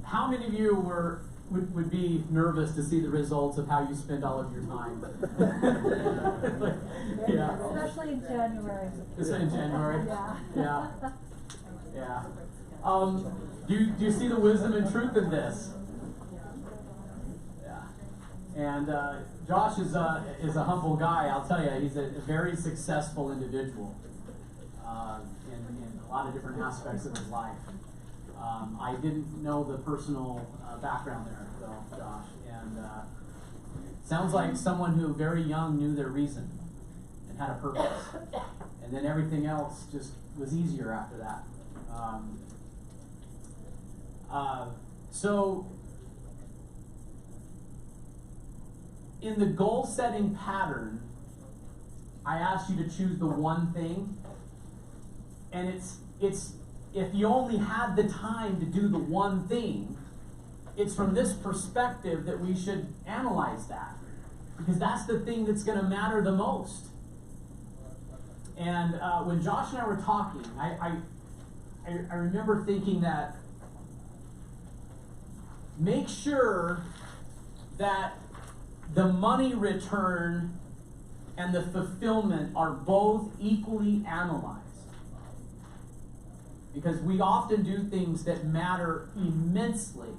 How many of you would be nervous to see the results of how you spend all of your time? Yeah. Especially in January. Especially in January? Yeah. Yeah. Do you see the wisdom and truth in this? Yeah. And Josh is a humble guy. I'll tell you, he's a very successful individual in a lot of different aspects of his life. I didn't know the personal background there, though, Josh. And sounds like someone who very young knew their reason and had a purpose. And then everything else just was easier after that. So, in the goal-setting pattern, I asked you to choose the one thing, and it's if you only had the time to do the one thing, it's from this perspective that we should analyze that, because that's the thing that's going to matter the most. And when Josh and I were talking, I remember thinking that make sure that the money return and the fulfillment are both equally analyzed. Because we often do things that matter immensely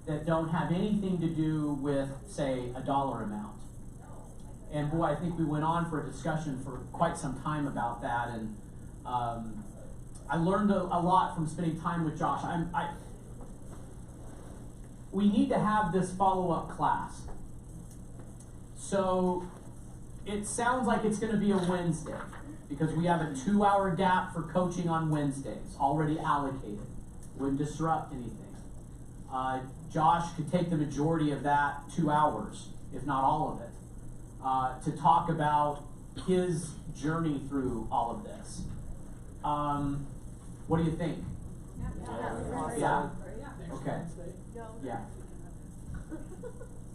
that don't have anything to do with, say, a dollar amount. And boy, I think we went on for a discussion for quite some time about that, and I learned a lot from spending time with Josh. We need to have this follow-up class. So it sounds like it's going to be a Wednesday, because we have a 2-hour gap for coaching on Wednesdays, already allocated. Wouldn't disrupt anything. Josh could take the majority of that 2 hours, if not all of it, to talk about his journey through all of this. What do you think? Yeah? Okay. Yeah.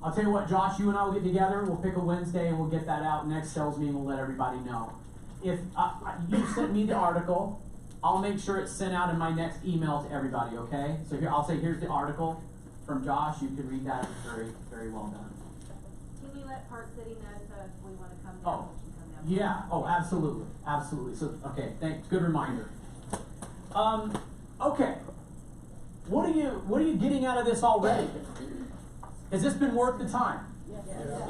I'll tell you what, Josh, you and I will get together, we'll pick a Wednesday and we'll get that out next sales meeting, we'll let everybody know. If you sent me the article, I'll make sure it's sent out in my next email to everybody, okay? So here, I'll say, here's the article from Josh, you can read that, it's very, very well done. Can you let Park City know if we want to come down? Oh, yeah, oh, absolutely, absolutely. So, okay, thanks, good reminder. Okay, what are you getting out of this already? Has this been worth the time?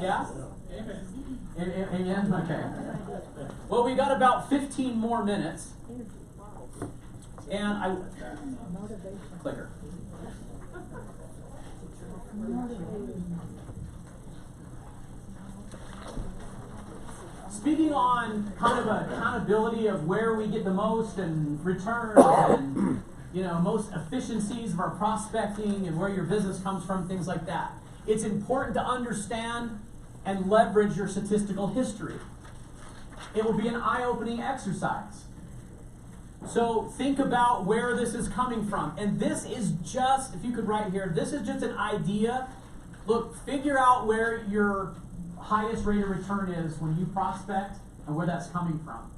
Yeah? Amen. Amen? Okay. Well, we got about 15 more minutes. And clicker. Speaking on kind of accountability of where we get the most and returns and most efficiencies of our prospecting and where your business comes from, things like that. It's important to understand and leverage your statistical history. It will be an eye-opening exercise. So think about where this is coming from. And this is just, if you could write here, this is just an idea. Look, figure out where your highest rate of return is when you prospect and where that's coming from.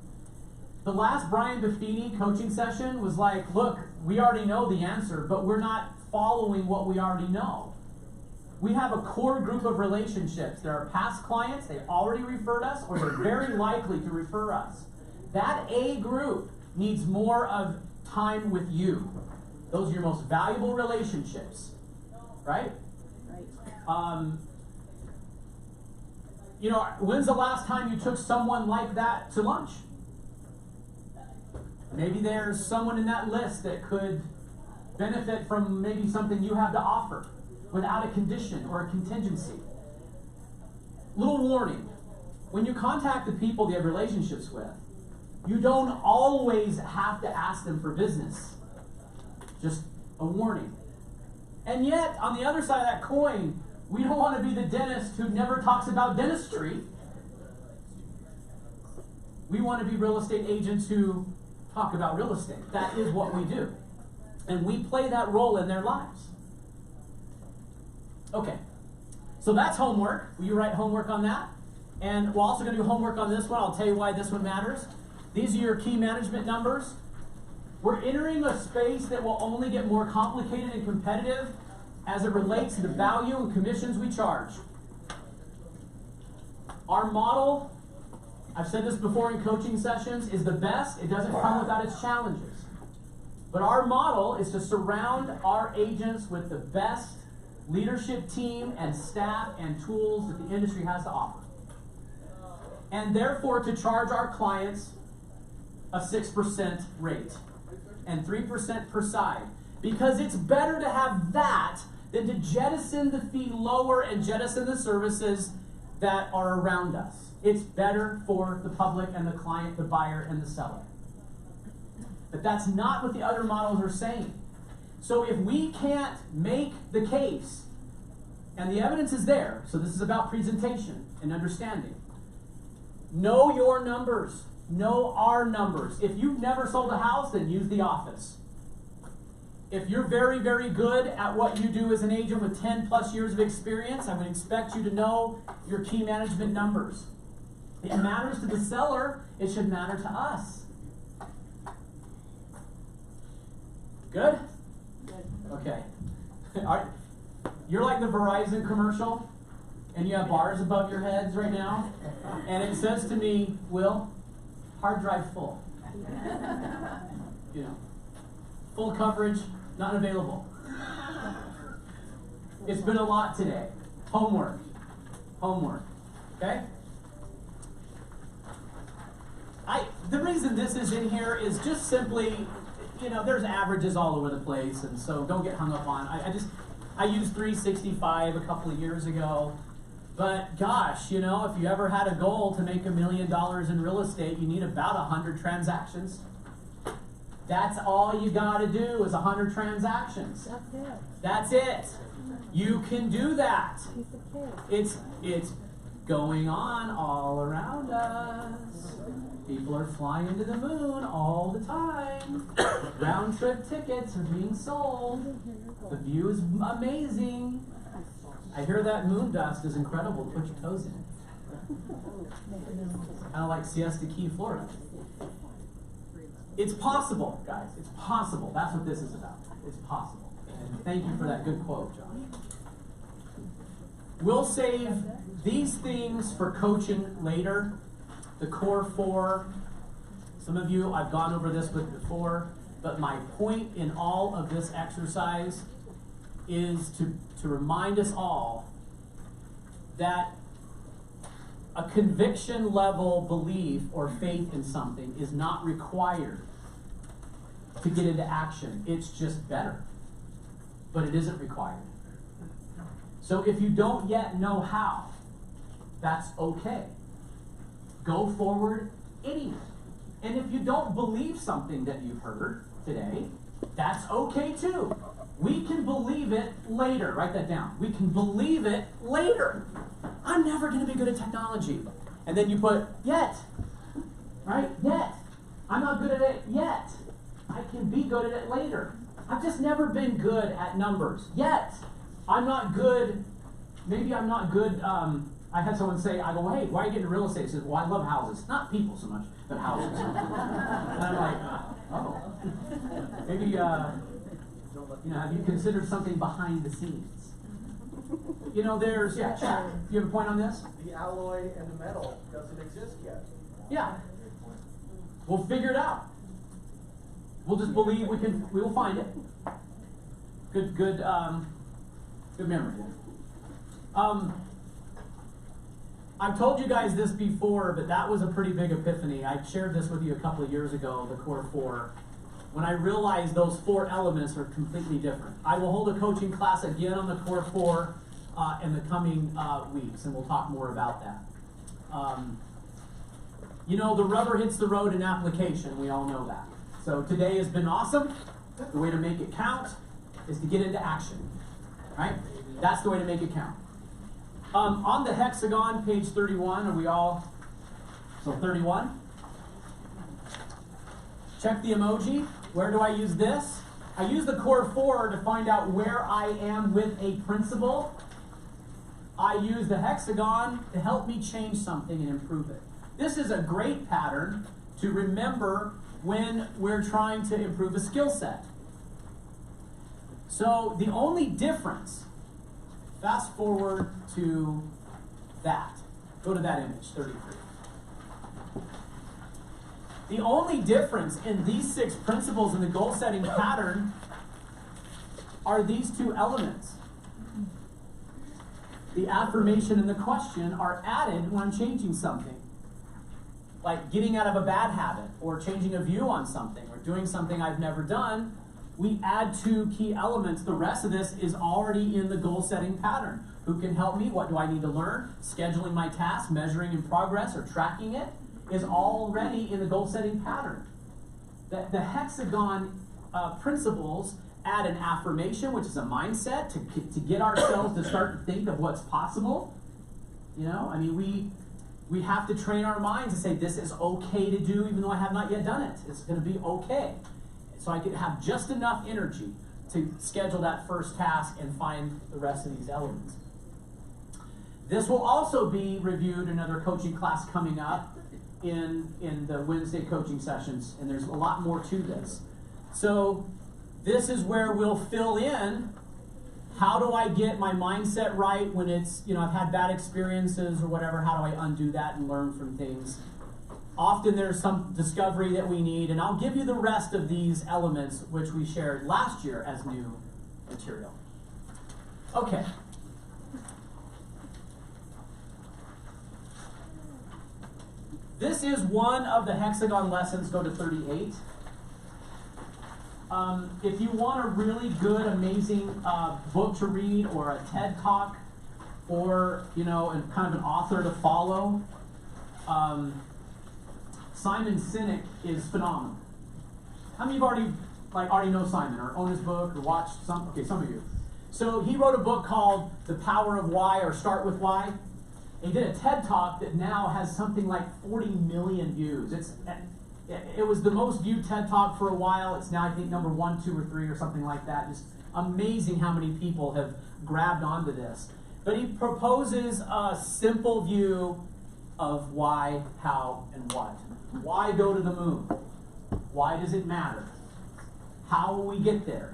The last Brian Buffini coaching session was like, look, we already know the answer, but we're not following what we already know. We have a core group of relationships. There are past clients, they already referred us, or they're very likely to refer us. That A group needs more of time with you. Those are your most valuable relationships, right? When's the last time you took someone like that to lunch? Maybe there's someone in that list that could benefit from maybe something you have to offer without a condition or a contingency. Little warning, when you contact the people you have relationships with, you don't always have to ask them for business. Just a warning. And yet, on the other side of that coin, we don't want to be the dentist who never talks about dentistry. We want to be real estate agents who talk about real estate. That is what we do. And we play that role in their lives. Okay. So that's homework. Will you write homework on that? And we're also going to do homework on this one. I'll tell you why this one matters. These are your key management numbers. We're entering a space that will only get more complicated and competitive as it relates to the value and commissions we charge. Our model, I've said this before in coaching sessions, is the best. It doesn't come without its challenges. But our model is to surround our agents with the best leadership team and staff and tools that the industry has to offer. And therefore to charge our clients a 6% rate and 3% per side. Because it's better to have that than to jettison the fee lower and jettison the services that are around us. It's better for the public and the client, the buyer and the seller. But that's not what the other models are saying. So if we can't make the case, and the evidence is there, so this is about presentation and understanding. Know your numbers. Know our numbers. If you've never sold a house, then use the office. If you're very, very good at what you do as an agent with 10 plus years of experience, I would expect you to know your key management numbers. It matters to the seller. It should matter to us. Good? Okay. You're like the Verizon commercial, and you have bars above your heads right now, and it says to me, Will, hard drive full. You know, full coverage, not available. It's been a lot today. Homework. Homework. Okay? The reason this is in here is just simply, you know, there's averages all over the place, and so don't get hung up on. I used 365 a couple of years ago, but gosh, you know, if you ever had a goal to make $1 million in real estate, you need about 100 transactions. That's all you got to do is 100 transactions. That's it. That's it. You can do that. Piece of cake. It's going on all around us. People are flying to the moon all the time. Round trip tickets are being sold. The view is amazing. I hear that moon dust is incredible to put your toes in. Kind of like Siesta Key, Florida. It's possible, guys. It's possible. That's what this is about. It's possible. And thank you for that good quote, John. We'll save these things for coaching later. The core 4. Some of you I've gone over this with before, but my point in all of this exercise is to remind us all that a conviction level belief or faith in something is not required to get into action. It's just better. But it isn't required. So if you don't yet know how, that's okay. Go forward anyway. And if you don't believe something that you've heard today, that's okay too. We can believe it later. Write that down. We can believe it later. I'm never going to be good at technology. And then you put yet. Right? Yet. I'm not good at it yet. I can be good at it later. I've just never been good at numbers yet. I'm not good. Maybe I'm not good. I had someone say, I go, hey, why are you getting into real estate? He says, well, I love houses. Not people so much, but houses. And I'm like, oh. Maybe, you know, have you considered something behind the scenes? You know, there's, yeah, Chad, you have a point on this? The alloy and the metal doesn't exist yet. Yeah. We'll figure it out. We'll just believe we will find it. Good memory. I've told you guys this before, but that was a pretty big epiphany. I shared this with you a couple of years ago, the core 4, when I realized those 4 elements are completely different. I will hold a coaching class again on the core 4 in the coming weeks, and we'll talk more about that. You know, the rubber hits the road in application. We all know that. So today has been awesome. The way to make it count is to get into action, right? That's the way to make it count. On the hexagon, page 31, are we all, so 31? Check the emoji. Where do I use this? I use the core 4 to find out where I am with a principle. I use the hexagon to help me change something and improve it. This is a great pattern to remember when we're trying to improve a skill set. So the only difference, fast forward to that. Go to that image, 33. The only difference in these 6 principles in the goal setting pattern are these 2 elements. The affirmation and the question are added when I'm changing something. Like getting out of a bad habit, or changing a view on something, or doing something I've never done. We add 2 key elements. The rest of this is already in the goal setting pattern. Who can help me? What do I need to learn? Scheduling my tasks, measuring in progress, or tracking it is already in the goal setting pattern. The hexagon principles add an affirmation, which is a mindset to get ourselves to start to think of what's possible. You know, I mean, we have to train our minds to say this is okay to do even though I have not yet done it. It's going to be okay. So I can have just enough energy to schedule that first task and find the rest of these elements. This will also be reviewed in another coaching class coming up in the Wednesday coaching sessions, and there's a lot more to this. So this is where we'll fill in how do I get my mindset right when it's, you know, I've had bad experiences or whatever. How do I undo that and learn from things? Often there's some discovery that we need, and I'll give you the rest of these elements which we shared last year as new material. Okay. This is one of the hexagon lessons. Go to 38. If you want a really good, amazing book to read, or a TED Talk, or, you know, and kind of an author to follow, Simon Sinek is phenomenal. How many of you already know Simon, or own his book, or watched some? Okay, some of you. So he wrote a book called The Power of Why, or Start With Why. He did a TED Talk that now has something like 40 million views. It was the most viewed TED Talk for a while. It's now, I think, number 1, 2, or 3, or something like that. Just amazing how many people have grabbed onto this. But he proposes a simple view of why, how, and what. Why go to the moon? Why does it matter? How will we get there?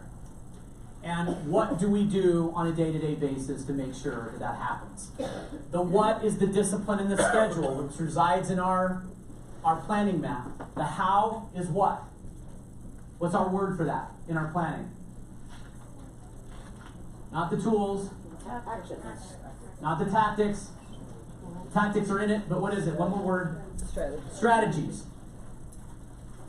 And what do we do on a day-to-day basis to make sure that that happens? The what is the discipline and the schedule, which resides in our planning map. The how is what? What's our word for that in our planning? Not the tools. Actions. Not the tactics. Tactics are in it, but what is it? One more word. Strategies.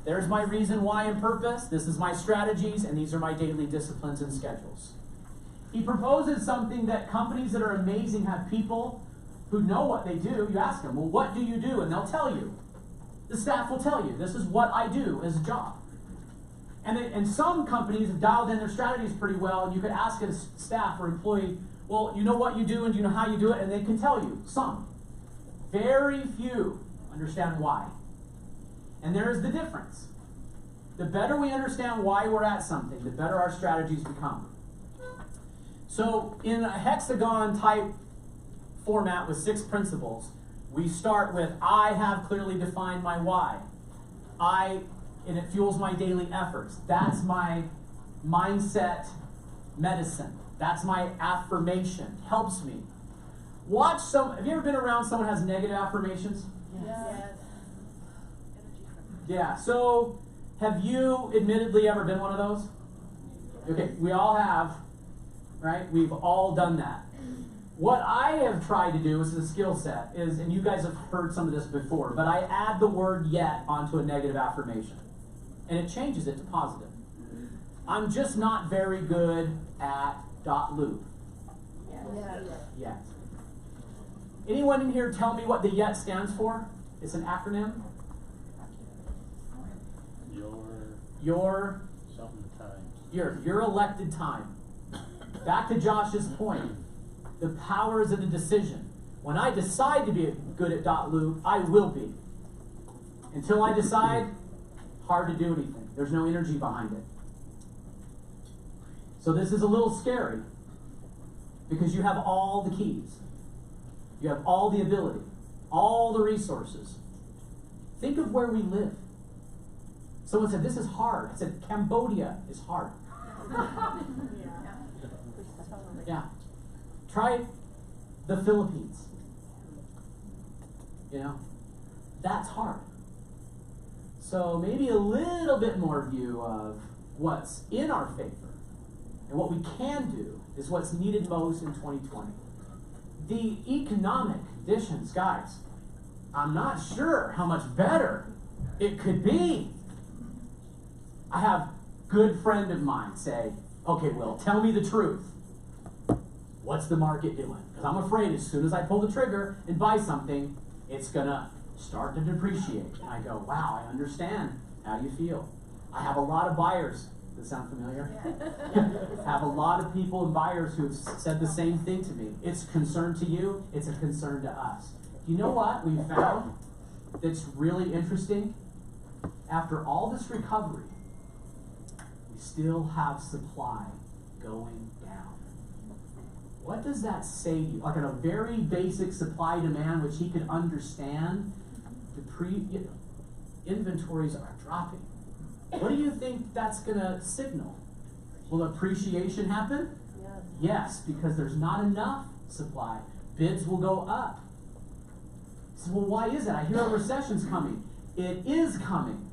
There's my reason, why, and purpose. This is my strategies, and these are my daily disciplines and schedules. He proposes something that companies that are amazing have people who know what they do. You ask them, well, what do you do? And they'll tell you. The staff will tell you, this is what I do as a job. And some companies have dialed in their strategies pretty well, and you could ask a staff or employee, well, you know what you do, and do you know how you do it? And they can tell you, some. Very few understand why. And there's the difference. The better we understand why we're at something, the better our strategies become. So in a hexagon type format with 6 principles, we start with I have clearly defined my why. And it fuels my daily efforts. That's my mindset medicine. That's my affirmation. Helps me. Have you ever been around someone who has negative affirmations? Yes. Yeah, so have you admittedly ever been one of those? Okay, we all have, right? We've all done that. What I have tried to do, as a skill set, is, and you guys have heard some of this before, but I add the word yet onto a negative affirmation. And it changes it to positive. I'm just not very good at ... loop. Yet. Anyone in here tell me what the yet stands for? It's an acronym. Your something time. Your elected time. Back to Josh's point. The power is in the decision. When I decide to be good at ... loop, I will be. Until I decide, hard to do anything. There's no energy behind it. So this is a little scary because you have all the keys. You have all the ability, all the resources. Think of where we live. Someone said, this is hard. I said, Cambodia is hard. Yeah. Try the Philippines. You know, that's hard. So maybe a little bit more view of what's in our favor and what we can do is what's needed most in 2020. The economic conditions, guys, I'm not sure how much better it could be. I have a good friend of mine say, okay, Will, tell me the truth. What's the market doing? Because I'm afraid as soon as I pull the trigger and buy something, it's going to start to depreciate. And I go, wow, I understand. How do you feel? I have a lot of buyers. Does that sound familiar? Have a lot of people and buyers who have said the same thing to me. It's a concern to you. It's a concern to us. You know what we found that's really interesting? After all this recovery, we still have supply going down. What does that say to you? Like, at a very basic supply demand, which he could understand, inventories are dropping. What do you think that's going to signal? Will appreciation happen? Yes, because there's not enough supply. Bids will go up. So, well, why is it? I hear a recession's coming. It is coming,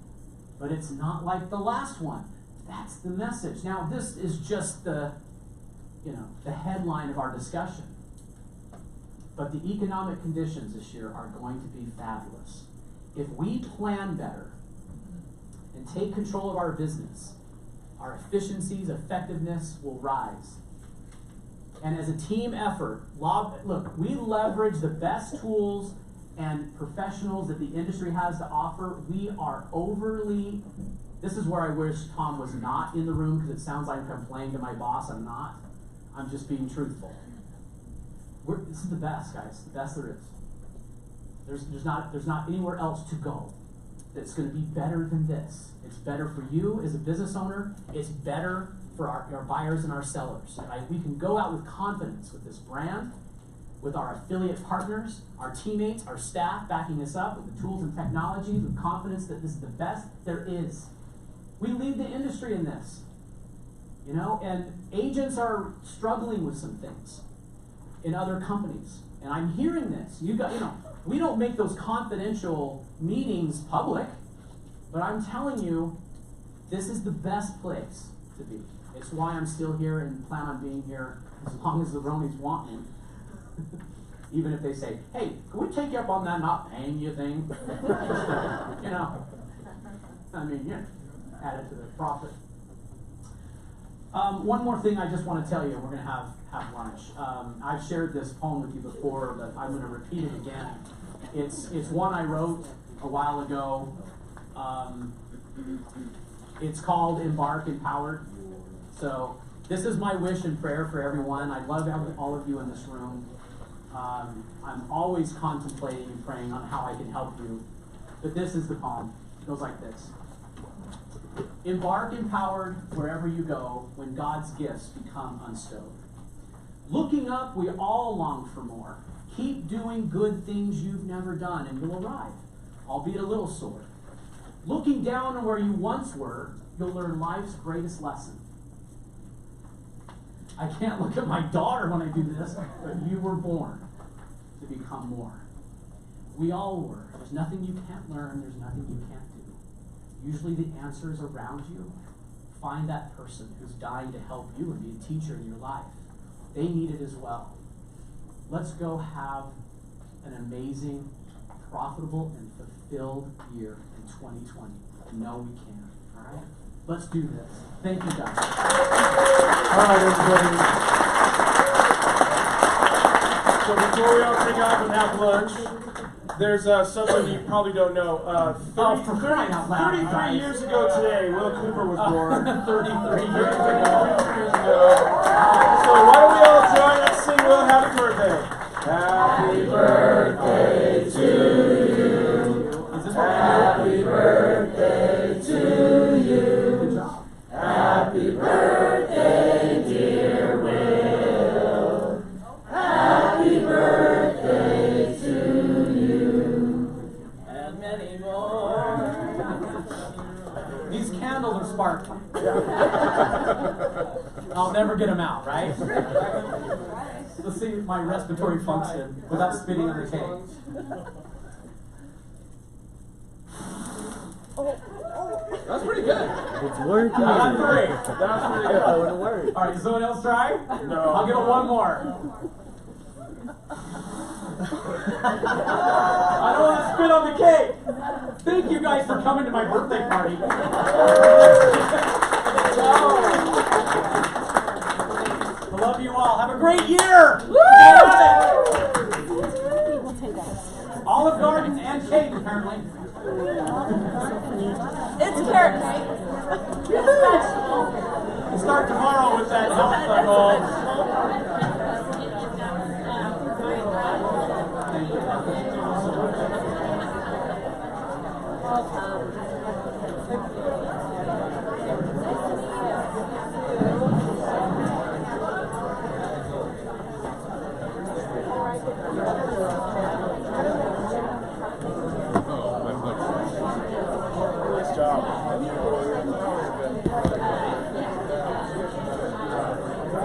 but it's not like the last one. That's the message. Now, this is just the headline of our discussion. But the economic conditions this year are going to be fabulous. If we plan better and take control of our business, our efficiencies, effectiveness will rise. And as a team effort, look, we leverage the best tools and professionals that the industry has to offer. We are overly, this is where I wish Tom was not in the room because it sounds like I'm complaining to my boss. I'm not. I'm just being truthful. This is the best, guys. The best there is. There's not anywhere else to go that's going to be better than this. It's better for you as a business owner. It's better for our buyers and our sellers. Right? We can go out with confidence with this brand, with our affiliate partners, our teammates, our staff backing us up with the tools and technologies, with confidence that this is the best there is. We lead the industry in this. You know, and agents are struggling with some things in other companies. And I'm hearing this. We don't make those confidential meetings public, but I'm telling you, this is the best place to be. It's why I'm still here and plan on being here as long as the Romies want me. Even if they say, hey, can we take you up on that not paying you thing? Add it to the profit. One more thing I just want to tell you, we're going to have lunch. I've shared this poem with you before, but I'm going to repeat it again. It's one I wrote a while ago. It's called Embark Empowered. So this is my wish and prayer for everyone. I love all of you in this room. I'm always contemplating and praying on how I can help you. But this is the poem. It goes like this. Embark empowered wherever you go when God's gifts become unstowed. Looking up, we all long for more. Keep doing good things you've never done and you'll arrive, albeit a little sore. Looking down on where you once were, you'll learn life's greatest lesson. I can't look at my daughter when I do this, but you were born to become more. We all were. There's nothing you can't learn. There's nothing you can't do. Usually the answer is around you. Find that person who's dying to help you and be a teacher in your life. They need it as well. Let's go have an amazing, profitable, and fulfilled year in 2020. I know we can. All right? Let's do this. Thank you, guys. All right, everybody. So before we all take off and have lunch, there's something you probably don't know. 33 years ago today, Will Cooper was born. 33 years ago. So why don't we all join us sing Will Happy Birthday? Happy birthday to you. Happy birthday to you. anymore. These candles are sparkling. I'll never get them out, right? Let's see my respiratory function without spitting on the cake. That's pretty good. It's working. I got 3. That's pretty good. That wouldn't work. All right, does someone else try? No. I'll give it one more. I don't want to spit on the cake. Thank you guys for coming to my birthday party. I love you all. Have a great year. We'll take that. Olive Garden and cake, apparently. It's carrot cake.